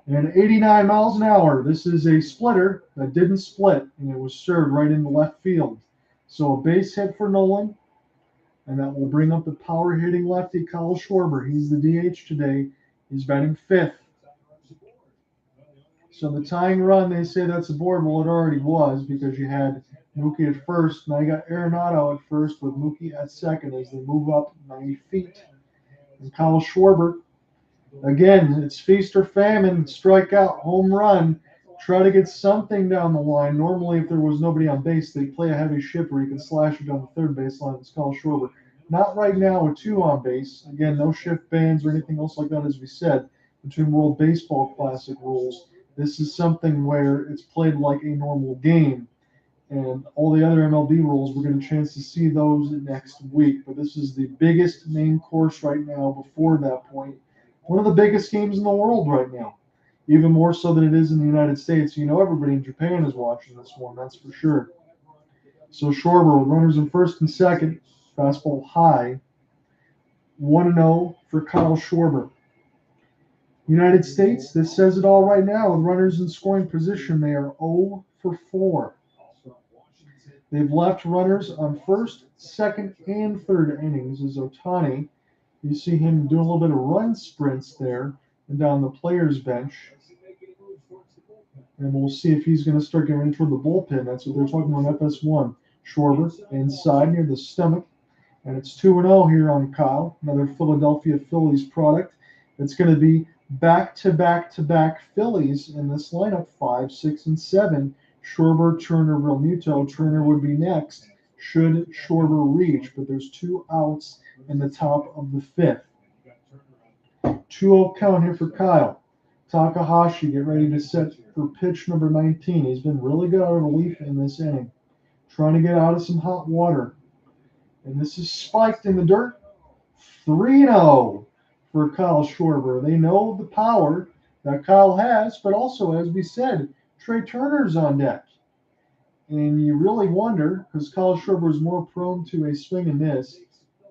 And 89 miles an hour. This is a splitter that didn't split, and it was served right into left field. So a base hit for Nolan, and that will bring up the power hitting lefty Kyle Schwarber. He's the DH today. He's batting fifth. So the tying run, they say that's a board. Well, it already was because you had Mookie at first. Now you got Arenado at first with Mookie at second as they move up 90 feet. And Kyle Schwarber, again, it's feast or famine, strikeout, home run. Try to get something down the line. Normally, if there was nobody on base, they play a heavy shift where you can slash it down the third baseline. It's Kyle Schwarber. Not right now with two on base. Again, no shift bans or anything else like that, as we said, between World Baseball Classic rules. This is something where it's played like a normal game. And all the other MLB rules, we're getting a chance to see those next week. But this is the biggest main course right now before that point. One of the biggest games in the world right now. Even more so than it is in the United States. You know everybody in Japan is watching this one, that's for sure. So Schwarber with runners in first and second. Fastball high. 1-0 for Kyle Schwarber. United States, this says it all right now. With runners in scoring position, they are 0 for 4. They've left runners on first, second, and third innings as Ohtani. You see him doing a little bit of run sprints there and down the players' bench. And we'll see if he's going to start getting toward the bullpen. That's what they're talking about FS1. Schwarber inside near the stomach. And it's 2-0 here on Kyle. Another Philadelphia Phillies product. It's going to be back-to-back-to-back Phillies in this lineup, 5, 6, and 7. Schwarber, Turner, Realmuto. Turner would be next should Schwarber reach, but there's 2 outs in the top of the 5th. 2-0 count here for Kyle. Takahashi, get ready to set for pitch number 19. He's been really good out of relief in this inning. Trying to get out of some hot water. And this is spiked in the dirt. 3-0 for Kyle Schwarber. They know the power that Kyle has, but also, as we said, Trea Turner's on deck. And you really wonder, because Kyle Schwarber is more prone to a swing and miss.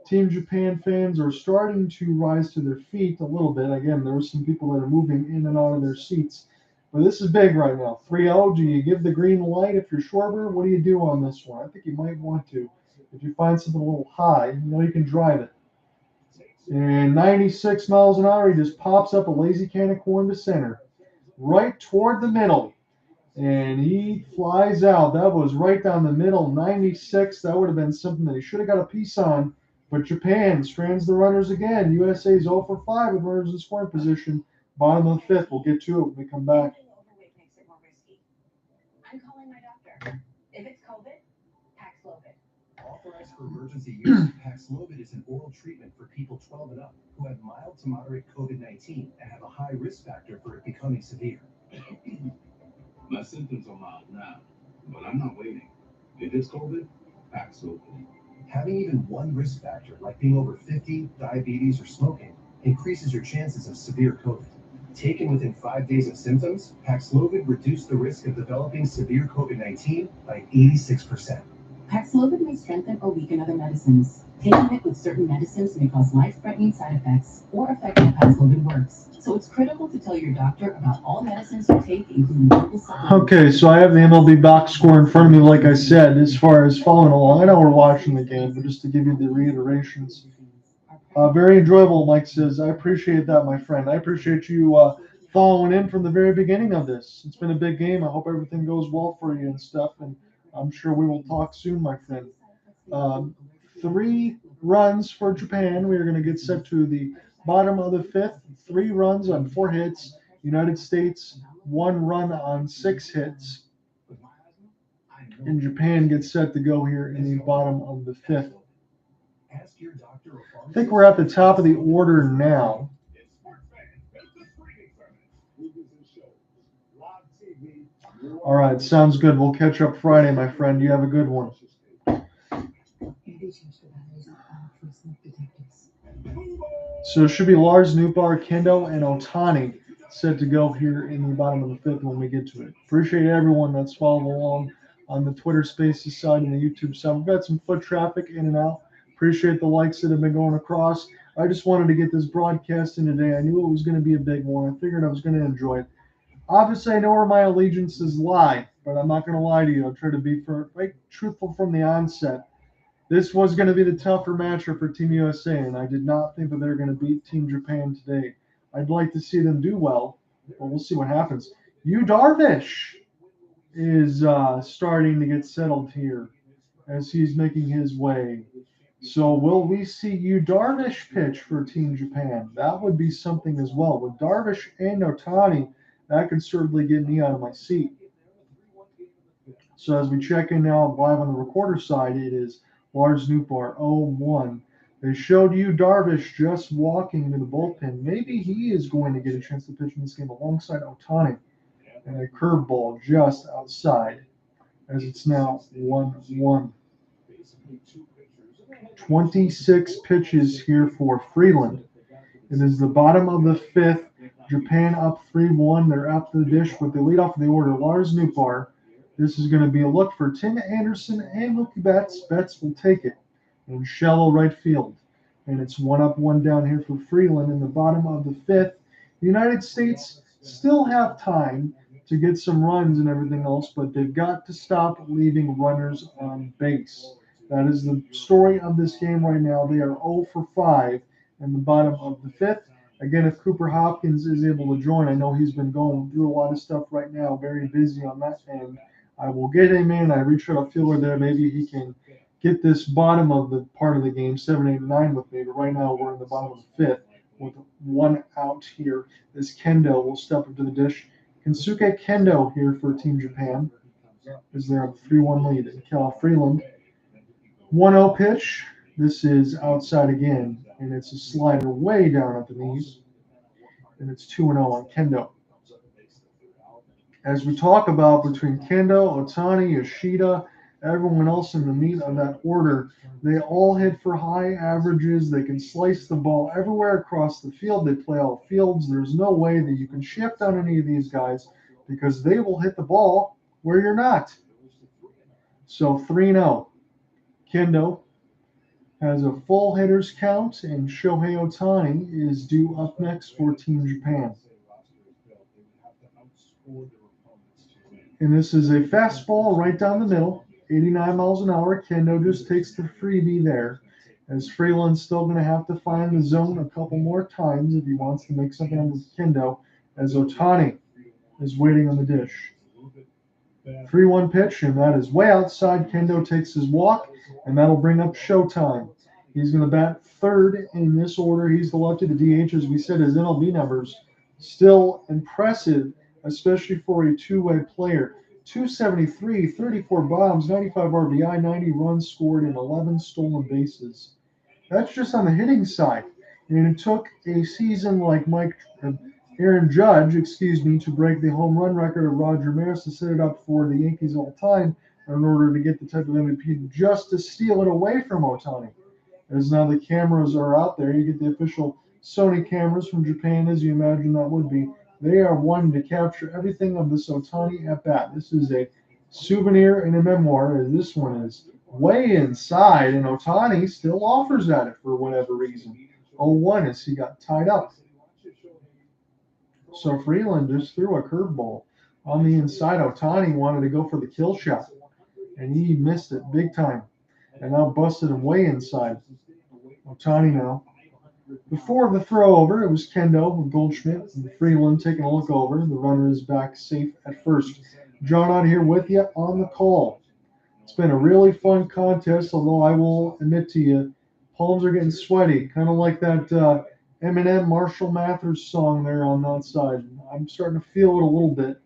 Team Japan fans are starting to rise to their feet a little bit. Again, there are some people that are moving in and out of their seats. But this is big right now. 3-0. Do you give the green light if you're Schwarber? What do you do on this one? I think you might want to. If you find something a little high, you know you can drive it. And 96 miles an hour, he just pops up a lazy can of corn to center. Right toward the middle. And he flies out. That was right down the middle. 96. That would have been something that he should have got a piece on. But Japan strands the runners again. USA is 0 for 5 with runners in scoring position. Bottom of the 5th. We'll get to it when we come back. I'm calling my doctor. If it's COVID, Paxlovid. Authorized for emergency use, Paxlovid is an oral treatment for people 12 and up who have mild to moderate COVID-19 and have a high risk factor for it becoming severe. My symptoms are mild now, but I'm not waiting. If it's COVID, Paxlovid. Having even one risk factor, like being over 50, diabetes, or smoking, increases your chances of severe COVID. Taken within 5 days of symptoms, Paxlovid reduced the risk of developing severe COVID-19 by 86%. Paxlovid may strengthen or weaken other medicines. Taking it with certain medicines may cause life-threatening side effects or affect how Paxlovid works. So it's critical to tell your doctor about all medicines you take, including local supplements. Okay, so I have the MLB box score in front of me, like I said, as far as following along. I know we're watching the game, but just to give you the reiterations. Very enjoyable, Mike says. I appreciate that, my friend. I appreciate you following in from the very beginning of this. It's been a big game. I hope everything goes well for you and stuff, and I'm sure we will talk soon, my friend. 3 runs for Japan. We are going to get set to the bottom of the 5th. 3 runs on 4 hits. United States, 1 run on 6 hits. And Japan gets set to go here in the bottom of the 5th. I think we're at the top of the order now. All right, sounds good. We'll catch up Friday, my friend. You have a good one. So it should be Lars, Noopar, Kendall, and Ohtani set to go here in the bottom of the 5th when we get to it. Appreciate everyone that's following along on the Twitter Spaces side and the YouTube side. We've got some foot traffic in and out. Appreciate the likes that have been going across. I just wanted to get this broadcast in today. I knew it was going to be a big one. I figured I was going to enjoy it. Obviously, I know where my allegiances lie, but I'm not going to lie to you. I'll try to be very truthful from the onset. This was going to be the tougher matchup for Team USA, and I did not think that they were going to beat Team Japan today. I'd like to see them do well, but we'll see what happens. Yu Darvish is starting to get settled here as he's making his way. So will we see Yu Darvish pitch for Team Japan? That would be something as well. With Darvish and Ohtani, that could certainly get me out of my seat. So as we check in now live on the recorder side, it is Lars Nootbaar 0-1. They showed Yu Darvish just walking into the bullpen. Maybe he is going to get a chance to pitch in this game alongside Ohtani. And a curveball just outside as it's now 1-1. 26 pitches here for Freeland. It is the bottom of the fifth. Japan up 3-1. They're up the dish with the lead off of the order. Lars Nootbaar. This is going to be a look for Tim Anderson and Mookie Betts. Betts will take it in shallow right field. And it's 1 up, 1 down here for Freeland in the bottom of the fifth. The United States still have time to get some runs and everything else, but they've got to stop leaving runners on base. That is the story of this game right now. They are 0 for 5 in the bottom of the fifth. Again, if Cooper Hopkins is able to join, I know he's been going through a lot of stuff right now, very busy on that end. I will get him in. I reach out a fielder there. Maybe he can get this bottom of the part of the game, 7, 8, 9 with me. But right now we're in the bottom of the fifth with 1 out here. This Kendall will step up to the dish. Kensuke Kendo here for Team Japan is there a 3-1 lead. And Cal Freeland, 1-0 pitch. This is outside again, and it's a slider way down at the knees. And it's 2-0 on Kendo. As we talk about between Kendo, Ohtani, Yoshida, everyone else in the meat of that order, they all hit for high averages. They can slice the ball everywhere across the field. They play all fields. There's no way that you can shift on any of these guys because they will hit the ball where you're not. So 3-0. Kendo has a full hitters count, and Shohei Ohtani is due up next for Team Japan. And this is a fastball right down the middle, 89 miles an hour. Kendo just takes the freebie there, as Freeland's still going to have to find the zone a couple more times if he wants to make something of Kendo, as Ohtani is waiting on the dish. 3-1 pitch, and that is way outside. Kendo takes his walk, and that'll bring up Showtime. He's going to bat third in this order. He's the lefty. The DH, as we said, his MLB numbers still impressive, especially for a two-way player. 273, 34 bombs, 95 RBI, 90 runs scored, and 11 stolen bases. That's just on the hitting side. And it took a season like Aaron Judge, to break the home run record of Roger Maris to set it up for the Yankees all time in order to get the type of MVP just to steal it away from Ohtani. As now the cameras are out there, you get the official Sony cameras from Japan, as you imagine that would be. They are wanting to capture everything of this Ohtani at bat. This is a souvenir and a memoir, as this one is way inside, and Ohtani still offers at it for whatever reason. 0-1 as he got tied up. So Freeland just threw a curveball on the inside. Ohtani wanted to go for the kill shot, and he missed it big time, and now busted him way inside. Ohtani now. Before the throw over, it was Kendall with Goldschmidt and Freeland taking a look over. The runner is back safe at first. John out here with you on the call. It's been a really fun contest, although I will admit to you, palms are getting sweaty, kind of like that Eminem Marshall Mathers song there on that side. I'm starting to feel it a little bit.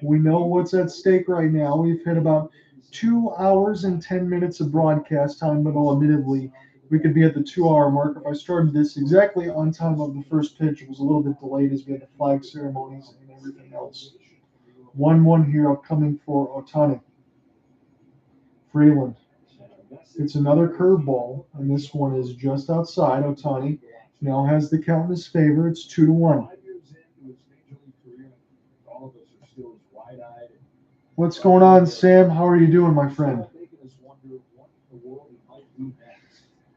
We know what's at stake right now. We've hit about 2 hours and 10 minutes of broadcast time, but admittedly, we could be at the 2-hour mark. If I started this exactly on time of the first pitch, it was a little bit delayed as we had the flag ceremonies and everything else. 1-1 here upcoming for Ohtani. Freeland. It's another curveball, and this one is just outside. Ohtani now has the count in his favor. It's 2-1. What's going on, Sam? How are you doing, my friend?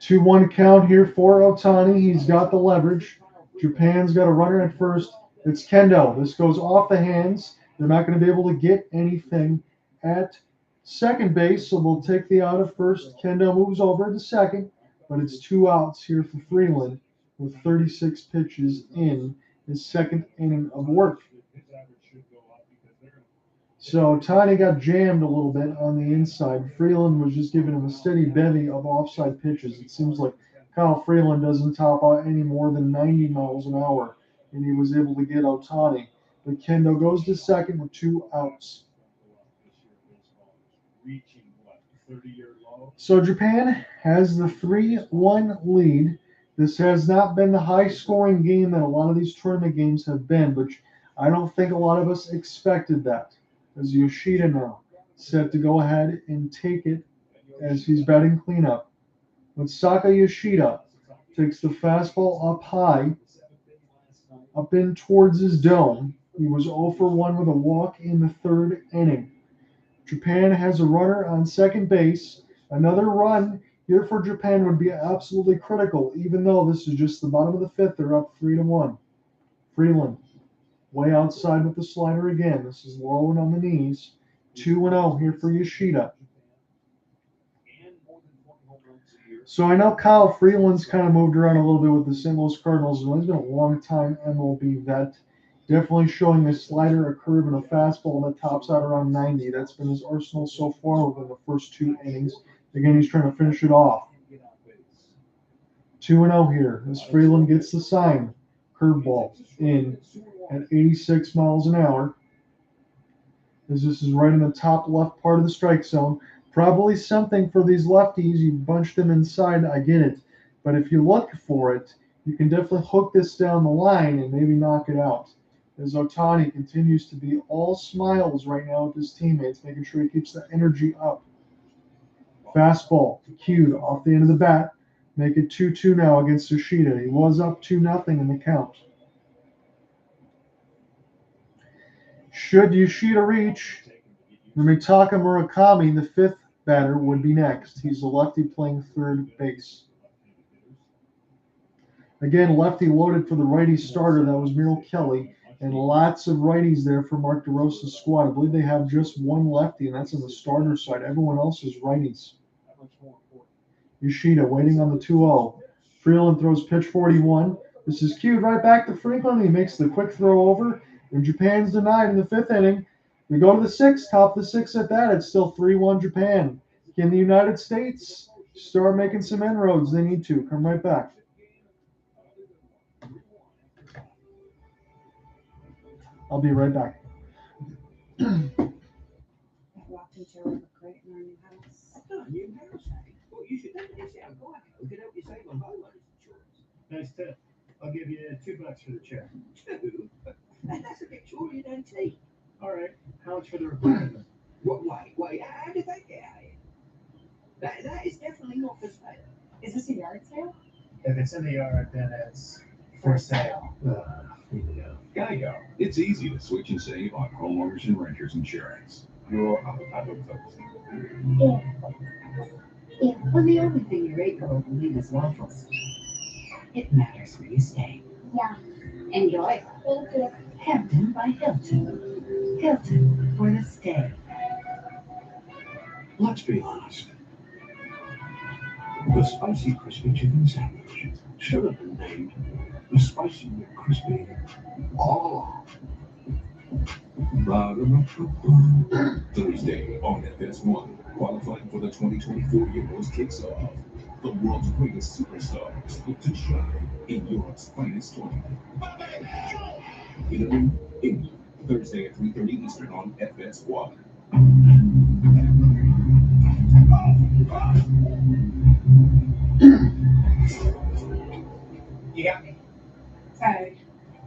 2-1 count here for Ohtani. He's got the leverage. Japan's got a runner at first. It's Kendall. This goes off the hands. They're not going to be able to get anything at second base, so they'll take the out at first. Kendall moves over to second, but it's 2 outs here for Freeland with 36 pitches in his second inning of work. So Ohtani got jammed a little bit on the inside. Freeland was just giving him a steady bevy of offside pitches. It seems like Kyle Freeland doesn't top out any more than 90 miles an hour, and he was able to get Ohtani. But Kendall goes to second with 2 outs. So Japan has the 3-1 lead. This has not been the high-scoring game that a lot of these tournament games have been, but I don't think a lot of us expected that. As Yoshida now set to go ahead and take it as he's batting cleanup. But Saka Yoshida takes the fastball up high, up in towards his dome. He was 0 for 1 with a walk in the third inning. Japan has a runner on second base. Another run here for Japan would be absolutely critical, even though this is just the bottom of the fifth. They're up 3-1. Freeland way outside with the slider again. This is low and on the knees. 2-0 here for Yoshida. So I know Kyle Freeland's kind of moved around a little bit with the St. Louis Cardinals. He's been a long-time MLB vet. Definitely showing a slider, a curve, and a fastball that tops out around 90. That's been his arsenal so far within the first 2 innings. Again, he's trying to finish it off. 2-0 here as Freeland gets the sign. Curveball in at 86 miles an hour. As this is right in the top left part of the strike zone. Probably something for these lefties. You bunch them inside, I get it. But if you look for it, you can definitely hook this down the line and maybe knock it out. As Ohtani continues to be all smiles right now with his teammates, making sure he keeps the energy up. Fastball cued off the end of the bat. Make it 2-2 now against Yoshida. He was up 2-0 in the count. Should Yoshida reach, Mitaka Murakami, the 5th batter, would be next. He's a lefty playing third base. Again, lefty loaded for the righty starter. That was Merrill Kelly. And lots of righties there for Mark DeRosa's squad. I believe they have just one lefty, and that's on the starter side. Everyone else is righties. Yoshida waiting on the 2-0. Freeland throws pitch 41. This is cued right back to Freeland. He makes the quick throw over. And Japan's denied in the 5th inning. We go to the 6th, top of the 6th at that. It's still 3-1 Japan. Can the United States start making some inroads? They need to. Come right back. I'll be right back. Walked into a great new house. A new house? Well, you should have this out. Go ahead. We can help you save on homeowners insurance. Nice tip. I'll give you $2 for the chair. 2? That's a Victorian antique. All right. How much for the replacement? Wait. How did that get out here? That is definitely not for sale. Is this a yard sale? If it's in the yard, then it's for sale. Geico. It's easy to switch and save on homeowners and renters insurance. Your avocado toast. Yeah, when the only thing your 8-year-old will need is waffles. It matters where you stay. Yeah. Enjoy. Thank you. Hampton by Hilton. Hilton for the stay. Let's be honest. The spicy crispy chicken sandwich should have been named the spicy McCrispy all along. Thursday on FS1, qualifying for the 2024 Euros kicks off. The world's greatest superstars look to shine in Europe's finest tournament. Italy, England, Thursday at 3:30 Eastern on FS1. You got me. Hey,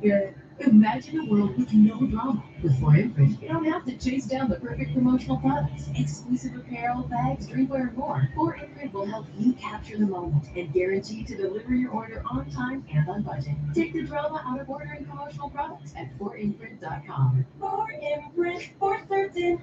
you're Imagine a world with no drama. With 4imprint, you don't have to chase down the perfect promotional products. Exclusive apparel, bags, drinkware, and more. 4imprint will help you capture the moment and guarantee to deliver your order on time and on budget. Take the drama out of ordering promotional products at 4imprint.com. 4imprint for certain.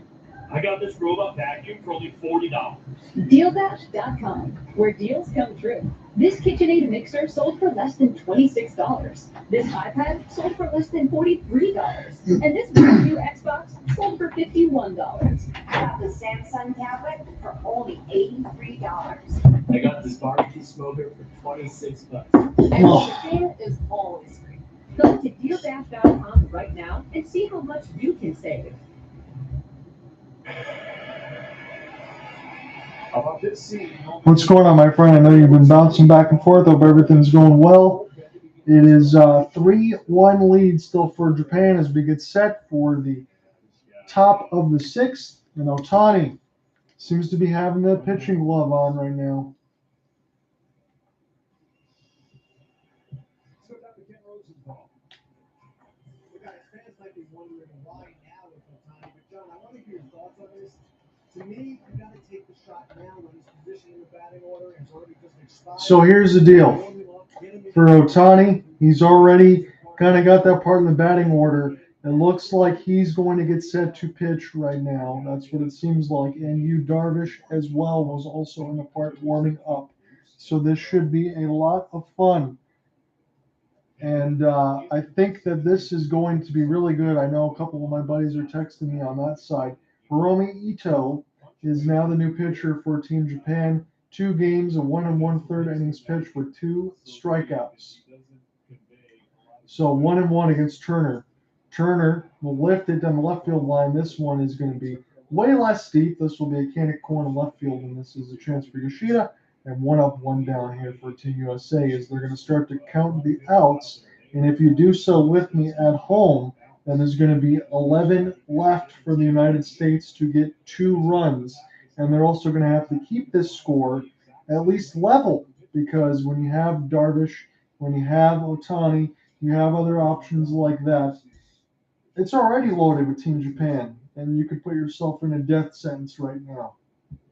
I got this robot vacuum for only $40. DealDash.com, where deals come true. This KitchenAid mixer sold for less than $26. This iPad sold for less than $43. And this brand new Xbox sold for $51. I got the Samsung tablet for only $83. I got this barbecue smoker for $26. And shipping is always free. Go to DealDash.com right now and see how much you can save. How about this scene? What's going on, my friend? I know you've been bouncing back and forth. Hope everything's going well. It is 3-1 lead still for Japan as we get set for the top of the sixth. And Ohtani seems to be having that pitching glove on right now. To me, you got to take the shot now when he's positioned in the batting order and it's already just expired. So here's the deal. For Ohtani, he's already kind of got that part in the batting order. It looks like he's going to get set to pitch right now. That's what it seems like. And Yu Darvish as well was also in the part warming up. So this should be a lot of fun. And I think that this is going to be really good. I know a couple of my buddies are texting me on that side. Hiromi Ito is now the new pitcher for Team Japan. 2 games, a 1 1/3 innings pitch with 2 strikeouts. So 1 1 against Turner. Turner will lift it down the left field line. This one is going to be way less steep. This will be a cannon corner left field, and this is a chance for Yoshida. And 1 up, 1 down here for Team USA as they're going to start to count the outs. And if you do so with me at home, then there's going to be 11 left for the United States to get 2 runs. And they're also going to have to keep this score at least level because when you have Darvish, when you have Ohtani, you have other options like that. It's already loaded with Team Japan, and you could put yourself in a death sentence right now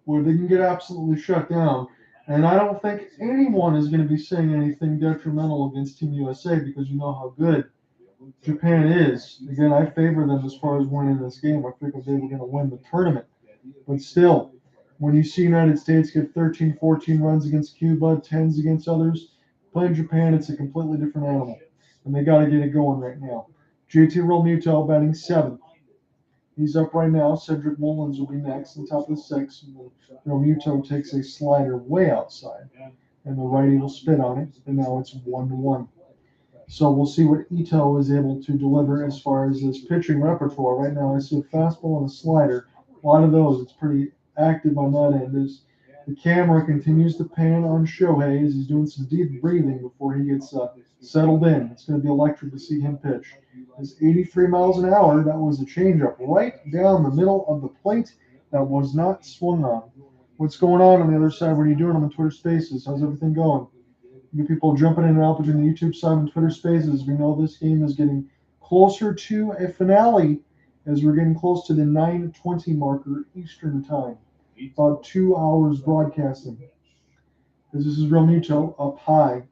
where they can get absolutely shut down. And I don't think anyone is going to be saying anything detrimental against Team USA because you know how good Japan is. Again, I favor them as far as winning this game. I figured they were going to win the tournament. But still, when you see United States get 13, 14 runs against Cuba, 10s against others, playing Japan, it's a completely different animal. And they got to get it going right now. JT Realmuto batting 7th. He's up right now. Cedric Mullins will be next on top of the 6th. Realmuto takes a slider way outside. And the righty will spit on it. And now it's 1-1. So we'll see what Ito is able to deliver as far as his pitching repertoire. Right now I see a fastball and a slider. A lot of those. It's pretty active on that end. As the camera continues to pan on Shohei as he's doing some deep breathing before he gets settled in. It's going to be electric to see him pitch. It's 83 miles an hour. That was a changeup right down the middle of the plate. That was not swung on. What's going on the other side? What are you doing on the Twitter Spaces? How's everything going? You people jumping in and out between the YouTube side and Twitter Spaces. We know this game is getting closer to a finale as we're getting close to the 9:20 marker Eastern time. About 2 hours broadcasting. This is Realmuto up high.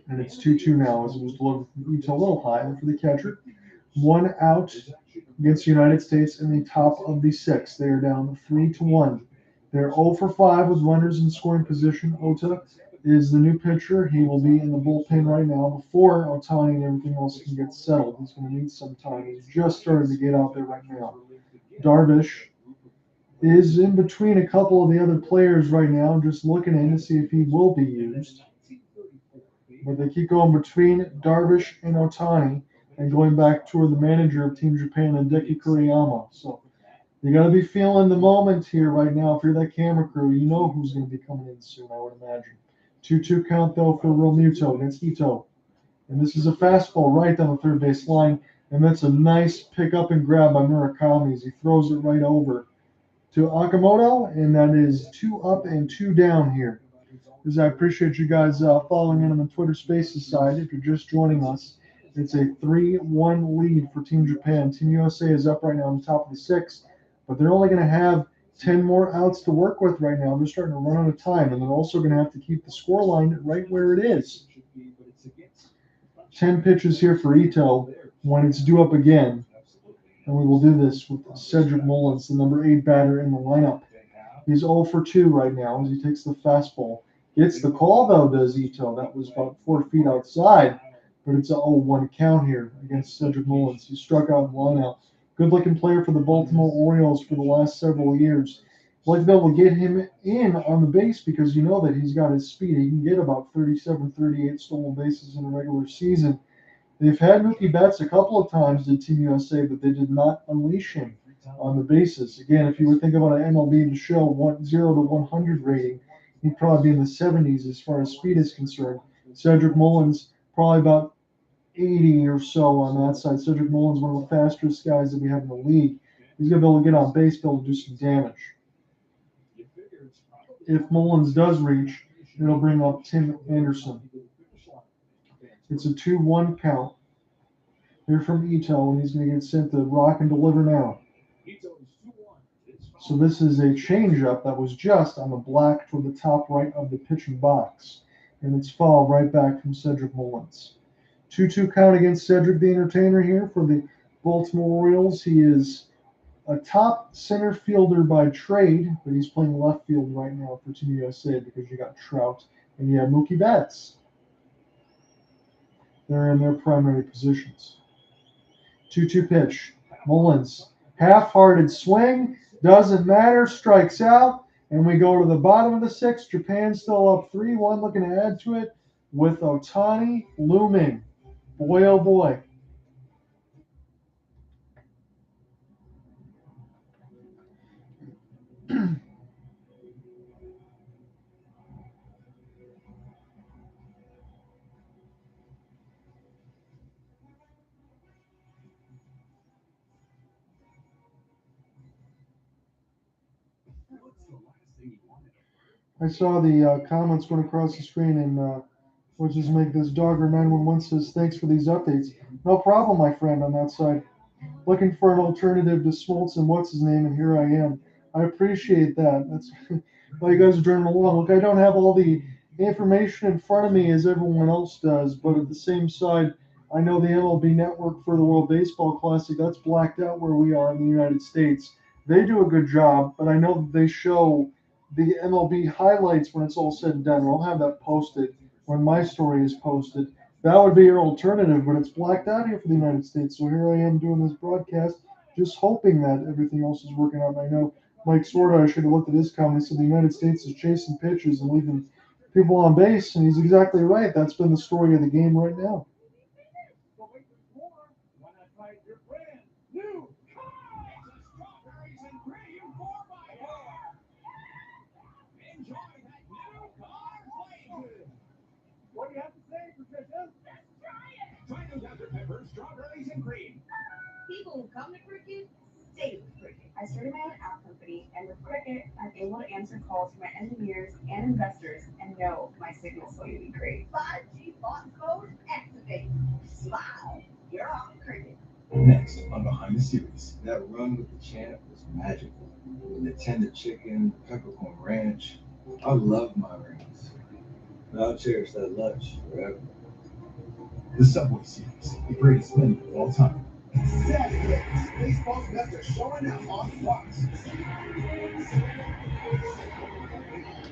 And it's 2-2 now as it was delivered from Ito a little high for the catcher. 1 out against the United States in the top of the 6th. They are down 3-1. They're 0 for 5 with runners in scoring position. Ota is the new pitcher. He will be in the bullpen right now before Ohtani and everything else can get settled. He's going to need some time. He's just starting to get out there right now. Darvish is in between a couple of the other players right now, just looking in to see if he will be used. But they keep going between Darvish and Ohtani and going back toward the manager of Team Japan, Hideki Kuriyama. So you got to be feeling the moment here right now. If you're that camera crew, you know who's going to be coming in soon, I would imagine. 2-2 count, though, for Realmuto against Ito. And this is a fastball right down the third base line. And that's a nice pick up and grab by Murakami as he throws it right over to Okamoto. And that is 2 up and 2 down here. As I appreciate you guys following in on the Twitter Spaces side. If you're just joining us, it's a 3-1 lead for Team Japan. Team USA is up right now on the top of the 6th, but they're only going to have 10 more outs to work with right now. They're starting to run out of time, and they're also going to have to keep the scoreline right where it is. 10 pitches here for Ito when it's due up again. And we will do this with Cedric Mullins, the number 8 batter in the lineup. He's 0 for 2 right now as he takes the fastball. Gets the call, though, does Ito. That was about 4 feet outside, but it's a 0-1 count here against Cedric Mullins. He struck out and line out. Good-looking player for the Baltimore Orioles for the last several years. I'd like to be able to get him in on the base because you know that he's got his speed. He can get about 37, 38 stolen bases in a regular season. They've had Mookie Betts a couple of times in Team USA, but they did not unleash him on the bases. Again, if you would think about an MLB to show 0 to 100 rating, he'd probably be in the 70s as far as speed is concerned. Cedric Mullins, probably about 80 or so on that side. Cedric Mullins, one of the fastest guys that we have in the league. He's going to be able to get on base, be able to do some damage. If Mullins does reach, it'll bring up Tim Anderson. It's a 2-1 count. Here from Ito, and he's going to get sent to rock and deliver now. So this is a changeup that was just on the black toward the top right of the pitching box. And it's fouled right back from Cedric Mullins. 2-2 count against Cedric the Entertainer here for the Baltimore Orioles. He is a top center fielder by trade, but he's playing left field right now for Team USA because you got Trout and you have Mookie Betts. They're in their primary positions. 2-2 pitch. Mullins, half-hearted swing, doesn't matter, strikes out, and we go to the bottom of the 6th. Japan still up 3-1, looking to add to it with Ohtani looming. Boy, oh boy. I saw the comments went across the screen, and we'll just make this Dogger911 says, thanks for these updates. No problem, my friend, on that side. Looking for an alternative to Smoltz and what's his name, and here I am. I appreciate that. That's why you guys are joining along. Look, I don't have all the information in front of me as everyone else does, but at the same side, I know the MLB Network for the World Baseball Classic, that's blacked out where we are in the United States. They do a good job, but I know that they show the MLB highlights when it's all said and done. I'll have that posted when my story is posted. That would be your alternative, but it's blacked out here for the United States. So here I am doing this broadcast, just hoping that everything else is working out. And I know Mike Swarda, I should have looked at his comment. He said the United States is chasing pitches and leaving people on base, and he's exactly right. That's been the story of the game right now. What do you have to say, Patricia? Let's try it. Try new Dr. Pepper, strawberries and cream. People who come to Cricket stay with Cricket. I started my own app company, and with Cricket, I'm able to answer calls from my engineers and investors and know my signal's going to be great. 5G box code activate. Smile. You're on Cricket. Next on Behind the Series. That run with the champ was magical. The tender chicken, peppercorn ranch. I love my rings. I'll cherish that lunch forever. The Subway Series, the greatest menu of all time. Saturdays, baseball's best are showing up on Fox.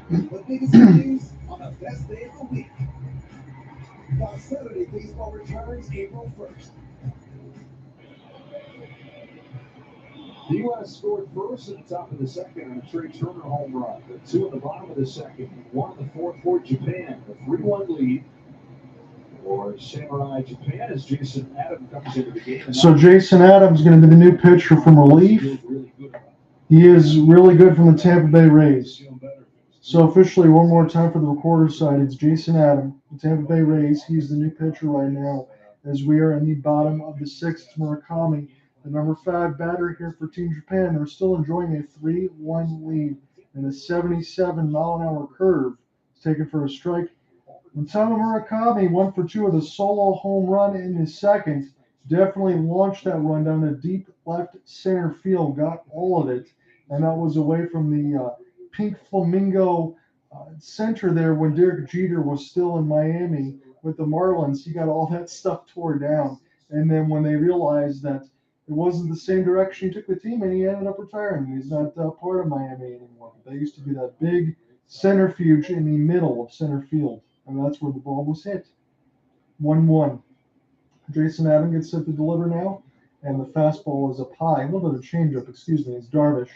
The biggest games on the best day of the week. Fox Saturday baseball returns April 1st. The U.S. scored first at the top of the second on a Trea Turner home run. The 2 in the bottom of the second. 1 in the 4th for Japan. The 3-1 lead for Samurai Japan as Jason Adams comes into the game. So Jason Adams is going to be the new pitcher from relief. He is really good from the Tampa Bay Rays. So officially, one more time for the recorder side, it's Jason Adams, the Tampa Bay Rays. He's the new pitcher right now as we are in the bottom of the 6th. Murakami, the number 5 batter here for Team Japan. They're still enjoying a 3-1 lead, and a 77-mile-an-hour curve is taken for a strike. And Tama Murakami, 1 for 2 with a solo home run in his second, definitely launched that run down the deep left center field, got all of it, and that was away from the pink flamingo center there when Derek Jeter was still in Miami with the Marlins. He got all that stuff tore down, and then when they realized that it wasn't the same direction he took the team, and he ended up retiring. He's not part of Miami anymore. They used to be that big centrifuge in the middle of center field, and that's where the ball was hit. 1-1. Jason Adam gets set to deliver now, and the fastball is up high. A little bit of changeup, excuse me. It's Darvish.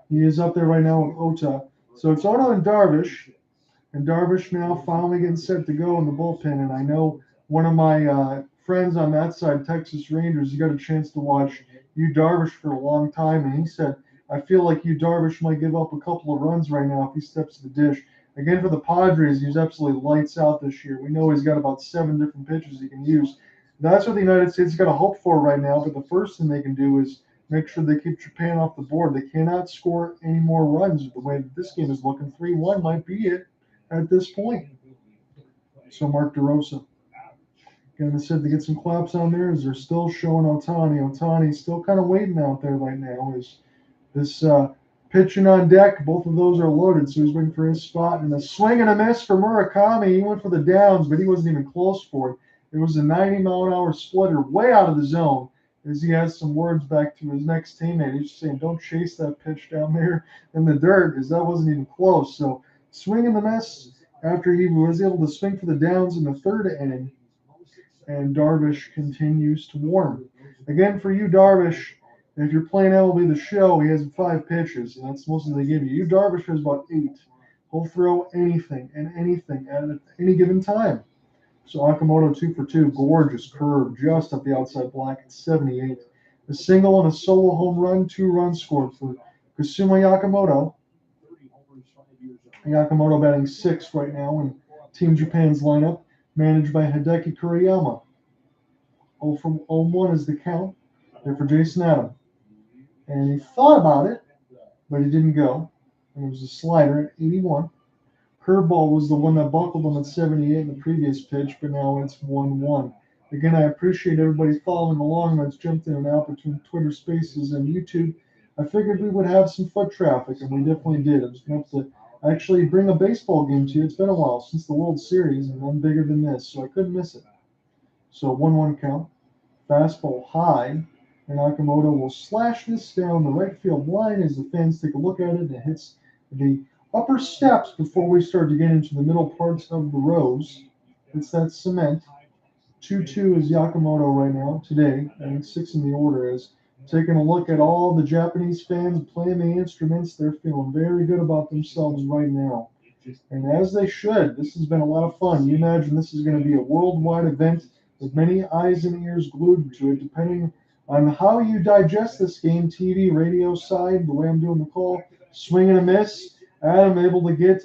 He is up there right now with Ota. So it's Ota and Darvish now finally getting set to go in the bullpen. And I know one of my friends on that side, Texas Rangers, he got a chance to watch Yu Darvish for a long time, and he said, I feel like Yu Darvish might give up a couple of runs right now if he steps to the dish. Again, for the Padres, he's absolutely lights out this year. We know he's got about 7 different pitches he can use. That's what the United States has got to hope for right now, but the first thing they can do is make sure they keep Japan off the board. They cannot score any more runs the way that this game is looking. 3-1 might be it at this point. So Mark DeRosa. Again, they said to get some claps on there as they're still showing Ohtani. Ohtani's still kind of waiting out there right now. Is this pitching on deck? Both of those are loaded, so he's waiting for his spot. And a swing and a miss for Murakami. He went for the downs, but he wasn't even close for it. It was a 90-mile-an-hour splitter way out of the zone as he has some words back to his next teammate. He's saying, don't chase that pitch down there in the dirt because that wasn't even close. So swing and the miss after he was able to swing for the downs in the third inning. And Darvish continues to warm. Again, for you, Darvish, if you're playing MLB The Show, he has 5 pitches, and that's most of they give you. You, Darvish, has about 8. He'll throw anything and anything at any given time. So Okamoto 2 for 2, gorgeous curve just up the outside black at 78. A single and a solo home run, 2 runs scored for Kasuma Yakamoto. Yakamoto batting 6th right now in Team Japan's lineup, managed by Hideki Kuriyama. 0-1 is the count there for Jason Adam. And he thought about it, but he didn't go. And it was a slider at 81. Curveball was the one that buckled him at 78 in the previous pitch, but now it's 1-1. Again, I appreciate everybody following along that's jumped in and out between Twitter Spaces and YouTube. I figured we would have some foot traffic, and we definitely did. I was going to have to actually bring a baseball game to you. It's been a while since the World Series, and I'm bigger than this, so I couldn't miss it. So 1-1 count. Fastball high, and Okamoto will slash this down the right field line as the fans take a look at it, and it hits the upper steps before we start to get into the middle parts of the rows. It's that cement. 2-2 is Yakamoto right now today. I think 6 in the order is. Taking a look at all the Japanese fans playing the instruments, they're feeling very good about themselves right now. And as they should. This has been a lot of fun. You imagine this is going to be a worldwide event with many eyes and ears glued to it, depending on how you digest this game, TV, radio side, the way I'm doing the call, swing and a miss. Adam able to get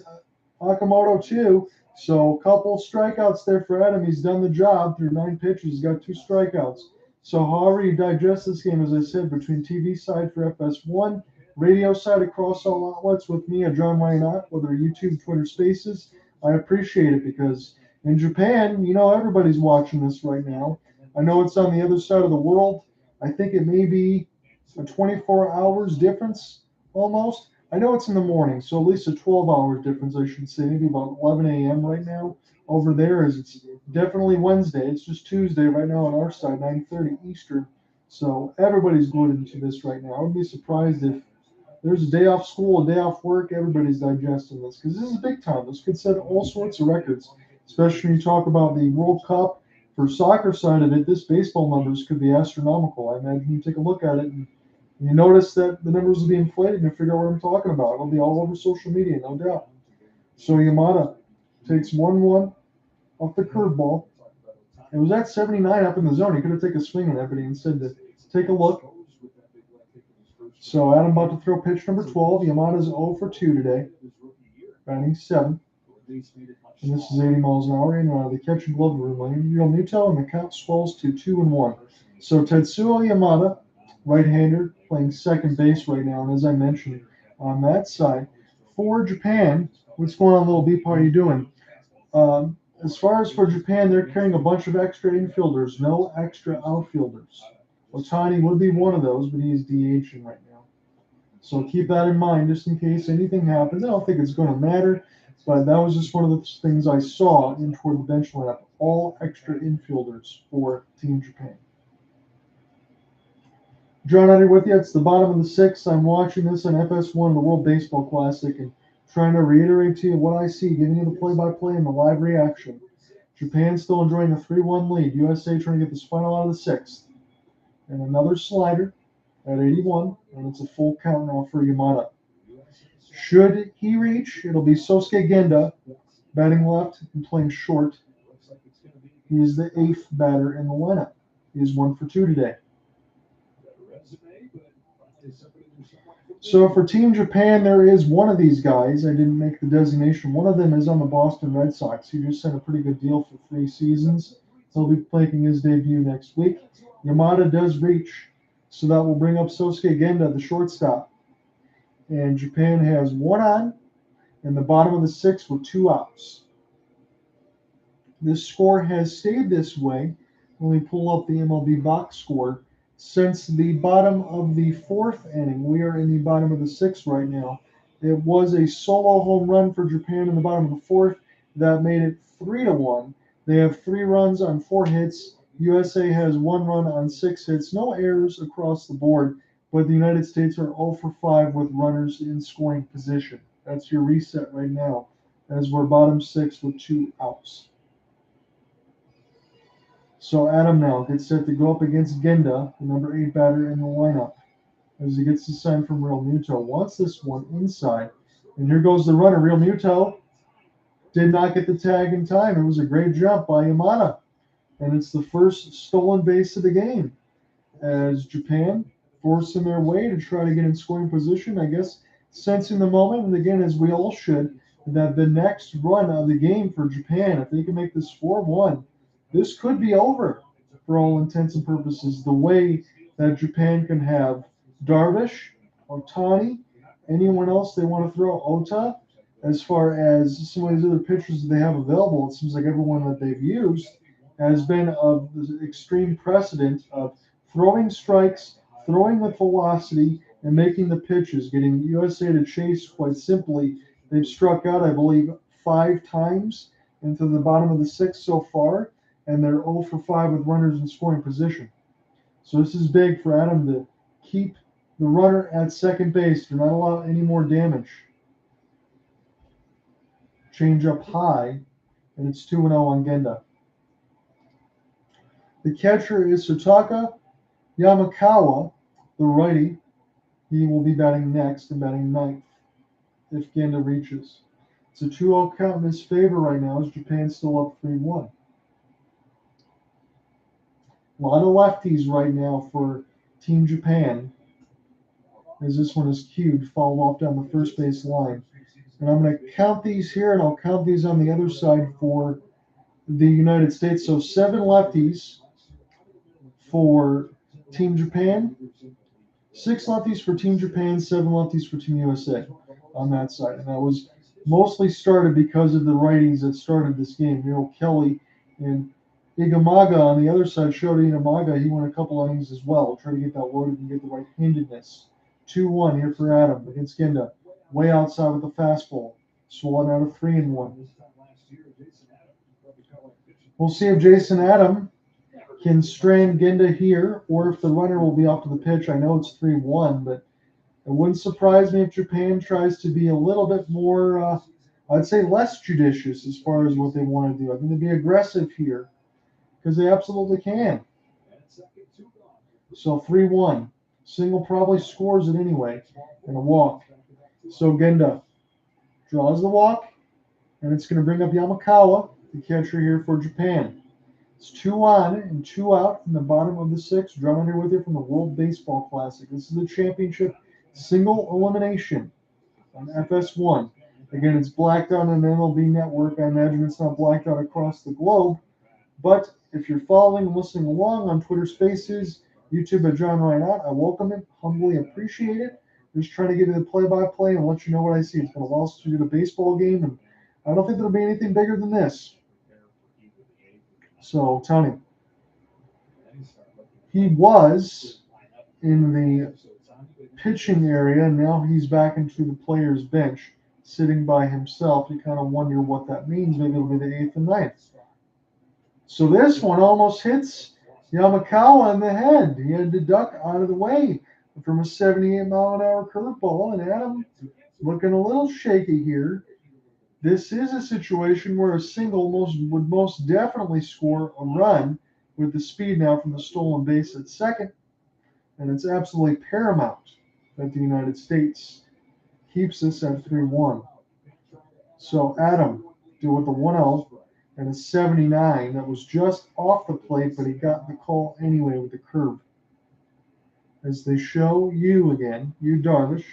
Okamoto 2. So a couple strikeouts there for Adam. He's done the job through 9 pitches. He's got 2 strikeouts. So however you digest this game, as I said, between TV side for FS1, radio side across all outlets with me, John Wynott, whether YouTube, Twitter Spaces, I appreciate it because in Japan, you know, everybody's watching this right now. I know it's on the other side of the world. I think it may be a 24 hours difference almost. I know it's in the morning, so at least a 12-hour difference, I should say, maybe about 11 a.m. right now. Over there is it's definitely Wednesday. It's just Tuesday right now on our side, 9:30 Eastern. So everybody's glued into this right now. I would be surprised if there's a day off school, a day off work, everybody's digesting this because this is big time. This could set all sorts of records, especially when you talk about the World Cup. For soccer side of it, this baseball numbers could be astronomical. I imagine you take a look at it and you notice that the numbers will be inflated and figure out what I'm talking about. It'll be all over social media, no doubt. So Yamada takes 1-1 off the curveball. It was at 79 up in the zone. He could have taken a swing at it, but he instead to take a look. So Adam about to throw pitch number 12. Yamada's 0 for 2 today, batting 7. And this is 80 miles an hour in the catch and glove room lane. Realmuto, and the count swells to 2-1. So Tetsuo Yamada, right-hander, playing second base right now. And as I mentioned, on that side, for Japan, what's going on, Little Beep? How are you doing? As far as for Japan, they're carrying a bunch of extra infielders, no extra outfielders. Ohtani would be one of those, but he's DHing right now. So keep that in mind just in case anything happens. I don't think it's going to matter, but that was just one of the things I saw in toward the bench lineup. All extra infielders for Team Japan. John Under with you. It's the bottom of the 6th. I'm watching this on FS1, the World Baseball Classic, and trying to reiterate to you what I see, giving you the play-by-play and the live reaction. Japan still enjoying a 3-1 lead. USA trying to get this final out of the 6th. And another slider at 81, and it's a full count now for Yamada. Should he reach, it'll be Sosuke Genda batting left and playing short. He is the 8th batter in the lineup. He is 1 for 2 today. So for Team Japan, there is one of these guys. I didn't make the designation. One of them is on the Boston Red Sox. He just sent a pretty good deal for 3 seasons. He'll be making his debut next week. Yamada does reach, so that will bring up Sosuke Genda, the shortstop. And Japan has 1 on in the bottom of the 6th with 2 outs. This score has stayed this way. Let me pull up the MLB box score. Since the bottom of the 4th inning, we are in the bottom of the 6th right now. It was a solo home run for Japan in the bottom of the 4th. That made it 3-1. They have 3 runs on 4 hits. USA has 1 run on 6 hits. No errors across the board, but the United States are 0 for 5 with runners in scoring position. That's your reset right now, as we're bottom 6 with 2 outs. So Adam now gets set to go up against Genda, the number 8 batter in the lineup, as he gets the sign from Realmuto. Wants this one inside. And here goes the runner. Realmuto did not get the tag in time. It was a great jump by Yamada. And it's the first stolen base of the game, as Japan forcing their way to try to get in scoring position, I guess, sensing the moment, and again, as we all should, that the next run of the game for Japan, if they can make this 4-1, this could be over for all intents and purposes. The way that Japan can have Darvish, Ohtani, anyone else they want to throw, Ota, as far as some of these other pitchers that they have available, it seems like everyone that they've used has been of the extreme precedent of throwing strikes, throwing with velocity, and making the pitches, getting USA to chase quite simply. They've struck out, I believe, 5 times into the bottom of the 6th so far, and they're 0 for 5 with runners in scoring position. So this is big for Adam to keep the runner at second base, to not allow any more damage. Change up high, and it's 2-0 on Genda. The catcher is Sutaka Yamakawa, the righty. He will be batting next and batting 9th if Genda reaches. It's a 2-0 count in his favor right now, as Japan's still up 3-1. A lot of lefties right now for Team Japan, as this one is cued, fouled off down the first base line. And I'm going to count these here, and I'll count these on the other side for the United States. So 7 lefties for Team Japan, 6 lefties for Team Japan, 7 lefties for Team USA on that side. And that was mostly started because of the righties that started this game. Miro Kelly and Igamaga on the other side. Shota Igamaga, he won a couple innings as well. Try to get that loaded and get the right-handedness. 2-1 here for Adam against Genda. Way outside with the fastball. Swollen out of 3-1. We'll see if Jason Adam can strand Genda here, or if the runner will be off to the pitch. I know it's 3-1, but it wouldn't surprise me if Japan tries to be a little bit more, I'd say less judicious as far as what they want to do. I think they'd be aggressive here, because they absolutely can. So 3-1. Single probably scores it anyway, and a walk. So Genda draws the walk, and it's going to bring up Yamakawa, the catcher here for Japan. It's 2 on and 2 out from the bottom of the 6th. Drummond here with you from the World Baseball Classic. This is the championship single elimination on FS1. Again, it's blacked out on the MLB network. I imagine it's not blacked out across the globe. But if you're following and listening along on Twitter Spaces, YouTube at John Reinhardt, I welcome it, humbly appreciate it. Just trying to give you the play-by-play and let you know what I see. It's been a while since we did a baseball game, and I don't think there'll be anything bigger than this. So, Tony, he was in the pitching area, and now he's back into the player's bench, sitting by himself. You kind of wonder what that means. Maybe it'll be the 8th and 9th. So this one almost hits Yamakawa in the head. He had to duck out of the way from a 78-mile-an-hour curveball, and Adam looking a little shaky here. This is a situation where a single would most definitely score a run with the speed now from the stolen base at second, and it's absolutely paramount that the United States keeps this at 3-1. So Adam do with the 1-0 and a 79 that was just off the plate, but he got the call anyway with the curve. As they show you again, Darvish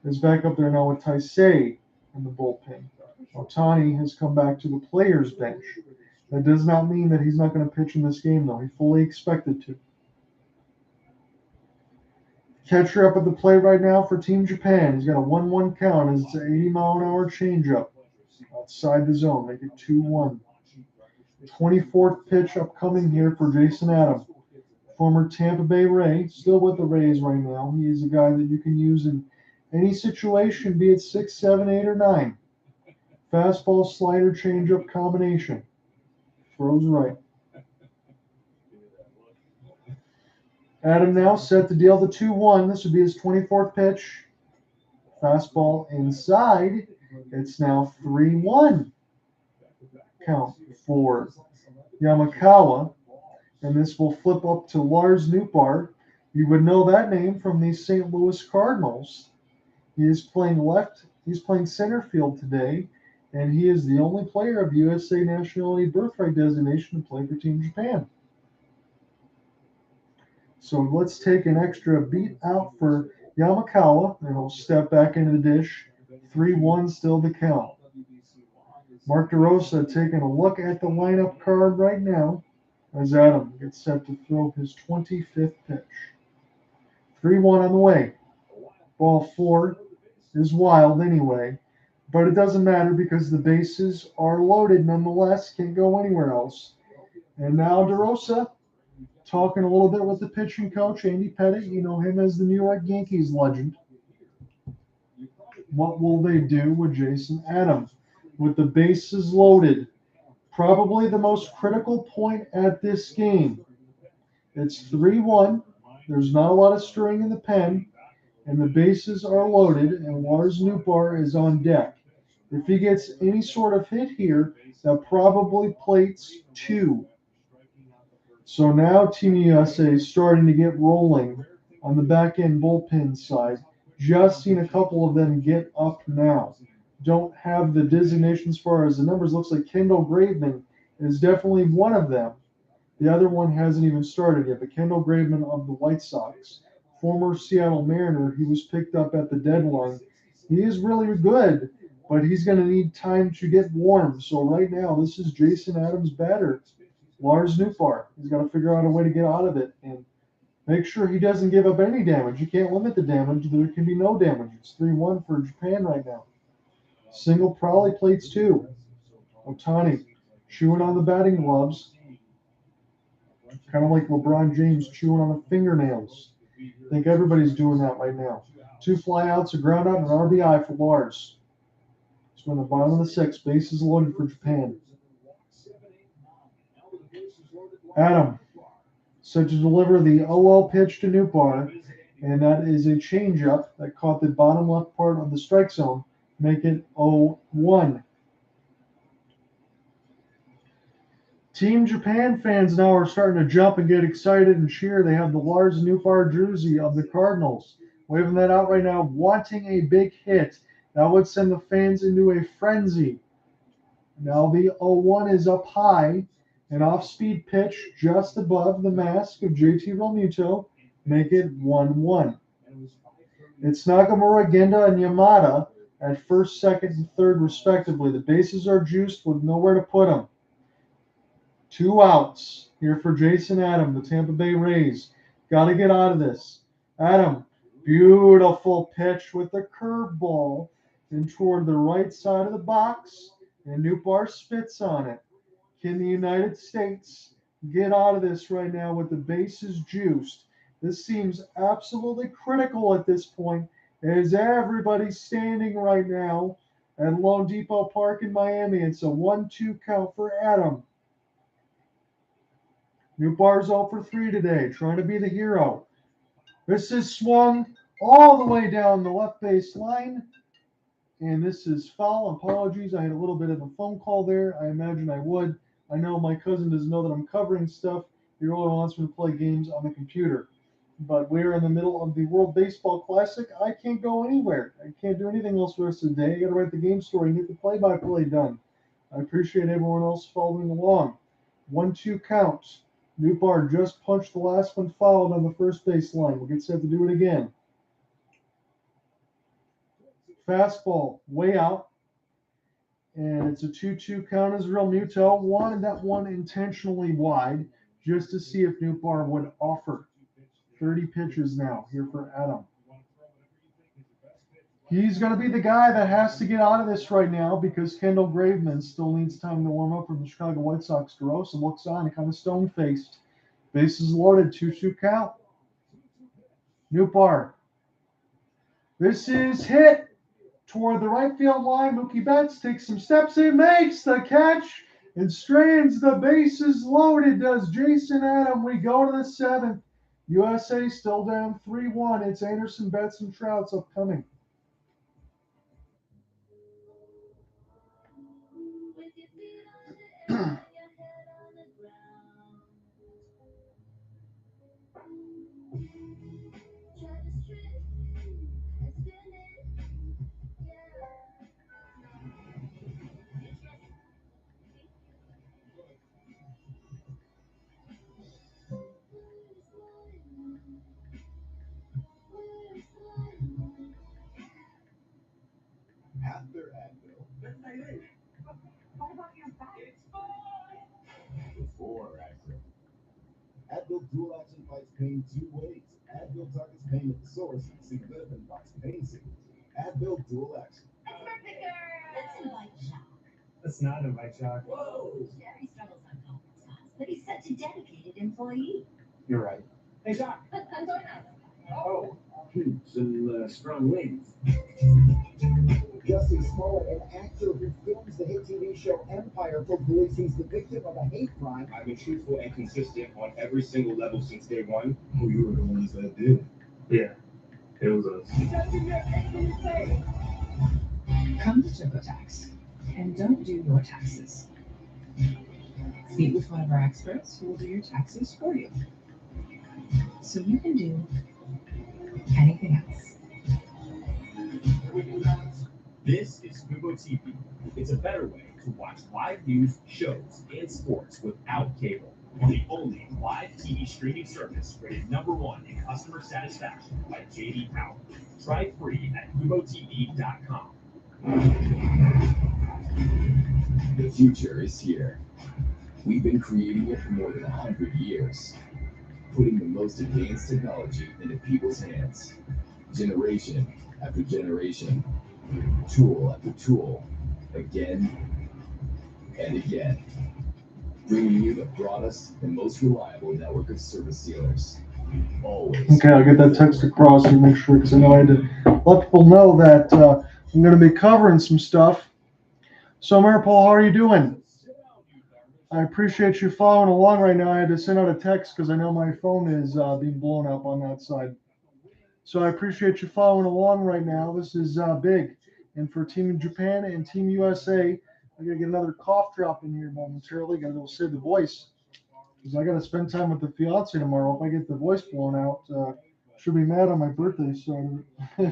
is back up there now with Taisei in the bullpen. Ohtani has come back to the players' bench. That does not mean that he's not going to pitch in this game, though. He fully expected to. Catcher up at the plate right now for Team Japan. He's got a 1-1 count as it's an 80-mile-an-hour changeup outside the zone. Make it 2-1. 24th pitch upcoming here for Jason Adam. Former Tampa Bay Ray, still with the Rays right now. He is a guy that you can use in any situation, be it 6, 7, 8, or 9. Fastball, slider, changeup combination. Throws right. Adam now set to deal the 2-1. This would be his 24th pitch. Fastball inside. It's now 3-1. Count for Yamakawa. And this will flip up to Lars Nootbaar. You would know that name from the St. Louis Cardinals. He is playing left. He's playing center field today, and he is the only player of USA nationality birthright designation to play for Team Japan. So let's take an extra beat out for Yamakawa, and he'll step back into the dish. 3-1 still the count. Mark DeRosa taking a look at the lineup card right now as Adam gets set to throw his 25th pitch. 3-1 on the way. Ball 4 is wild anyway, but it doesn't matter because the bases are loaded nonetheless. Can't go anywhere else. And now DeRosa talking a little bit with the pitching coach, Andy Pettit. You know him as the New York Yankees legend. What will they do with Jason Adam? With the bases loaded, probably the most critical point at this game. It's 3-1. There's not a lot of stirring in the pen, and the bases are loaded, and Lars Nootbaar is on deck. If he gets any sort of hit here, that probably plates 2. So now Team USA is starting to get rolling on the back-end bullpen side. Just seen a couple of them get up now. Don't have the designation as far as the numbers. Looks like Kendall Graveman is definitely one of them. The other one hasn't even started yet, but Kendall Graveman of the White Sox, former Seattle Mariner, he was picked up at the deadline. He is really good, but he's going to need time to get warm. So right now, this is Jason Adams' batter, Lars Nootbaar. He's got to figure out a way to get out of it and make sure he doesn't give up any damage. You can't limit the damage. There can be no damage. It's 3-1 for Japan right now. Single probably plates 2. Ohtani chewing on the batting gloves. Kind of like LeBron James chewing on the fingernails. I think everybody's doing that right now. 2 flyouts, a ground out, and an RBI for Lars. So in the bottom of the 6th, bases loaded for Japan. Adam set to deliver the 0-0 pitch to Nootbaar, and that is a changeup that caught the bottom left part of the strike zone. Make it 0-1. Team Japan fans now are starting to jump and get excited and cheer. They have the Lars Nootbaar jersey of the Cardinals. Waving that out right now, wanting a big hit. That would send the fans into a frenzy. Now the 0-1 is up high. An off-speed pitch just above the mask of JT Realmuto. Make it 1-1. It's Nakamura, Genda, and Yamada at first, second, and third, respectively. The bases are juiced with nowhere to put them. 2 outs here for Jason Adam, the Tampa Bay Rays. Got to get out of this. Adam, beautiful pitch with the curveball and toward the right side of the box, and Nootbaar spits on it. Can the United States get out of this right now with the bases juiced? This seems absolutely critical at this point, as everybody's standing right now at Lone Depot Park in Miami. It's a 1-2 count for Adam. Nootbaar's 0 for 3 today, trying to be the hero. This is swung all the way down the left base line. And this is foul. Apologies, I had a little bit of a phone call there. I imagine I would. I know my cousin doesn't know that I'm covering stuff. He really wants me to play games on the computer. But we're in the middle of the World Baseball Classic. I can't go anywhere. I can't do anything else the rest of the day. I got to write the game story and get the play-by-play done. I appreciate everyone else following along. 1-2 counts. Nootbaar just punched the last one fouled on the first base line. We'll get set to do it again. Fastball way out. And it's a 2-2 count as Realmuto. Wanted that one intentionally wide just to see if Nootbaar would offer. 30 pitches now here for Adam. He's going to be the guy that has to get out of this right now because Kendall Graveman still needs time to warm up from the Chicago White Sox. DeRosa looks on, kind of stone-faced. Bases loaded, 2-2 count. Nootbaar. This is hit toward the right field line. Mookie Betts takes some steps in, makes the catch, and strands the bases loaded. Does Jason Adam. We go to the 7th. USA still down 3-1. It's Anderson, Betts, and Trout's upcoming. After Advil, What about your back? It's fine. before Advil. Advil Dual Action fights pain 2 ways. Advil targets pain at the source. See Devin fights pain signals. Advil Dual Action. Let's invite Shock. Let's not invite Shock. Whoa! Jerry struggles on conference calls, but he's such a dedicated employee. You're right. Hey, Shock. Oh, huge and strong wings. Justin Smollett, an actor who films the hit TV show Empire for police, he's the victim of a hate crime. I've been truthful and consistent on every single level since day one. Oh, you were the ones that did. Yeah, it was us. Come to TurboTax and don't do your taxes. Speak with one of our experts who will do your taxes for you. So you can do anything else. This is Fubo TV. It's a better way to watch live news, shows, and sports without cable on the only live TV streaming service rated #1 in customer satisfaction by J.D. Power. Try it free at FuboTV.com. The future is here. We've been creating it for more than 100 years, putting the most advanced technology into people's hands, generation after generation, tool after tool, again and again, bringing you the broadest and most reliable network of service dealers. Always. Okay, I'll get that text across and make sure, because I know I had to let people know that I'm going to be covering some stuff. So, Maripol, how are you doing? I appreciate you following along right now. I had to send out a text because I know my phone is being blown up on that side. So I appreciate you following along right now. This is big. And for Team Japan and Team USA, I got to get another cough drop in here momentarily. Got to go save the voice because I got to spend time with the fiance tomorrow. If I get the voice blown out, she'll be mad on my birthday. So This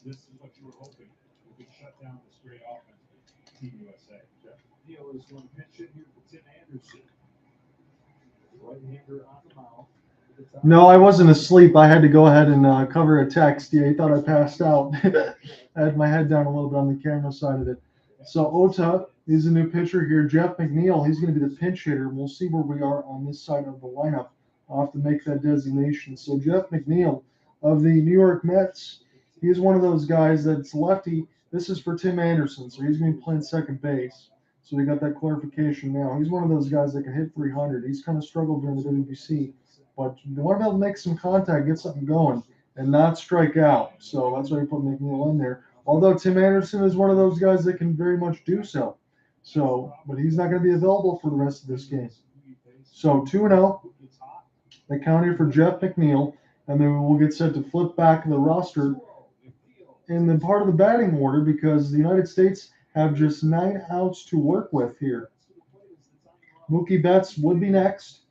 is what you were hoping. We could shut down this great offense with Team USA. Jeff McNeil is going to pinch hit here for Tim Anderson. Right-hander on the mound. no, I wasn't asleep. I had to go ahead and cover a text. Yeah, he thought I passed out. I had my head down a little bit on the camera side of it. So Ota is a new pitcher here. Jeff McNeil, he's going to be the pinch hitter. We'll see where we are on this side of the lineup. I'll have to make that designation. So Jeff McNeil of the New York Mets, he is one of those guys that's lefty. This is for Tim Anderson, so he's going to be playing second base. So we got that clarification now. He's one of those guys that can hit 300. He's kind of struggled during the WBC. But you want to be able to make some contact, get something going, and not strike out. So that's why we put McNeil in there. Although Tim Anderson is one of those guys that can very much do so. So, but he's not going to be available for the rest of this game. So 2-0. The count here for Jeff McNeil, and then we'll get set to flip back the roster in the part of the batting order because the United States have just 9 outs to work with here. Mookie Betts would be next.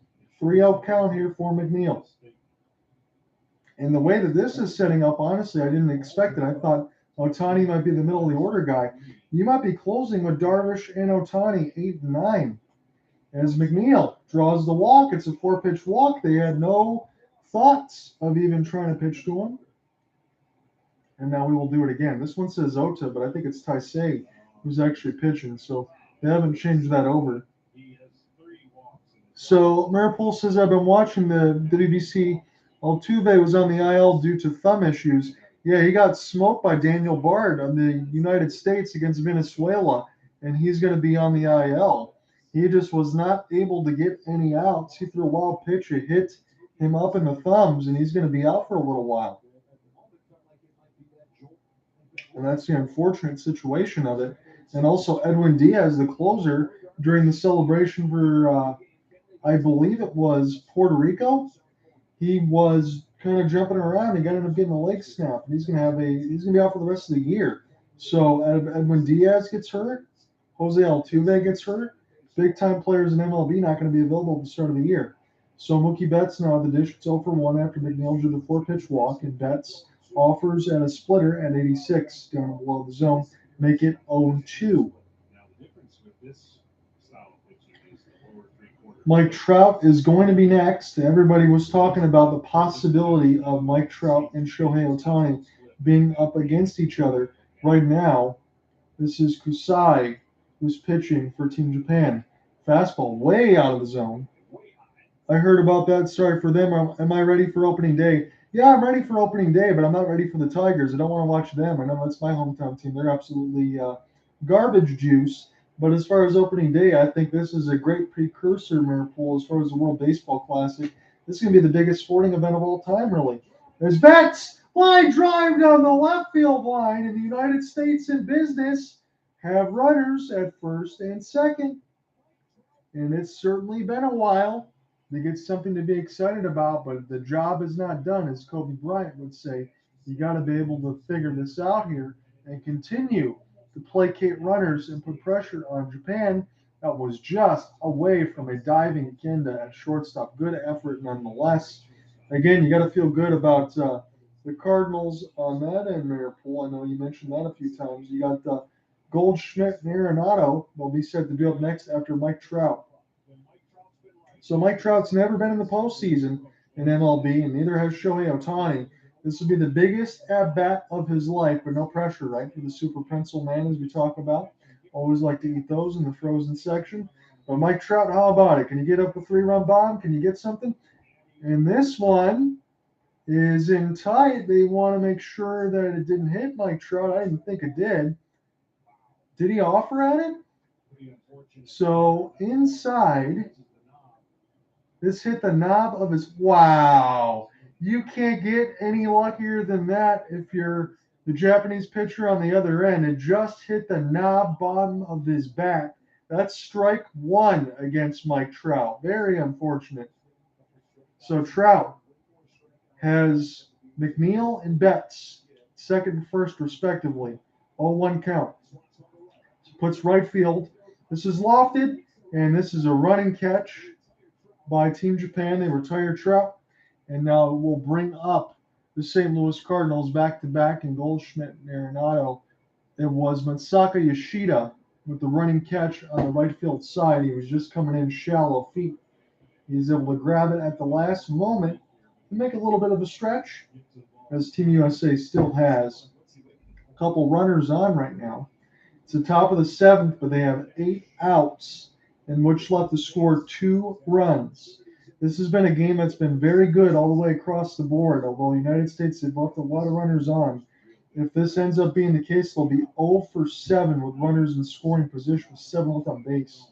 3-out count here for McNeil. And the way that this is setting up, honestly, I didn't expect it. I thought Ohtani might be the middle of the order guy. You might be closing with Darvish and Ohtani 8 and 9. As McNeil draws the walk, it's a 4-pitch walk. They had no thoughts of even trying to pitch to him. And now we will do it again. This one says Ota, but I think it's Taisei who's actually pitching, so they haven't changed that over. So Maripol says, I've been watching the WBC. Altuve was on the IL due to thumb issues. Yeah, he got smoked by Daniel Bard on the United States against Venezuela, and he's going to be on the IL. He just was not able to get any outs. He threw a wild pitch. It hit him up in the thumbs, and he's going to be out for a little while. And that's the unfortunate situation of it. And also Edwin Diaz, the closer, during the celebration for, I believe it was Puerto Rico, he was kind of jumping around and ended up getting a leg snap. And he's going to be out for the rest of the year. So Edwin Diaz gets hurt. Jose Altuve gets hurt. Big-time players in MLB not going to be available at the start of the year. So Mookie Betts now the dish. It's 0 for 1 after McNeil drew the 4-pitch walk, and Betts offers at a splitter at 86 down below the zone, make it 0-2. Mike Trout is going to be next. Everybody was talking about the possibility of Mike Trout and Shohei Ohtani being up against each other. Right now, this is Kusai who's pitching for Team Japan. Fastball way out of the zone. I heard about that. Sorry for them. Am I ready for opening day? Yeah, I'm ready for opening day, but I'm not ready for the Tigers. I don't want to watch them. I know that's my hometown team. They're absolutely garbage juice. But as far as opening day, I think this is a great precursor, Maripol, as far as the World Baseball Classic. This is going to be the biggest sporting event of all time, really. There's Betts. Line drive down the left field line, and the United States in business have runners at first and second. And it's certainly been a while to get something to be excited about, but the job is not done, as Kobe Bryant would say. You got to be able to figure this out here and continue to placate runners and put pressure on Japan. That was just away from a diving Kenda at shortstop. Good effort nonetheless. Again, you got to feel good about the Cardinals on that end, Maripol. I know you mentioned that a few times. You got Goldschmidt and Arenado will be set to be up next after Mike Trout. So Mike Trout's never been in the postseason in MLB, and neither has Shohei Ohtani. This will be the biggest at-bat of his life, but no pressure, right, for the super pencil man, as we talk about. Always like to eat those in the frozen section. But Mike Trout, how about it? Can you get up a 3-run bomb? Can you get something? And this one is in tight. They want to make sure that it didn't hit Mike Trout. I didn't think it did. Did he offer at it? So inside, this hit the knob of his. Wow. You can't get any luckier than that if you're the Japanese pitcher on the other end. It just hit the knob bottom of his bat. That's strike 1 against Mike Trout. Very unfortunate. So Trout has McNeil and Betts, second and first respectively. 0-1 count. Puts right field. This is lofted, and this is a running catch by Team Japan. They retire Trout, and now we'll bring up the St. Louis Cardinals back-to-back in Goldschmidt and Arenado. It was Masaka Yoshida with the running catch on the right field side. He was just coming in shallow feet. He was able to grab it at the last moment and make a little bit of a stretch, as Team USA still has a couple runners on right now. It's the top of the 7th, but they have 8 outs in which left to score 2 runs. This has been a game that's been very good all the way across the board, although the United States have left a lot of runners on. If this ends up being the case, they'll be 0 for 7 with runners in scoring position with 7 left on base.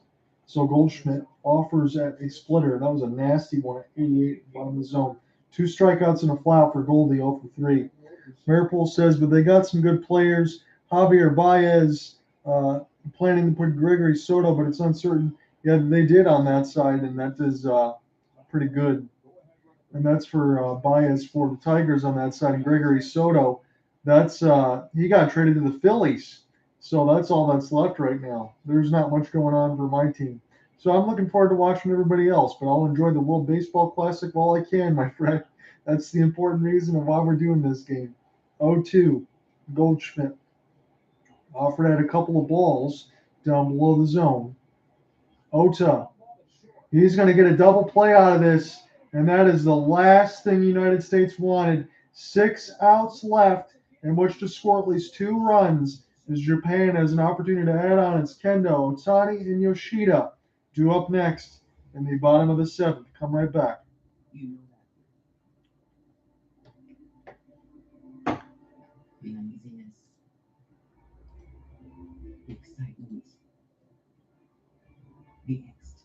So Goldschmidt offers at a splitter. That was a nasty one at 88 bottom of the zone. 2 strikeouts and a fly for Goldie, 0 for 3. Maripol says, but they got some good players. Javier Baez, planning to put Gregory Soto, but it's uncertain. Yeah, they did on that side, and that is pretty good. And that's for Baez for the Tigers on that side. And Gregory Soto, that's he got traded to the Phillies. So that's all that's left right now. There's not much going on for my team. So I'm looking forward to watching everybody else, but I'll enjoy the World Baseball Classic while I can, my friend. That's the important reason of why we're doing this game. 0-2, Goldschmidt. Offered at a couple of balls down below the zone. Ota. He's going to get a double play out of this, and that is the last thing the United States wanted. 6 outs left in which to score at least 2 runs as Japan has an opportunity to add on. It's Kendall, Ohtani, and Yoshida due up next in the bottom of the 7th. Come right back. The uneasiness, the excitement, the angst.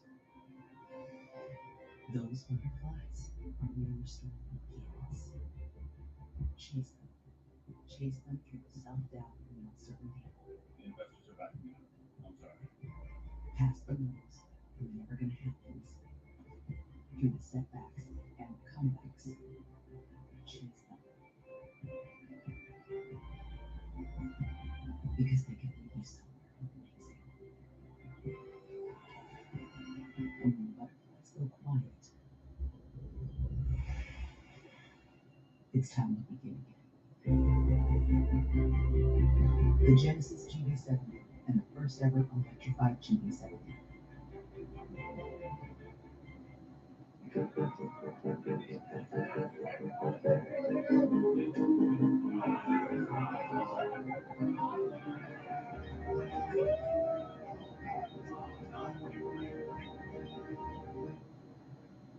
Those butterflies are mere storm begins. Chase them. Chase them through the self-doubt and uncertainty. The investors are back again. I'm sorry. Past the noise and the never gonna happens. Through the setbacks and comebacks. Chase them. Because they can lead you somewhere amazing. And when the butterflies go quiet, it's time to begin again. The Genesis GB7 and the first ever electrified GB7.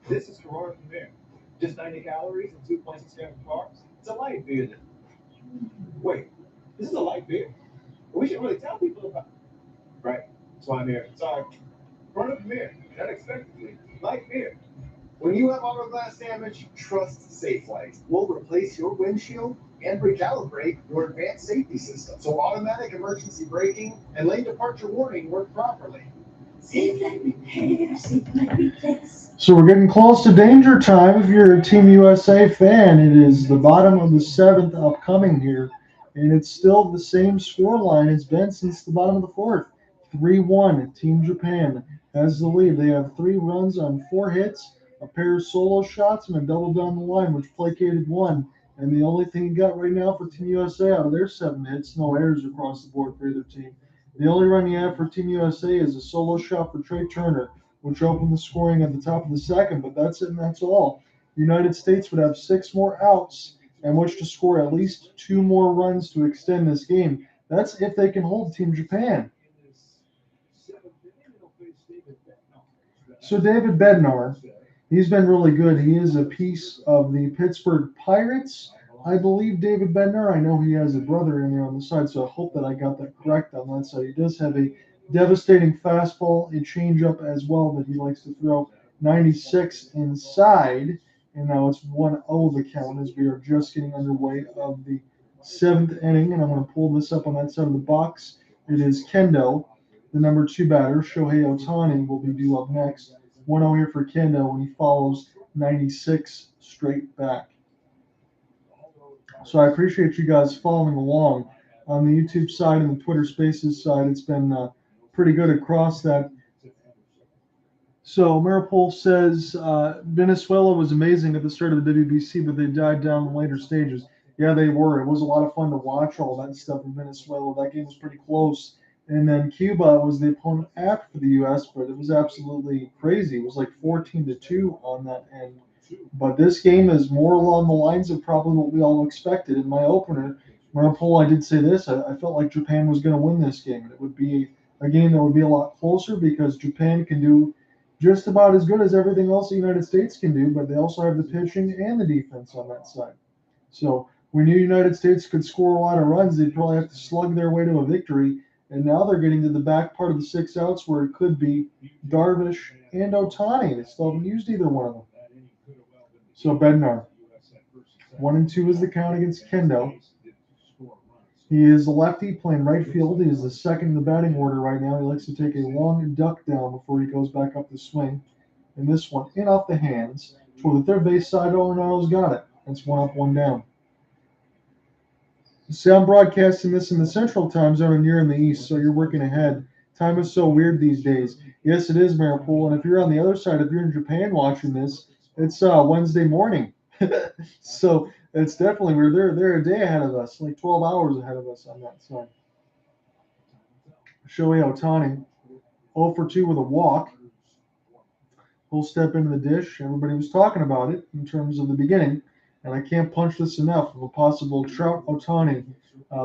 This is Corona Premier. Just 90 calories and 2.6 grams of carbs. It's a light beer. Wait, this is a light beer. We should really tell people about it. Right, that's why I'm here. Sorry. Corona Premier, unexpectedly, light beer. When you have auto glass damage, trust Safelite. We'll replace your windshield and recalibrate your advanced safety system so automatic emergency braking and lane departure warning work properly. So we're getting close to danger time. If you're a Team USA fan, it is the bottom of the 7th upcoming here, and it's still the same score line it's been since the bottom of the 4th. 3-1. Team Japan has the lead. They have 3 runs on 4 hits, a pair of solo shots, and a double down the line, which placated 1. And the only thing you got right now for Team USA out of their 7 hits, no errors across the board for either team. The only run you have for Team USA is a solo shot for Trea Turner, which opened the scoring at the top of the 2nd, but that's it and that's all. The United States would have 6 more outs and wish to score at least 2 more runs to extend this game. That's if they can hold Team Japan. So David Bednar, he's been really good. He is a piece of the Pittsburgh Pirates. I believe David Bednar. I know he has a brother in there on the side, so I hope that I got that correct on that side. He does have a devastating fastball, a changeup as well that he likes to throw. 96 inside, and now it's 1-0 the count as we are just getting underway of the 7th inning, and I'm going to pull this up on that side of the box. It is Kendall, the number 2 batter. Shohei Ohtani will be due up next. 1-0 here for Kendall when he follows 96 straight back. So I appreciate you guys following along on the YouTube side and the Twitter Spaces side. It's been pretty good across that. So Maripol says Venezuela was amazing at the start of the WBC, but they died down in later stages. Yeah, they were. It was a lot of fun to watch all that stuff in Venezuela. That game was pretty close. And then Cuba was the opponent after the U.S., but it was absolutely crazy. It was like 14-2 on that end. But this game is more along the lines of probably what we all expected. In my opener, Maripol, I did say this. I felt like Japan was going to win this game. It would be a game that would be a lot closer because Japan can do just about as good as everything else the United States can do, but they also have the pitching and the defense on that side. So we knew the United States could score a lot of runs. They'd probably have to slug their way to a victory. And now they're getting to the back part of the 6 outs where it could be Darvish and Ohtani. They still haven't used either one of them. So Bednar. 1-2 is the count against Kendall. He is a lefty playing right field. He is the second in the batting order right now. He likes to take a long duck down before he goes back up the swing. And this one in off the hands toward the third base side. Arenado's got it. That's one up, one down. See, I'm broadcasting this in the central time zone and you're in the east, so you're working ahead. Time is so weird these days. Yes, it is, Maripool. And if you're on the other side, if you're in Japan watching this, it's Wednesday morning. So it's definitely weird. They're a day ahead of us, like 12 hours ahead of us on that side. Shohei Ohtani, 0 for 2 with a walk. He'll step into the dish. Everybody was talking about it in terms of the beginning, and I can't punch this enough of a possible Trout Ohtani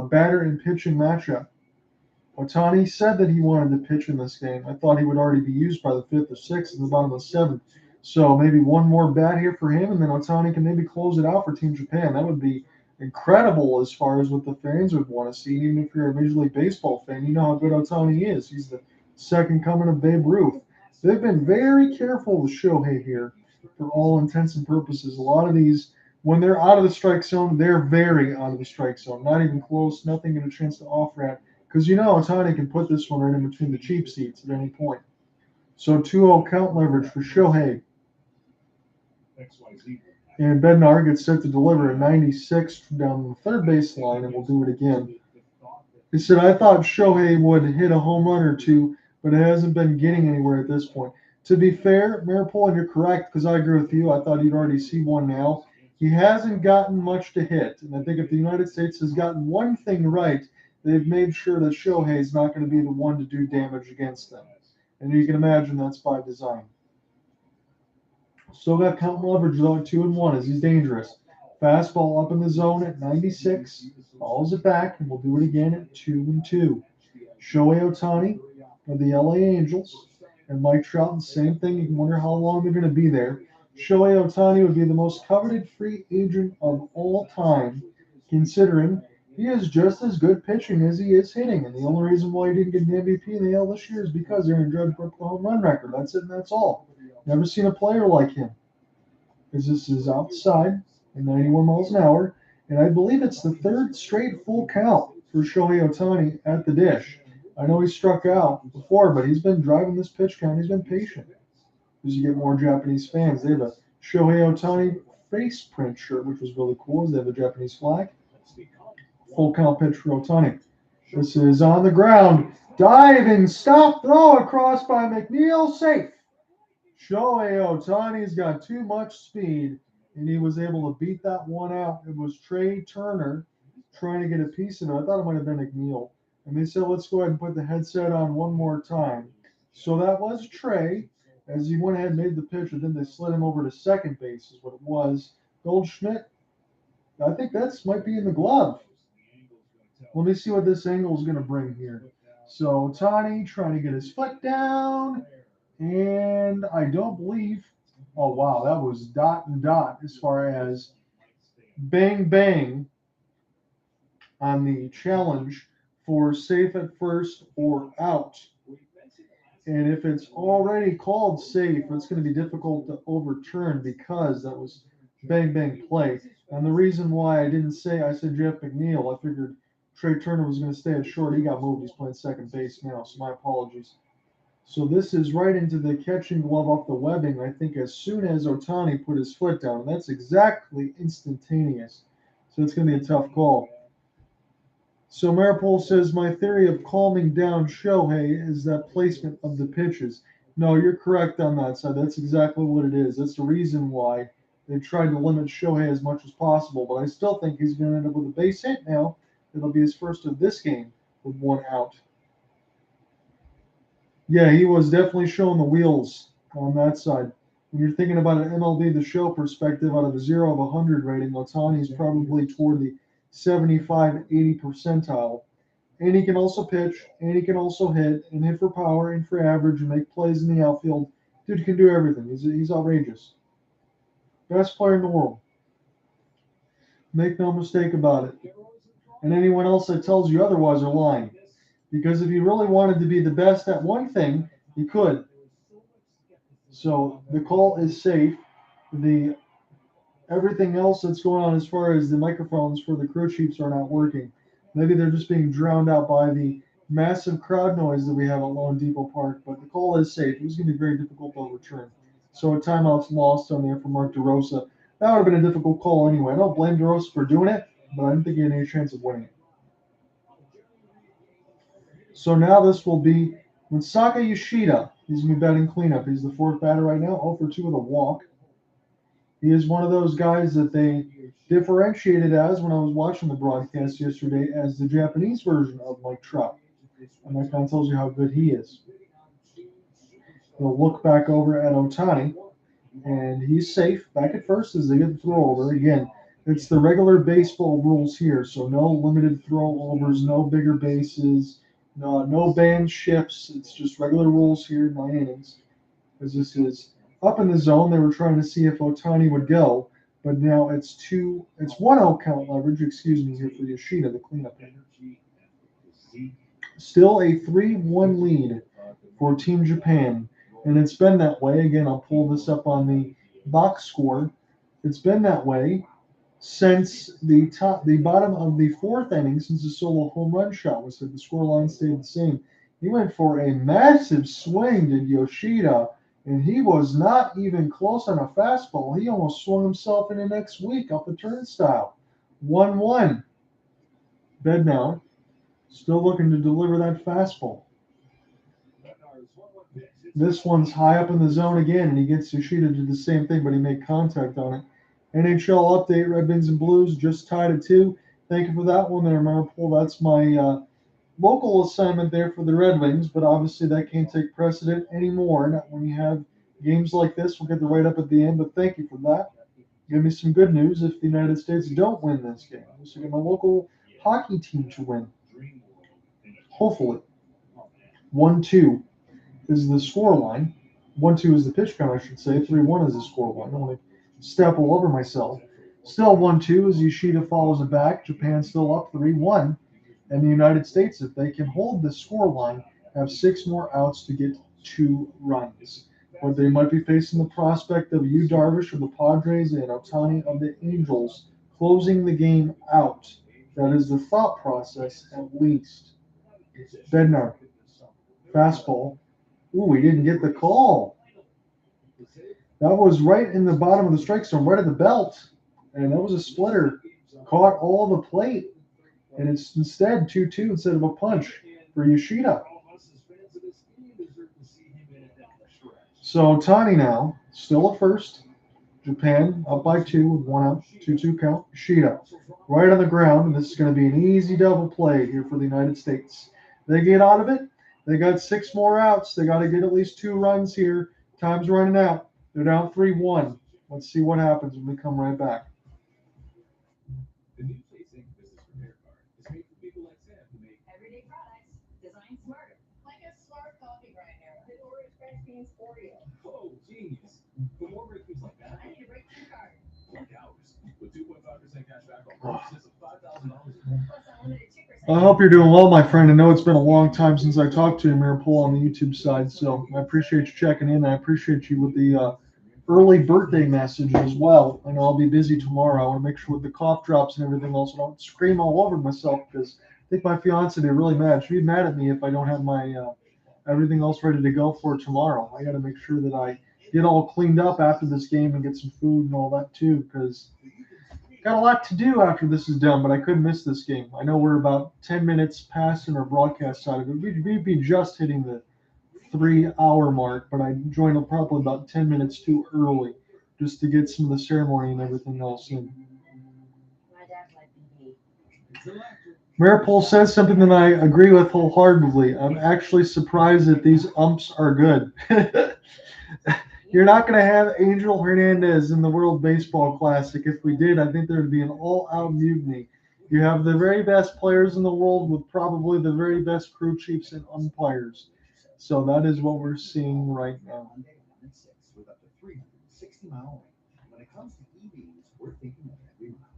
batter and pitching matchup. Ohtani said that he wanted to pitch in this game. I thought he would already be used by the 5th or 6th and the bottom of the 7th. So maybe one more bat here for him, and then Ohtani can maybe close it out for Team Japan. That would be incredible as far as what the fans would want to see. Even if you're a Major League Baseball fan, you know how good Ohtani is. He's the second coming of Babe Ruth. They've been very careful with Shohei here for all intents and purposes. A lot of these, when they're out of the strike zone, they're very out of the strike zone. Not even close, nothing get a chance to offer at. Because you know Ohtani can put this one right in between the cheap seats at any point. So 2-0 count leverage for Shohei. And Bednar gets set to deliver a 96 down the third base line, and we'll do it again. He said, I thought Shohei would hit a home run or two, but it hasn't been getting anywhere at this point. To be fair, Maripol, and you're correct, because I agree with you. I thought you'd already see one now. He hasn't gotten much to hit. And I think if the United States has gotten one thing right, they've made sure that Shohei is not going to be the one to do damage against them. And you can imagine that's by design. Still got count leverage though at 2-1 as he's dangerous. Fastball up in the zone at 96. Follows it back, and we'll do it again at 2-2. Shohei Ohtani of the LA Angels and Mike Trout, the same thing. You can wonder how long they're going to be there. Shohei Ohtani would be the most coveted free agent of all time, considering he is just as good pitching as he is hitting. And the only reason why he didn't get an MVP in the AL this year is because Aaron Judge broke the home run record. That's it, and that's all. Never seen a player like him. Because this is outside at 91 miles an hour, and I believe it's the third straight full count for Shohei Ohtani at the dish. I know he struck out before, but he's been driving this pitch count. He's been patient. As you get more Japanese fans, they have a Shohei Ohtani face print shirt, which was really cool. They have a Japanese flag. Full count pitch for Ohtani. This is on the ground. Diving, stop, throw across by McNeil, safe. Shohei Ohtani's got too much speed, and he was able to beat that one out. It was Trea Turner trying to get a piece of it. I thought it might have been McNeil. And they said, let's go ahead and put the headset on one more time. So that was Trea as he went ahead and made the pitch, and then they slid him over to second base is what it was. Goldschmidt, I think that's might be in the glove. Let me see what this angle is going to bring here. So Ohtani trying to get his foot down. And I don't believe, oh wow, that was dot and dot as far as bang bang on the challenge for safe at first or out. And if it's already called safe, it's going to be difficult to overturn because that was bang bang play. And the reason why I didn't say, I said Jeff McNeil, I figured Trea Turner was going to stay at short. He got moved. He's playing second base now, so my apologies. So this is right into the catching glove off the webbing, I think, as soon as Ohtani put his foot down. And that's exactly instantaneous. So it's going to be a tough call. So Maripol says, my theory of calming down Shohei is that placement of the pitches. No, you're correct on that side. That's exactly what it is. That's the reason why they tried to limit Shohei as much as possible. But I still think he's going to end up with a base hit now. It'll be his first of this game with one out. Yeah, he was definitely showing the wheels on that side. When you're thinking about an MLB The Show perspective, out of a 0 of 100 rating, Ohtani's probably toward the 75, 80 percentile. And he can also pitch, and he can also hit, and hit for power, and for average, and make plays in the outfield. Dude can do everything. He's outrageous. Best player in the world. Make no mistake about it. And anyone else that tells you otherwise are lying. Because if he really wanted to be the best at one thing, he could. So the call is safe. Everything else that's going on as far as the microphones for the crew chiefs are not working. Maybe they're just being drowned out by the massive crowd noise that we have at Lone Depot Park. But the call is safe. It was going to be very difficult to overturn. So a timeout's lost on there for Mark DeRosa. That would have been a difficult call anyway. I don't blame DeRosa for doing it, but I didn't think he had any chance of winning it. So now this will be Misaka Yoshida. He's going to be batting cleanup. He's the fourth batter right now, 0 for 2 with a walk. He is one of those guys that they differentiated as, when I was watching the broadcast yesterday, as the Japanese version of Mike Trout. And that kind of tells you how good he is. We'll look back over at Ohtani, and he's safe back at first as they get the throw over. Again, it's the regular baseball rules here, so no limited throw overs, no bigger bases, no band shifts. It's just regular rules here in my innings. Because this is up in the zone. They were trying to see if Ohtani would go, but now it's 1-0 count leverage, here for Yoshida, the cleanup hitter. Still a 3-1 lead for Team Japan, and it's been that way. Again, I'll pull this up on the box score. It's been that way since the bottom of the fourth inning, since the solo home run shot was hit. The scoreline stayed the same. He went for a massive swing, did Yoshida, and he was not even close on a fastball. He almost swung himself into next week up the turnstile. 1-1. Bednar still looking to deliver that fastball. This one's high up in the zone again, and he gets Yoshida to do the same thing, but he made contact on it. NHL update, Red Wings and Blues just tied at 2. Thank you for that one there, Marple. That's my local assignment there for the Red Wings, but obviously that can't take precedent anymore. Not when you have games like this. We'll get the write-up at the end, but thank you for that. Give me some good news if the United States don't win this game. So get my local hockey team to win. Hopefully. 1-2 is the score line. 1-2 is the pitch count, I should say. 3-1 is the score line. I don't want to step all over myself. Still 1-2 as Yoshida follows it back. Japan still up 3-1. And the United States, if they can hold the score line, have 6 more outs to get 2 runs. But they might be facing the prospect of Yu Darvish of the Padres and Ohtani of the Angels closing the game out. That is the thought process, at least. Bednar. Fastball. Ooh, he didn't get the call. That was right in the bottom of the strike zone, right at the belt. And that was a splitter. Caught all the plate. And it's instead 2-2 instead of a punch for Yoshida. So Ohtani now, still at first. Japan up by 2 with 1 out, 2-2 count. Yoshida right on the ground. This is going to be an easy double play here for the United States. They get out of it. They got 6 more outs. They got to get at least 2 runs here. Time's running out. They're down 3-1. Let's see what happens when we come right back. The new Chasing Business Repair Card is made for people like Sam who make Everyday products designed smarter. Like a smart coffee grinder that orders fresh beans for you. oh, genius. For more breakthroughs like that, I need a breakthrough card. like ours, with 2.5% cash back on purchases of $5,000. Plus unlimited 2%. I hope you're doing well, my friend. I know it's been a long time since I talked to you, Mirapol, on the YouTube side, so I appreciate you checking in. I appreciate you with the early birthday message as well. I know I'll be busy tomorrow. I want to make sure with the cough drops and everything else, I don't scream all over myself because I think my fiance would be really mad. She'd be mad at me if I don't have my everything else ready to go for tomorrow. I got to make sure that I get all cleaned up after this game and get some food and all that too, because got a lot to do after this is done, but I couldn't miss this game. I know we're about 10 minutes past in our broadcast side of it. We'd be just hitting the 3-hour mark, but I joined probably about 10 minutes too early just to get some of the ceremony and everything else in. Maripol says something that I agree with wholeheartedly. I'm actually surprised that these umps are good. You're not going to have Angel Hernandez in the World Baseball Classic. If we did, I think there would be an all-out mutiny. You have the very best players in the world with probably the very best crew chiefs and umpires. So that is what we're seeing right now. With up to 360 mile range. When it comes to EVs, we're thinking of every mile.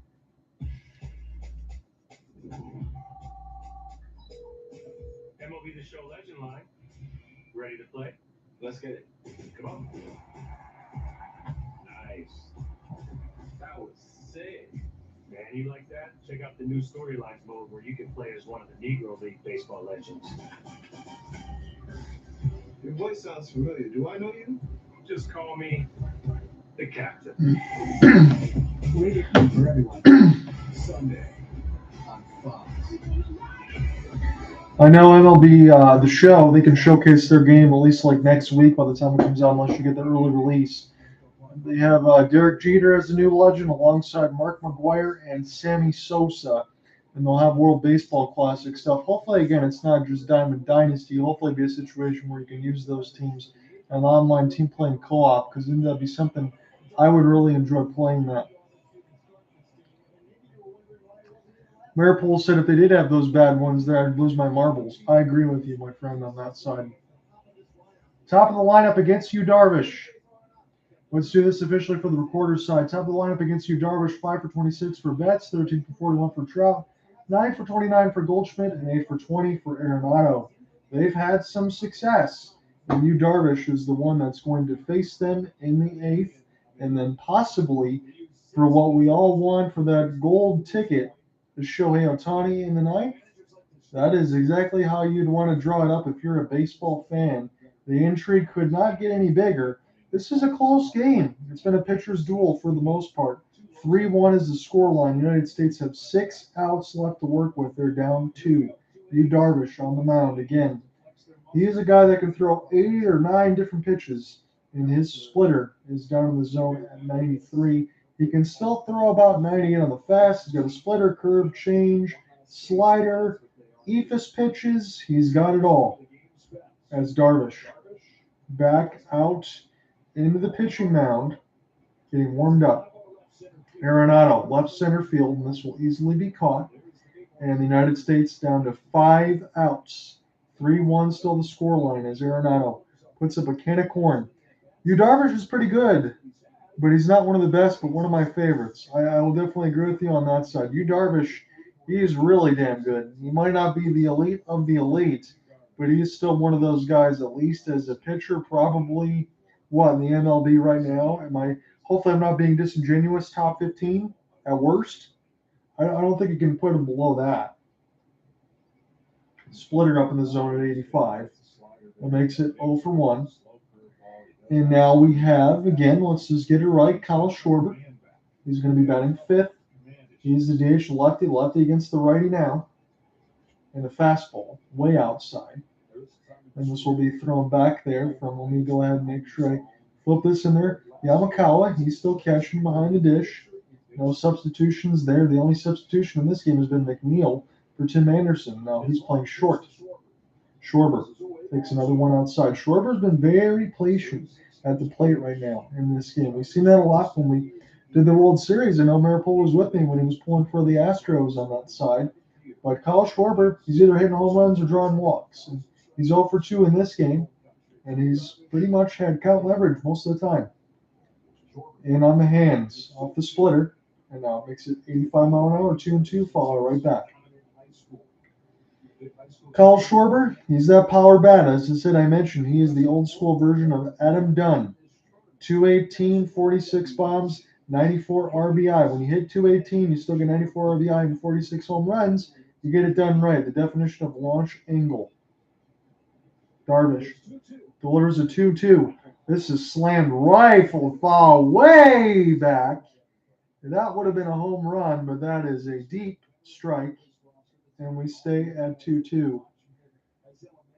MLB The Show Legend Line. Ready to play? Let's get it. Come on. Nice. That was sick. Man, and you like that? Check out the new Storylines mode where you can play as one of the Negro League baseball legends. Your voice sounds familiar. Do I know you? Just call me the captain. Rated for everyone. Sunday on Fox. I know MLB, the show, they can showcase their game at least like next week by the time it comes out, unless you get the early release. They have Derek Jeter as the new legend alongside Mark McGwire and Sammy Sosa. And they'll have World Baseball Classic stuff. Hopefully, again, it's not just Diamond Dynasty. Hopefully, it'll be a situation where you can use those teams and online team playing co-op, because then that'd be something I would really enjoy playing that. Maripool said if they did have those bad ones there, I'd lose my marbles. I agree with you, my friend, on that side. Top of the lineup against you, Darvish. Let's do this officially for the recorder's side. Top of the lineup against you, Darvish, 5 for 26 for Betts, 13 for 41 for Trout, 9 for 29 for Goldschmidt, and 8 for 20 for Arenado. They've had some success, and you, Darvish, is the one that's going to face them in the 8th, and then possibly for what we all want for that gold ticket, the Shohei Ohtani in the 9th. That is exactly how you'd want to draw it up if you're a baseball fan. The intrigue could not get any bigger. This is a close game. It's been a pitcher's duel for the most part. 3-1 is the scoreline. The United States have 6 outs left to work with. They're down 2. Yu Darvish on the mound again. He is a guy that can throw 8 or 9 different pitches, and his splitter is down in the zone at 93. He can still throw about 98 on the fast. He's got a splitter, curve, change, slider, eephus pitches. He's got it all. As Darvish back out into the pitching mound, getting warmed up. Arenado, left center field, and this will easily be caught. And the United States down to 5 outs. 3-1 still the scoreline as Arenado puts up a can of corn. Yu Darvish is pretty good, but he's not one of the best, but one of my favorites. I will definitely agree with you on that side. Yu Darvish, he is really damn good. He might not be the elite of the elite, but he is still one of those guys, at least as a pitcher, probably in the MLB right now. Hopefully I'm not being disingenuous, top 15 at worst. I don't think you can put him below that. Splitter up in the zone at 85. That makes it 0 for 1. And now we have, again, let's just get it right, Kyle Schwarber. He's going to be batting 5th. He's the DH lefty against the righty now. And a fastball way outside. And this will be thrown back there from, let me go ahead and make sure I flip this in there. Yamakawa, he's still catching behind the dish. No substitutions there. The only substitution in this game has been McNeil for Tim Anderson. Now he's playing short. Schwarber takes another one outside. Schwarber's been very patient at the plate right now in this game. We've seen that a lot when we did the World Series. I know Maripool was with me when he was pulling for the Astros on that side. But Kyle Schwarber, he's either hitting home runs or drawing walks. And he's 0 for 2 in this game, and he's pretty much had count leverage most of the time. And on the hands, off the splitter, and now it makes it 85 mile an hour, 2-2, follow right back. Kyle Schwarber, he's that power bat. As I said, I mentioned, he is the old school version of Adam Dunn. 218, 46 bombs, 94 RBI. When you hit 218, you still get 94 RBI and 46 home runs. You get it done right. The definition of launch angle. Darvish delivers a 2-2. This is slammed rifle foul way back. That would have been a home run, but that is a deep strike. And we stay at 2-2.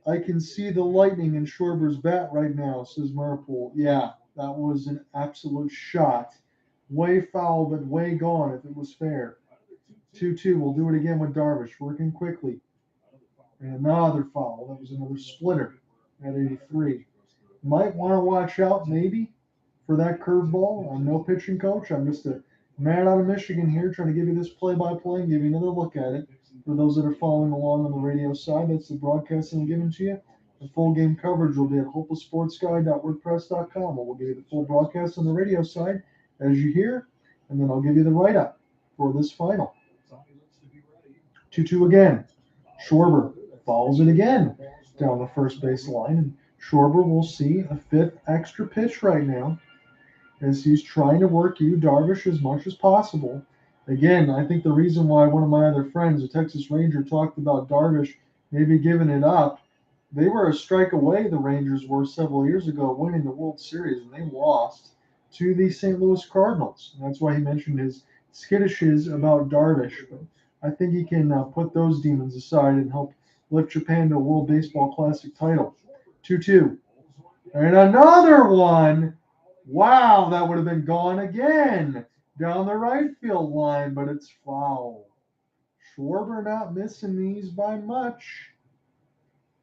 I can see the lightning in Schwarber's bat right now, says Maripool. Yeah, that was an absolute shot. Way foul, but way gone if it was fair. 2-2. We'll do it again with Darvish, working quickly. And another foul. That was another splitter at 83. Might want to watch out maybe for that curveball. I'm no pitching coach. I'm just a man out of Michigan here trying to give you this play-by-play and give you another look at it. For those that are following along on the radio side, that's the broadcast I'm giving to you. The full game coverage will be at hopelesssportsguy.wordpress.com, where we'll give you the full broadcast on the radio side as you hear, and then I'll give you the write-up for this final. 2-2 again. Schwarber follows it again down the first base line, and Schwarber will see a 5th extra pitch right now as he's trying to work Yu Darvish as much as possible. Again, I think the reason why one of my other friends, a Texas Ranger, talked about Darvish maybe giving it up, they were a strike away, the Rangers were several years ago, winning the World Series, and they lost to the St. Louis Cardinals. And that's why he mentioned his skittishes about Darvish. But I think he can put those demons aside and help lift Japan to a World Baseball Classic title. 2-2. And another one. Wow, that would have been gone again down the right field line, but it's foul. Schwarber not missing these by much.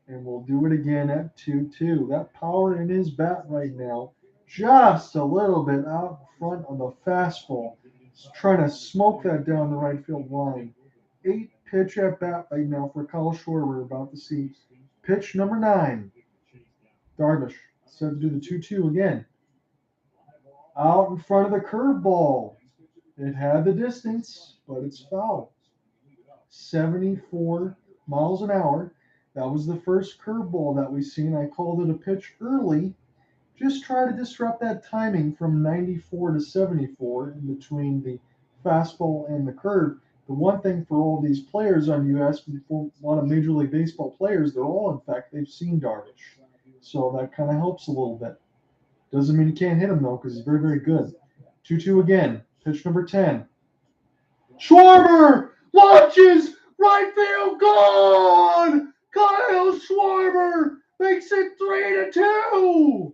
And we'll do it again at 2-2. That power in his bat right now, just a little bit out front of the fastball. He's trying to smoke that down the right field line. 8-pitch at bat right now for Kyle Schwarber. About to see pitch number 9. Darvish set to do the 2-2 again. Out in front of the curveball. It had the distance, but it's foul. 74 miles an hour. That was the first curveball that we seen. I called it a pitch early. Just try to disrupt that timing from 94 to 74 in between the fastball and the curve. The one thing for all these players on US, for a lot of Major League Baseball players, they're all, in fact, they've seen Darvish. So that kind of helps a little bit. Doesn't mean you can't hit him, though, because he's very, very good. 2-2 again. Pitch number 10. Schwarber launches right field, gone! Kyle Schwarber makes it 3-2.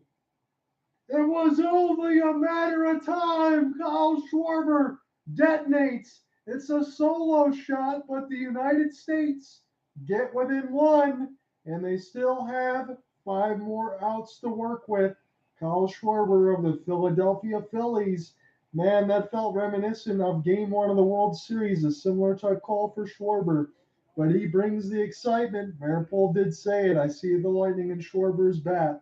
It was only a matter of time. Kyle Schwarber detonates. It's a solo shot, but the United States get within 1, and they still have 5 more outs to work with. Kyle Schwarber of the Philadelphia Phillies. Man, that felt reminiscent of Game 1 of the World Series, a similar type call for Schwarber. But he brings the excitement. Maripol did say it. I see the lightning in Schwarber's bat.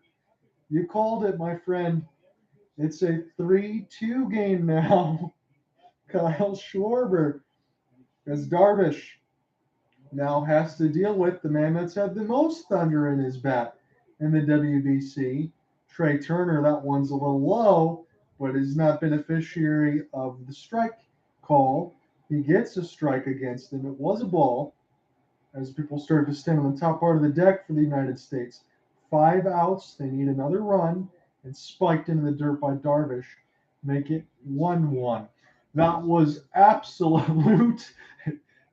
You called it, my friend. It's a 3-2 game now. Kyle Schwarber, as Darvish now has to deal with the man that's had the most thunder in his bat in the WBC. Trea Turner, that one's a little low, but is not beneficiary of the strike call. He gets a strike against him. It was a ball as people started to stand on the top part of the deck for the United States. 5 outs. They need another run, and spiked into the dirt by Darvish. Make it 1-1. That was absolute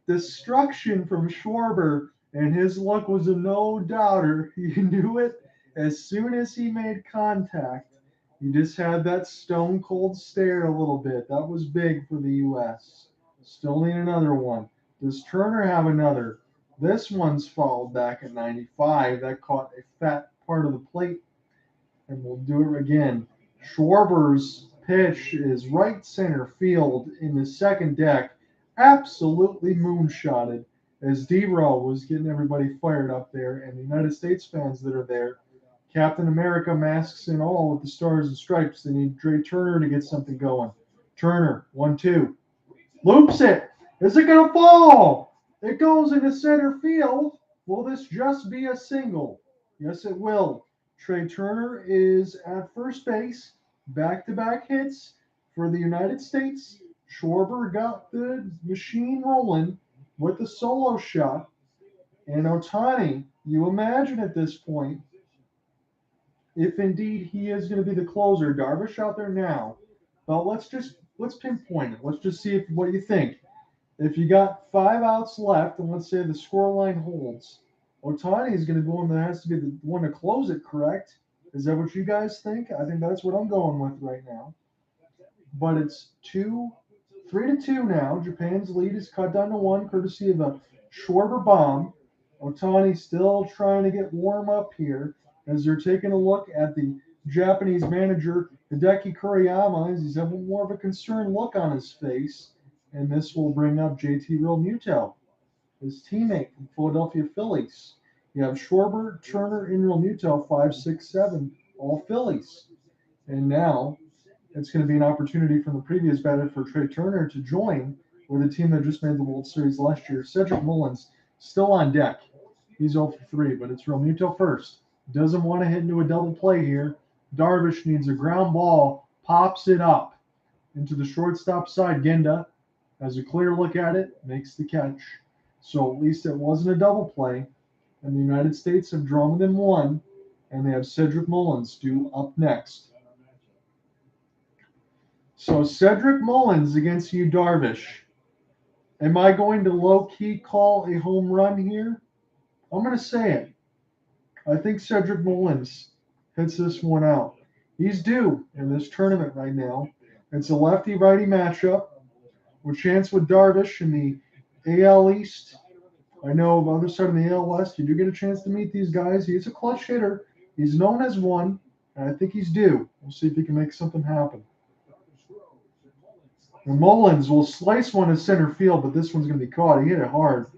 destruction from Schwarber, and his luck was a no-doubter. He knew it as soon as he made contact. He just had that stone-cold stare a little bit. That was big for the U.S. Still need another one. Does Turner have another? This one's fouled back at 95. That caught a fat part of the plate, and we'll do it again. Schwarber's pitch is right center field in the second deck. Absolutely moonshotted as D-Row was getting everybody fired up there, and the United States fans that are there. Captain America masks and all with the stars and stripes. They need Trea Turner to get something going. Turner, 1-2. Loops it. Is it going to fall? It goes into center field. Will this just be a single? Yes, it will. Trea Turner is at first base. Back-to-back hits for the United States. Schwarber got the machine rolling with the solo shot. And Ohtani, you imagine at this point, if indeed he is going to be the closer. Darvish out there now. But let's pinpoint it. Let's just see what you think. If you got 5 outs left, and let's say the scoreline holds, Ohtani is going to be one that has to be the one to close it, correct? Is that what you guys think? I think that's what I'm going with right now. But it's 3-2 now. Japan's lead is cut down to 1, courtesy of a Schwarber bomb. Ohtani still trying to get warm up here as they're taking a look at the Japanese manager, Hideki Kuriyama, as he's having more of a concerned look on his face. And this will bring up JT Realmuto, his teammate from Philadelphia Phillies. You have Schwarber, Turner, and Realmuto, 5, 6, 7, all Phillies. And now it's going to be an opportunity from the previous batter for Trea Turner to join with a team that just made the World Series last year. Cedric Mullins still on deck. He's 0 for 3, but it's Realmuto first. Doesn't want to hit into a double play here. Darvish needs a ground ball, pops it up into the shortstop side. Genda has a clear look at it, makes the catch. So at least it wasn't a double play. And the United States have drawn within one, and they have Cedric Mullins due up next. So Cedric Mullins against Yu Darvish. Am I going to low-key call a home run here? I'm going to say it. I think Cedric Mullins hits this one out. He's due in this tournament right now. It's a lefty-righty matchup with chance with Darvish in the AL East. I know on the other side of the AL West, you do get a chance to meet these guys. He's a clutch hitter. He's known as one, and I think he's due. We'll see if he can make something happen. And Mullins will slice one to center field, but this one's going to be caught. He hit it hard.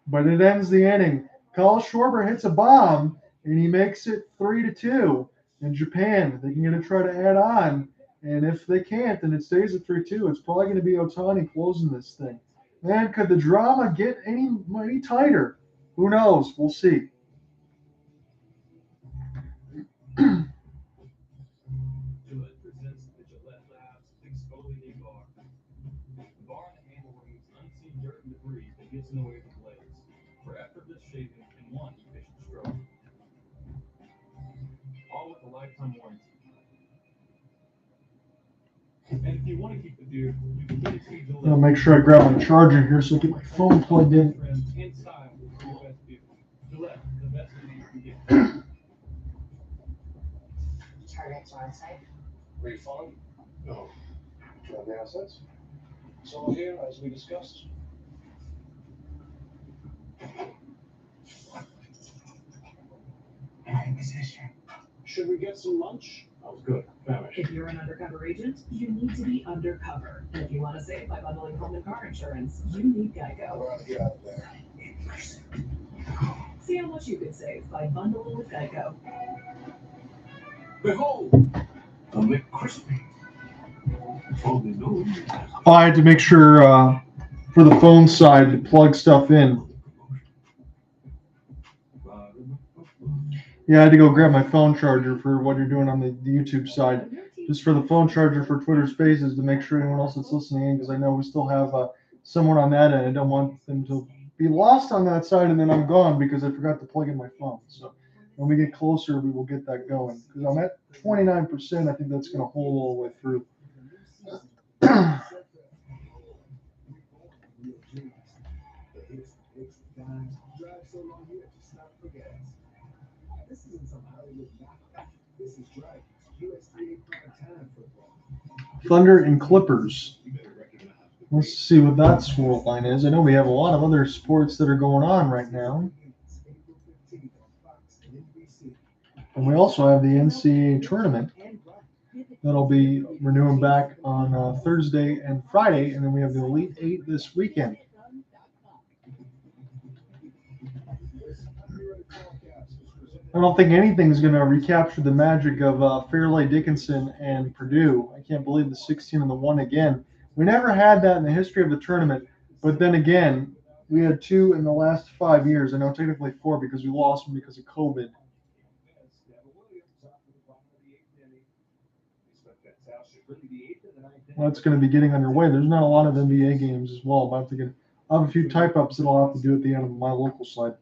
But it ends the inning. Schwarber hits a bomb, and he makes it 3-2. In Japan, they can try to add on. And if they can't, then it stays at 3-2. It's probably going to be Ohtani closing this thing. Man, could the drama get any tighter? Who knows? We'll see. Gets in the way of the blades. For effortless shaving in one efficient stroke. All with a lifetime warranty. And if you want to keep the beard, you can get it to Gillette. I'll make sure I grab my charger here so I get my phone plugged in. And style for your best beard. Gillette, the best beard you can get. Target's on site. Refund? No. Do you have the assets? It's all here as we discussed. Should we get some lunch? That was good. Famished. If you're an undercover agent, you need to be undercover. And if you want to save by bundling home and car insurance, you need Geico. Well, get out there. See how much you could save by bundling with Geico. Behold, the McCrispy. Only known as I had to make sure for the phone side to plug stuff in. Yeah, I had to go grab my phone charger for what you're doing on the YouTube side. Just for the phone charger for Twitter Spaces to make sure anyone else that's listening in, because I know we still have someone on that end. I don't want them to be lost on that side and then I'm gone because I forgot to plug in my phone. So when we get closer, we will get that going. Because I'm at 29%. I think that's going to hold all the way through. Thunder and Clippers. Let's see what that score line is. I know we have a lot of other sports that are going on right now. And we also have the NCAA tournament that'll be renewing back on Thursday and Friday. And then we have the Elite Eight this weekend. I don't think anything's going to recapture the magic of Fairleigh Dickinson and Purdue. I can't believe the 16 and the 1 again. We never had that in the history of the tournament. But then again, we had 2 in the last 5 years. I know technically 4 because we lost them because of COVID. That's going to be getting underway. There's not a lot of NBA games as well. But I'll have a few type-ups that I'll have to do at the end of my local side.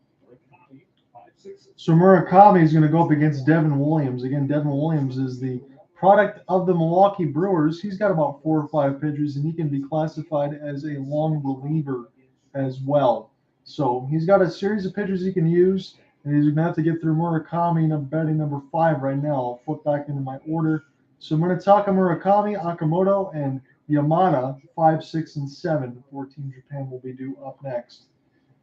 So Murakami is going to go up against Devin Williams. Again, Devin Williams is the product of the Milwaukee Brewers. He's got about 4 or 5 pitchers, and he can be classified as a long reliever as well. So he's got a series of pitchers he can use, and he's going to have to get through Murakami in batting number 5 right now. I'll flip back into my order. So Munetaka, Murakami, Akamoto, and Yamada, 5, 6, and 7 for Team Japan will be due up next.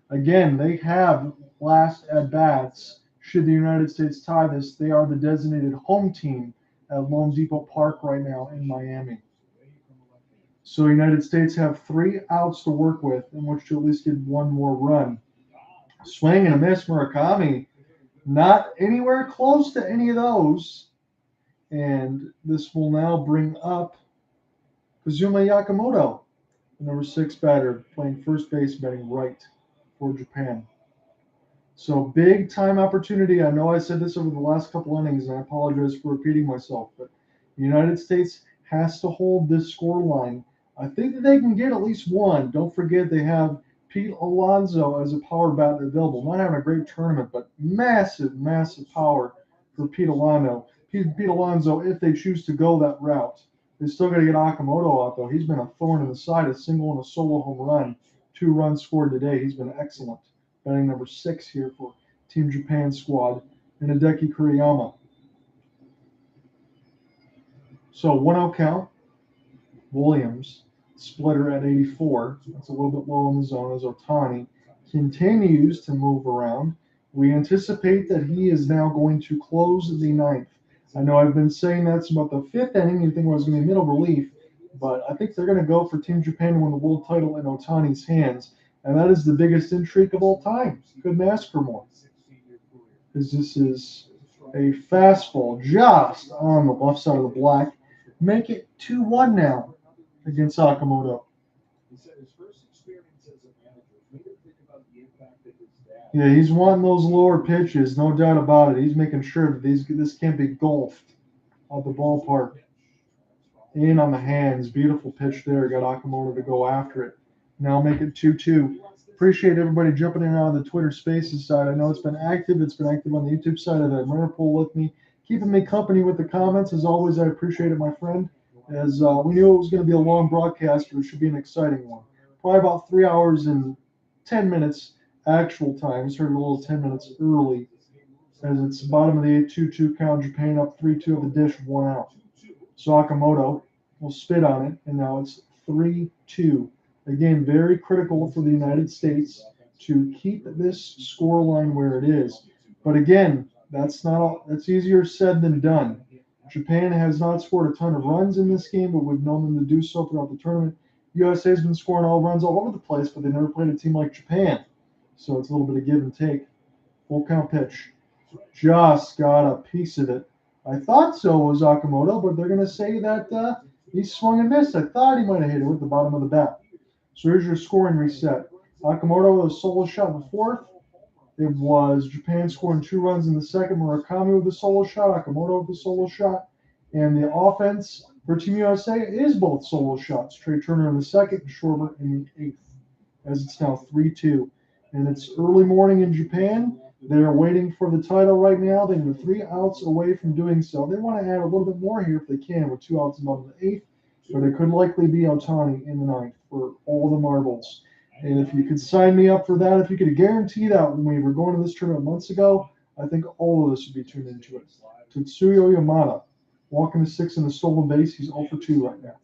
Again, they have last at-bats. Should the United States tie this, they are the designated home team at Lone Depot Park right now in Miami. So the United States have 3 outs to work with in which to at least get 1 more run. Swing and a miss, Murakami. Not anywhere close to any of those. And this will now bring up Kazuma Yakamoto, the number 6 batter, playing first base, batting right for Japan. So big time opportunity. I know I said this over the last couple innings, and I apologize for repeating myself, but the United States has to hold this score line. I think that they can get at least one. Don't forget they have Pete Alonzo as a power bat available. Not having a great tournament, but massive, massive power for Pete Alonzo. Pete Alonzo, if they choose to go that route. They still got to get Okamoto out, though. He's been a thorn in the side, a single and a solo home run. 2 runs scored today. He's been excellent. Batting number 6 here for Team Japan squad. And Hideki Kuriyama. So 1-0 count. Williams, splitter at 84. That's a little bit low in the zone as Ohtani continues to move around. We anticipate that he is now going to close the 9th. I know I've been saying that's about the 5th inning. You think it was going to be middle relief, but I think they're going to go for Team Japan to win the world title in Ohtani's hands, and that is the biggest intrigue of all time. Couldn't ask for more. Because this is a fastball just on the left side of the black. Make it 2-1 now against Okamoto. He said his first experience as a manager made him think about the impact that his dad. Yeah, he's wanting those lower pitches, no doubt about it. He's making sure that this can't be golfed at the ballpark. In on the hands, beautiful pitch there. Got Okamoto to go after it. Now make it 2-2. Appreciate everybody jumping in and out of the Twitter Spaces side. I know it's been active. It's been active on the YouTube side of the Mirror Poll with me, keeping me company with the comments. As always, I appreciate it, my friend. As we knew it was going to be a long broadcast, but it should be an exciting one. Probably about 3 hours and 10 minutes actual time. We started a little 10 minutes early, as it's bottom of the 8th, 2-2 count. Japan up 3-2 of the dish, 1 out. So Okamoto will spit on it, and now it's 3-2. Again, very critical for the United States to keep this score line where it is. But again, that's easier said than done. Japan has not scored a ton of runs in this game, but we've known them to do so throughout the tournament. USA has been scoring all runs all over the place, but they never played a team like Japan. So it's a little bit of give and take. Full count pitch. Just got a piece of it. I thought so was Okamoto, but they're going to say that he swung and missed. I thought he might have hit it with the bottom of the bat. So here's your scoring reset. Okamoto with a solo shot in the 4th. It was Japan scoring 2 runs in the 2nd. Murakami with a solo shot. Okamoto with a solo shot. And the offense for Team USA is both solo shots. Trey Turner in the 2nd, Schwarber in the 8th. As it's now 3-2. And it's early morning in Japan. They're waiting for the title right now. They're 3 outs away from doing so. They want to add a little bit more here if they can with 2 outs in the 8th. But it could likely be Ohtani in the 9th for all the marbles. And if you could sign me up for that, if you could guarantee that when we were going to this tournament months ago, I think all of this would be tuned into it. Tetsuya Yamada, walking to 6 in the stolen base. He's 0 for 2 right now.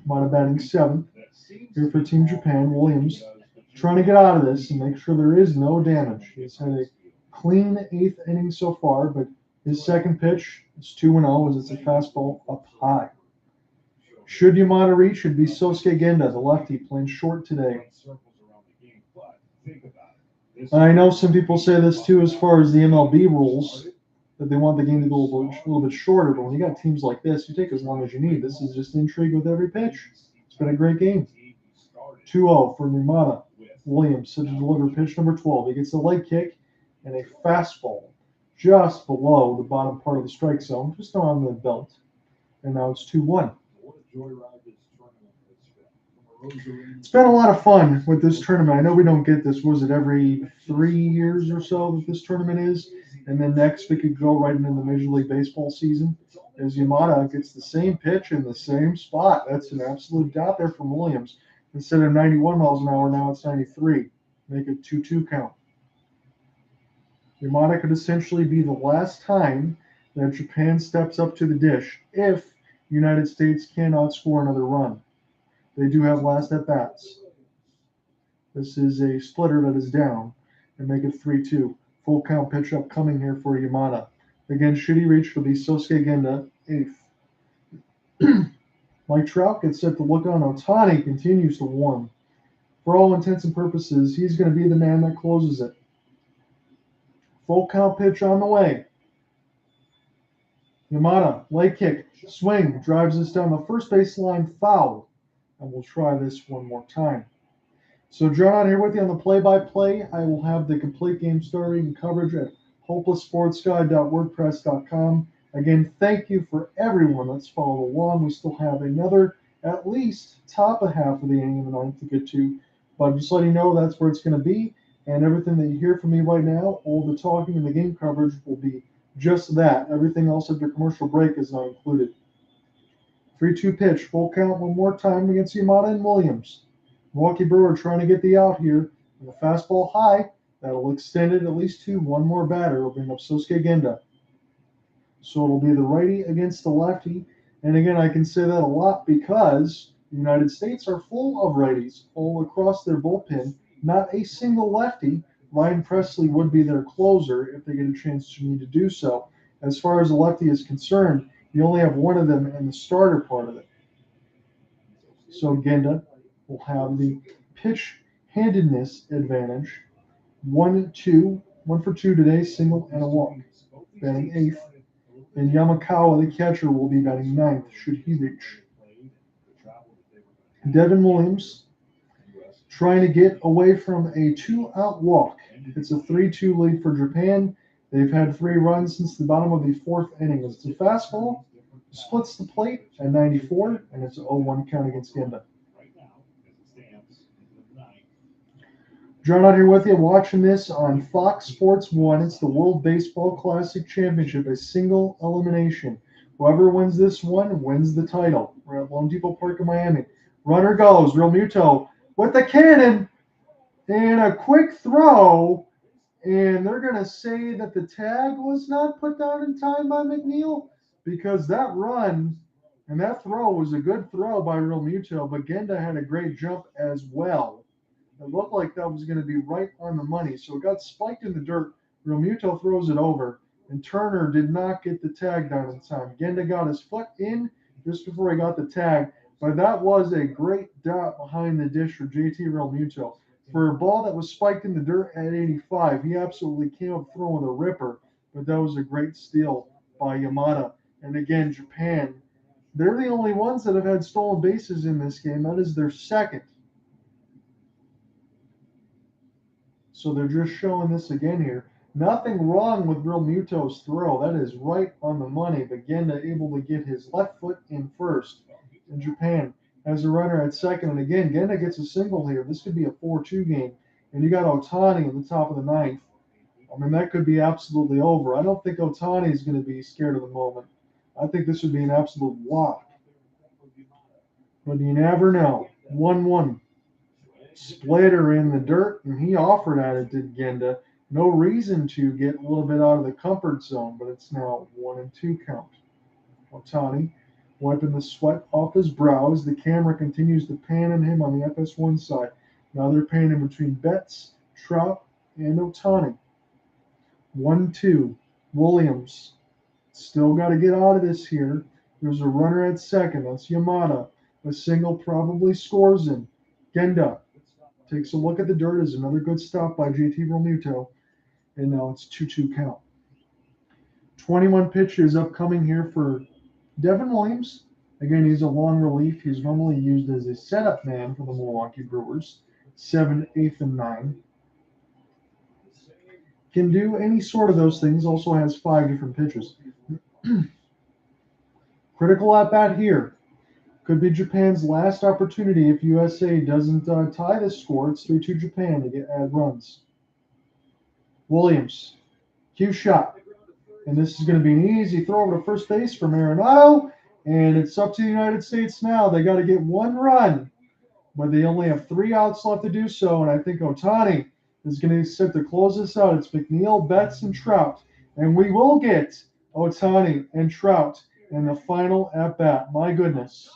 Yamada batting 7th. Here for Team Japan, Williams trying to get out of this and make sure there is no damage. He's had a clean 8th inning so far, but his 2nd pitch is 2-0 as it's a fastball up high. Should Yamada reach, should be Sosuke Genda, the lefty, playing short today. And I know some people say this too as far as the MLB rules, that they want the game to go a little bit shorter, but when you got teams like this, you take as long as you need. This is just intrigue with every pitch. It's been a great game. 2-0 for Yamada. Williams set to deliver pitch number 12. He gets a leg kick and a fastball just below the bottom part of the strike zone, just on the belt. And now it's 2-1. It's been a lot of fun with this tournament. I know we don't get this. Was it every 3 years or so that this tournament is? And then next we could go right into the Major League Baseball season. As Yamada gets the same pitch in the same spot. That's an absolute dot there from Williams. Instead of 91 miles an hour, now it's 93. Make it 2-2 count. Yamada could essentially be the last time that Japan steps up to the dish if the United States cannot score another run. They do have last at-bats. This is a splitter that is down and make it 3-2. Full count pitch up coming here for Yamada. Again, should he reach, will be Sosuke Genda, 8th. Mike Trout gets set to look on. Ohtani continues to warm. For all intents and purposes, he's going to be the man that closes it. Full count pitch on the way. Yamada, leg kick, swing, drives this down the first baseline, foul. And we'll try this one more time. So John out here with you on the play-by-play. I will have the complete game story and coverage at hopelesssportsguy.wordpress.com. Again, thank you for everyone that's followed along. We still have another at least top of half of the inning in the ninth to get to. But I'm just letting you know that's where it's going to be. And everything that you hear from me right now, all the talking and the game coverage will be just that. Everything else after commercial break is not included. 3-2 pitch, full count one more time against Yamada and Williams. Milwaukee Brewer trying to get the out here. And the fastball high, that'll extend it at least to one more batter. It'll bring up Sosuke Genda. So it'll be the righty against the lefty. And again, I can say that a lot because the United States are full of righties all across their bullpen. Not a single lefty. Ryan Presley would be their closer if they get a chance to need to do so. As far as the lefty is concerned, you only have one of them in the starter part of it. So Genda will have the pitch-handedness advantage. 1-2, 1 for 2 today, single and a walk. Batting 8th. And Yamakawa, the catcher, will be batting 9th, should he reach. Devin Williams trying to get away from a 2-out walk. It's a 3-2 lead for Japan. They've had 3 runs since the bottom of the 4th inning. It's a fastball, splits the plate at 94, and it's an 0-1 count against Genda. John out here with you, watching this on Fox Sports 1. It's the World Baseball Classic Championship, a single elimination. Whoever wins this one wins the title. We're at Lone Depot Park in Miami. Runner goes, Realmuto with the cannon, and a quick throw, and they're going to say that the tag was not put down in time by McNeil because that run and that throw was a good throw by Realmuto, but Genda had a great jump as well. It looked like that was going to be right on the money, so it got spiked in the dirt. Realmuto throws it over, and Turner did not get the tag down in time. Genda got his foot in just before he got the tag, but that was a great dot behind the dish for JT Realmuto. For a ball that was spiked in the dirt at 85, he absolutely came up throwing a ripper, but that was a great steal by Yamada. And again, Japan, they're the only ones that have had stolen bases in this game. That is their second. So they're just showing this again here. Nothing wrong with Realmuto's throw. That is right on the money. But Genda able to get his left foot in first. And Japan has a runner at second. And again, Genda gets a single here. This could be a 4-2 game. And you got Ohtani in the top of the ninth. I mean, that could be absolutely over. I don't think Ohtani is going to be scared of the moment. I think this would be an absolute lock. But you never know. 1-1. Splitter in the dirt, and he offered at it, did Genda. No reason to get a little bit out of the comfort zone, but it's now 1-2 count. Ohtani wiping the sweat off his brow as the camera continues to pan on him on the FS1 side. Now they're panning between Betts, Trout, and Ohtani. 1-2. Williams. Still got to get out of this here. There's a runner at second. That's Yamada. A single probably scores him. Genda takes a look at the dirt. Is another good stop by JT Realmuto. And now it's 2-2 count. 21 pitches upcoming here for Devin Williams. Again, he's a long relief. He's normally used as a setup man for the Milwaukee Brewers. 7, 8, and 9. Can do any sort of those things. Also has 5 different pitches. Critical at bat here. Could be Japan's last opportunity if USA doesn't tie this score. It's 3-2 Japan to add runs. Williams, cue shot. And this is going to be an easy throw over to first base from Arenado. And it's up to the United States now. They got to get 1 run. But they only have 3 outs left to do so. And I think Ohtani is going to sit to close this out. It's McNeil, Betts, and Trout. And we will get Ohtani and Trout in the final at-bat. My goodness.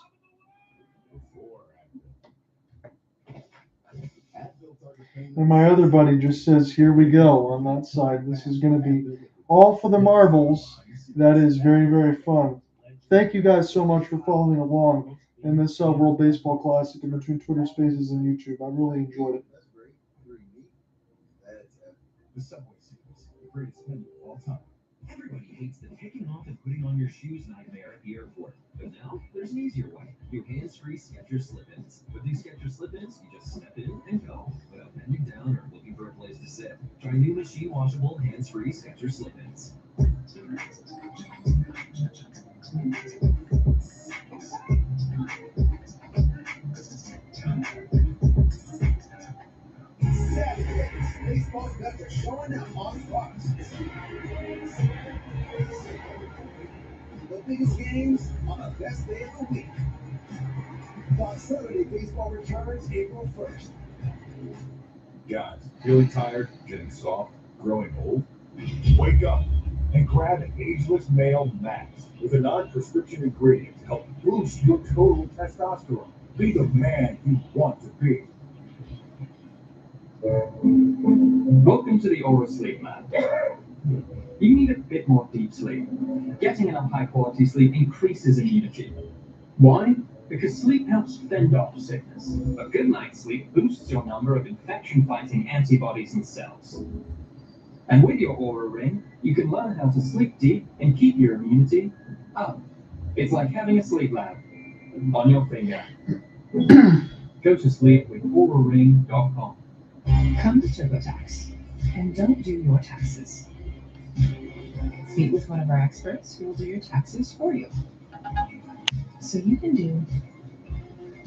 And my other buddy just says, here we go on that side. This is going to be all for the marbles. That is very, very fun. Thank you guys so much for following along in this World Baseball Classic in between Twitter Spaces and YouTube. I really enjoyed it. The subway sequence, the greatest thing of all time. Everybody hates the taking off and putting on your shoes nightmare at the airport. But now, there's an easier way. Your hands-free Skechers slip-ins. With these Skechers slip-ins, you just step in and go without bending down or looking for a place to sit. Try new machine-washable, hands-free Skechers slip-ins. Saturday, baseball bets are showing up on Fox. The biggest games on the best day of the week. Fox Saturday baseball returns April 1st. Guys, feeling tired, getting soft, growing old? Wake up and grab an Ageless Male Max with a non-prescription ingredient to help boost your total testosterone. Be the man you want to be. Welcome to the Aura Sleep Lab. You need a bit more deep sleep. Getting enough high-quality sleep increases immunity. Why? Because sleep helps fend off sickness. A good night's sleep boosts your number of infection-fighting antibodies and cells. And with your Aura Ring, you can learn how to sleep deep and keep your immunity up. It's like having a sleep lab on your finger. Go to sleep with auraring.com. Come to TurboTax and don't do your taxes. Meet with one of our experts who will do your taxes for you. So you can do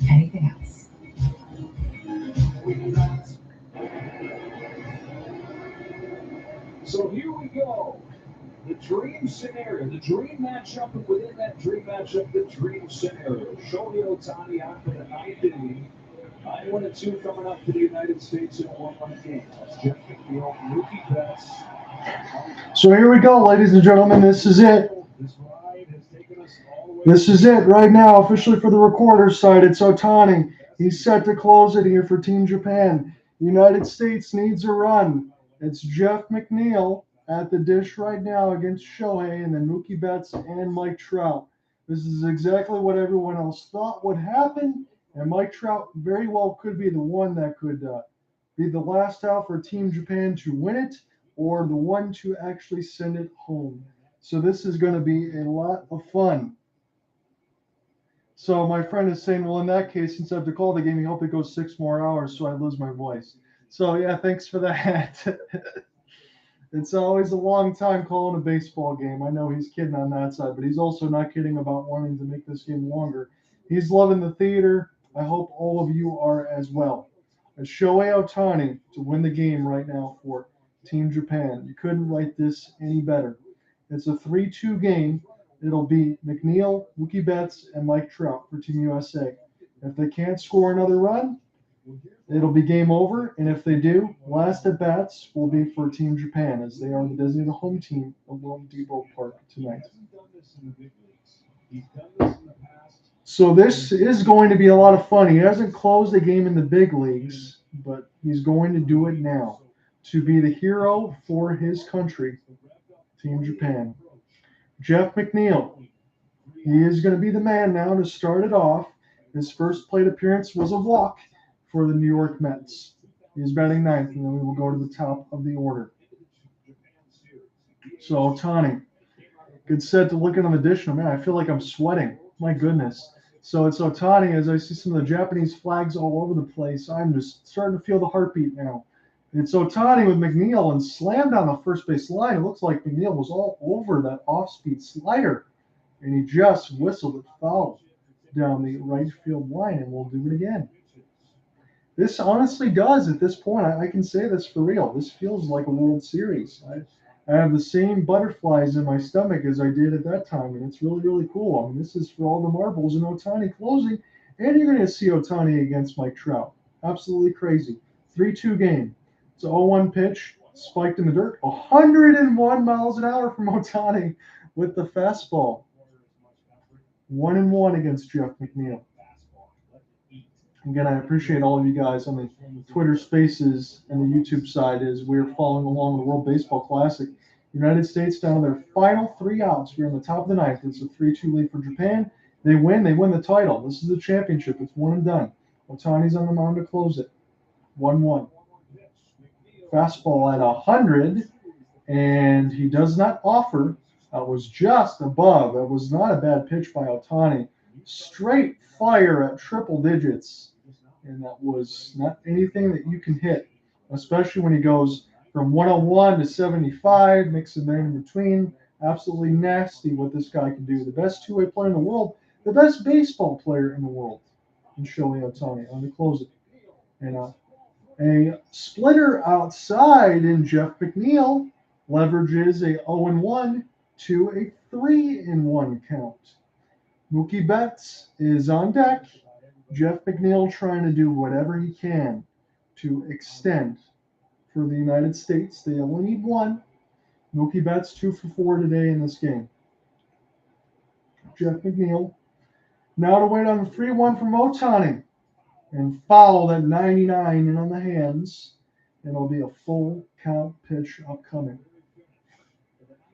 anything else. So here we go. The dream scenario, the dream matchup, and within that dream matchup, the dream scenario. Shohei Ohtani out for the ninth inning. 9-1-2 coming up to the United States in a one-run game. That's Jeff McNeil, Mookie Betts. So here we go, ladies and gentlemen. This is it. This ride has taken us all the way. This is it right now, officially for the recorder's side. It's Ohtani. He's set to close it here for Team Japan. United States needs a run. It's Jeff McNeil at the dish right now against Shohei, and then Mookie Betts and Mike Trout. This is exactly what everyone else thought would happen, and Mike Trout very well could be the one that could be the last out for Team Japan to win it, or the one to actually send it home. So this is going to be a lot of fun. So my friend is saying, well, in that case, since I have to call the game, I hope it goes 6 more hours so I lose my voice. So yeah, thanks for that. It's always a long time calling a baseball game. I know he's kidding on that side, but he's also not kidding about wanting to make this game longer. He's loving the theater. I hope all of you are as well. It's Shohei Ohtani to win the game right now for Team Japan. You couldn't write this any better. It's a 3-2 game. It'll be McNeil, Mookie Betts, and Mike Trout for Team USA. If they can't score another run, it'll be game over. And if they do, last at bats will be for Team Japan, as they are the designated home team of Lone Depot Park tonight. So this is going to be a lot of fun. He hasn't closed a game in the big leagues, but he's going to do it now to be the hero for his country, Team Japan. Jeff McNeil, he is going to be the man now to start it off. His first plate appearance was a walk for the New York Mets. He's batting ninth, and then we will go to the top of the order. So Ohtani, good set to look at on the dish. Man, I feel like I'm sweating. My goodness. So it's Ohtani. As I see some of the Japanese flags all over the place, I'm just starting to feel the heartbeat now. It's Ohtani with McNeil and slammed on the first base line. It looks like McNeil was all over that off-speed slider, and he just whistled it foul down the right field line, and we'll do it again. This honestly does, at this point, I can say this for real. This feels like a World Series. I have the same butterflies in my stomach as I did at that time, and it's really, really cool. I mean, this is for all the marbles and Ohtani closing, and you're going to see Ohtani against Mike Trout. Absolutely crazy. 3-2 game. It's an 0-1 pitch, spiked in the dirt. 101 miles an hour from Ohtani with the fastball. 1-1 against Jeff McNeil. Again, I appreciate all of you guys on the Twitter Spaces and the YouTube side as we're following along the World Baseball Classic. United States down to their final 3 outs. We're on the top of the ninth. It's a 3-2 lead for Japan. They win the title. This is the championship. It's one and done. Ohtani's on the mound to close it. 1-1. Fastball at 100, and he does not offer. That was just above. That was not a bad pitch by Ohtani. Straight fire at triple digits, and that was not anything that you can hit, especially when he goes from 101 to 75, mixing there in between. Absolutely nasty what this guy can do. The best two-way player in the world, the best baseball player in the world. and Shohei Ohtani on to close it. And a splitter outside, and Jeff McNeil leverages a 0-1 to a 3-1 count. Mookie Betts is on deck. Jeff McNeil trying to do whatever he can to extend for the United States. They only need one. Mookie Betts 2 for 4 today in this game. Jeff McNeil now to wait on the 3-1 from Ohtani and fouled at 99 and on the hands. And it'll be a full count pitch upcoming.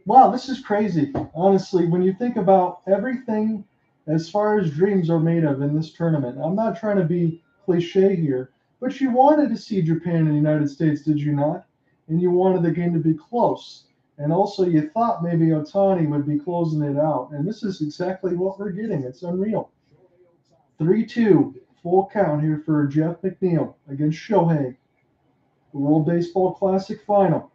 Wow, this is crazy. Honestly, when you think about everything as far as dreams are made of in this tournament, I'm not trying to be cliche here, but you wanted to see Japan and the United States, did you not? And you wanted the game to be close. And also you thought maybe Ohtani would be closing it out. And this is exactly what we're getting. It's unreal. 3-2, full count here for Jeff McNeil against Shohei. The World Baseball Classic final.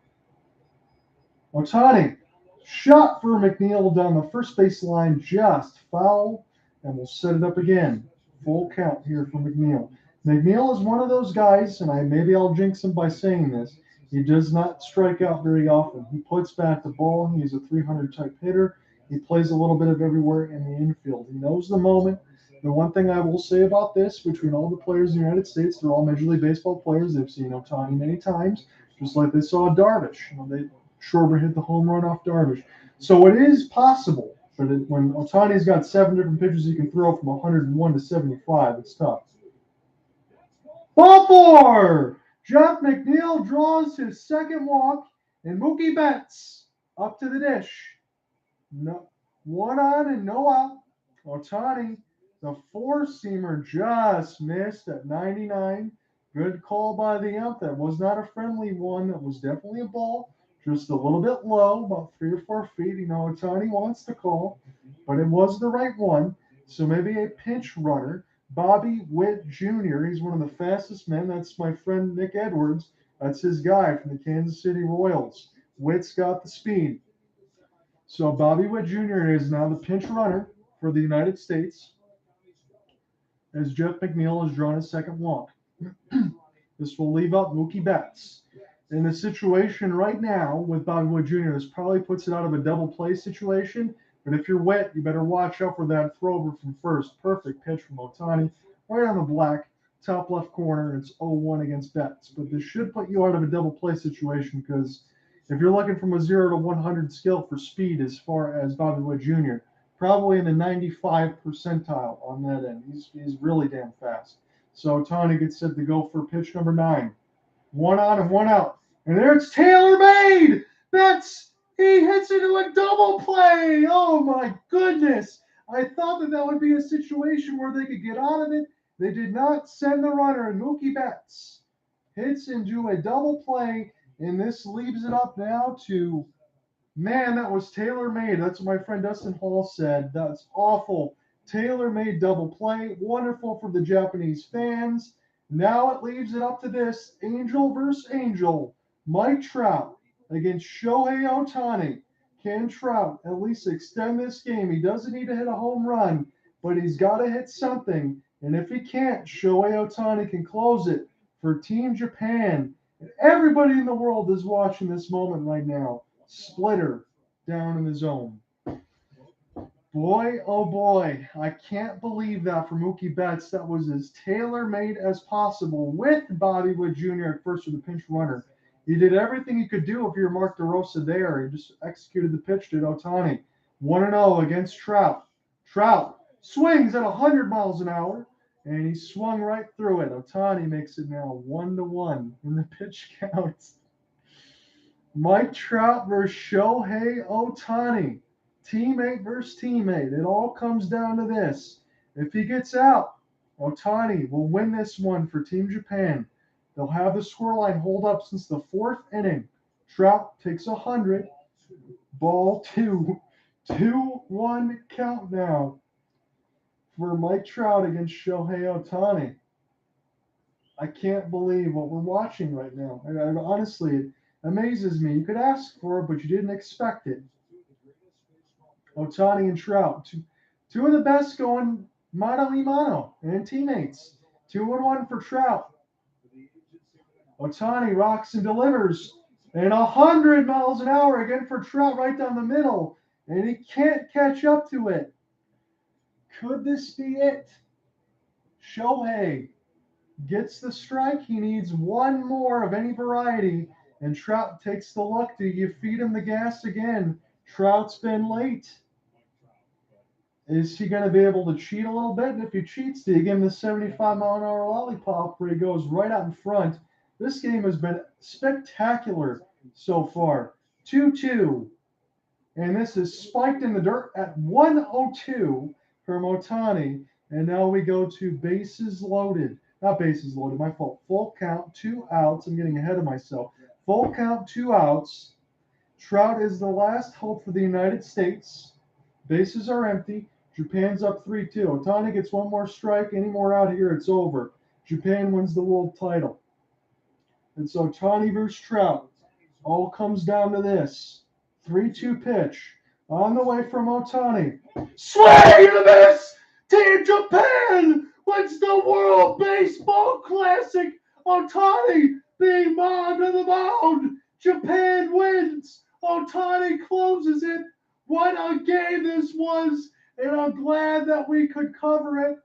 Ohtani, shot for McNeil down the first base line, just foul, and we'll set it up again. Full count here for McNeil. McNeil is one of those guys, and maybe I'll jinx him by saying this, he does not strike out very often. He puts back the ball. He's a 300 type hitter. He plays a little bit of everywhere in the infield. He knows the moment. The one thing I will say about this, between all the players in the United States, they're all Major League Baseball players. They've seen Ohtani many times, just like they saw Darvish. Schwarber hit the home run off Darvish. So it is possible, but when Ohtani's got 7 different pitches he can throw from 101 to 75, it's tough. Ball 4! Jeff McNeil draws his second walk, and Mookie Betts up to the dish. No, 1 on and no out. Ohtani, the 4-seamer, just missed at 99. Good call by the ump. That was not a friendly one. That was definitely a ball. Just a little bit low, about 3 or 4 feet. Ohtani wants to call, but it was the right one. So maybe a pinch runner. Bobby Witt Jr., he's one of the fastest men. That's my friend Nick Edwards. That's his guy from the Kansas City Royals. Witt's got the speed. So Bobby Witt Jr. is now the pinch runner for the United States as Jeff McNeil has drawn his second walk. This will leave up Mookie Betts. In the situation right now with Bobby Witt Jr., this probably puts it out of a double play situation. But if you're Witt, you better watch out for that throw over from first. Perfect pitch from Ohtani. Right on the black, top left corner. It's 0-1 against Betts. But this should put you out of a double play situation because if you're looking from a 0 to 100 scale for speed as far as Bobby Witt Jr., probably in the 95 percentile on that end. He's really damn fast. So Ohtani gets set to go for pitch number 9. 1 on and 1 out. And there it's tailor-made. Betts, he hits into a double play. Oh, my goodness. I thought that would be a situation where they could get out of it. They did not send the runner, and Mookie Betts hits into a double play, and this leaves it up now to, man, that was tailor-made. That's what my friend Dustin Hall said. That's awful. Tailor-made double play. Wonderful for the Japanese fans. Now it leaves it up to this, Angel versus Angel. Mike Trout against Shohei Ohtani. Can Trout at least extend this game? He doesn't need to hit a home run, but he's got to hit something. And if he can't, Shohei Ohtani can close it for Team Japan. And everybody in the world is watching this moment right now. Splitter down in the zone. Boy, oh boy, I can't believe that for Mookie Betts. That was as tailor-made as possible with Bobby Witt Jr. at first with the pinch runner. He did everything he could do if you're Mark DeRosa there. He just executed the pitch to Ohtani. 1-0 against Trout. Trout swings at 100 miles an hour, and he swung right through it. Ohtani makes it now 1-1 in the pitch count. Mike Trout versus Shohei Ohtani. Teammate versus teammate. It all comes down to this. If he gets out, Ohtani will win this one for Team Japan. They'll have the scoreline hold up since the 4th inning. Trout takes 100. Ball 2. 2-1 count now for Mike Trout against Shohei Ohtani. I can't believe what we're watching right now. Honestly, it amazes me. You could ask for it, but you didn't expect it. Ohtani and Trout, two of the best going mano a mano, and teammates. 2-1 for Trout. Ohtani rocks and delivers. And 100 miles an hour again for Trout right down the middle. And he can't catch up to it. Could this be it? Shohei gets the strike. He needs one more of any variety. And Trout takes the luck. Do you feed him the gas again? Trout's been late. Is he going to be able to cheat a little bit? And if he cheats, do you give him the 75-mile-an-hour lollipop where he goes right out in front? This game has been spectacular so far. 2-2. And this is spiked in the dirt at 102 from Ohtani. And now we go to bases loaded. Not bases loaded, my fault. Full count, 2 outs. I'm getting ahead of myself. Full count, 2 outs. Trout is the last hope for the United States. Bases are empty. Japan's up 3-2. Ohtani gets one more strike. Any more out here, it's over. Japan wins the world title. It's Ohtani versus Trout. All comes down to this. 3-2 pitch. On the way from Ohtani. Swing and a miss! Team Japan wins the World Baseball Classic. Ohtani being bombed to the mound. Japan wins. Ohtani closes it. What a game this was. And I'm glad that we could cover it.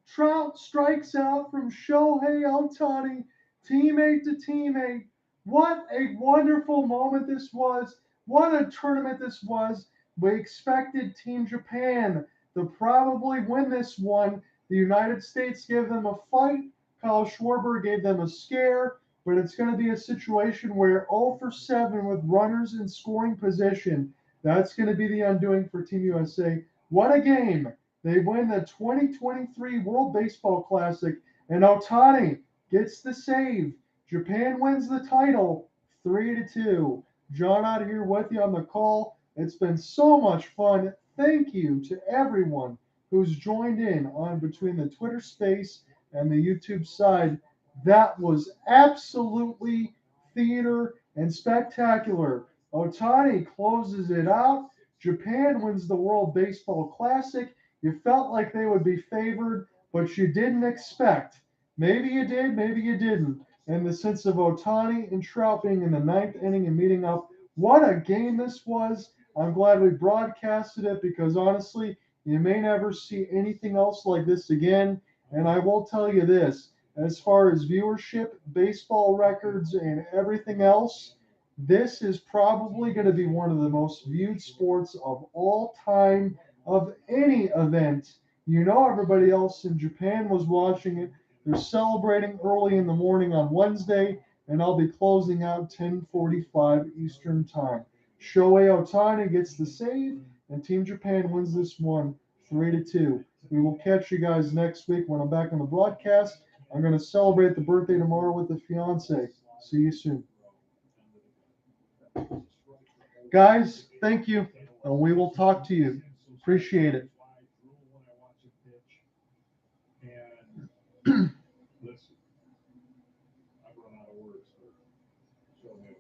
Trout strikes out from Shohei Ohtani, teammate to teammate. What a wonderful moment this was. What a tournament this was. We expected Team Japan to probably win this one. The United States gave them a fight. Kyle Schwarber gave them a scare. But it's going to be a situation where 0 for 7 with runners in scoring position. That's going to be the undoing for Team USA. What a game. They win the 2023 World Baseball Classic, and Ohtani gets the save. Japan wins the title 3-2. John out here with you on the call. It's been so much fun. Thank you to everyone who's joined in on between the Twitter space and the YouTube side. That was absolutely theater and spectacular. Ohtani closes it out. Japan wins the World Baseball Classic. You felt like they would be favored, but you didn't expect. Maybe you did, maybe you didn't. In the sense of Ohtani and Trout being in the 9th inning and meeting up. What a game this was. I'm glad we broadcasted it because honestly, you may never see anything else like this again. And I will tell you this, as far as viewership, baseball records, and everything else, this is probably going to be one of the most viewed sports of all time of any event. You know, everybody else in Japan was watching it. They're celebrating early in the morning on Wednesday, and I'll be closing out 10:45 Eastern Time. Shohei Ohtani gets the save, and Team Japan wins this one 3-2. We will catch you guys next week when I'm back on the broadcast. I'm going to celebrate the birthday tomorrow with the fiance. See you soon. Guys, thank you, and we will talk to you. Appreciate it. Listen, I've run out of words for Shohei.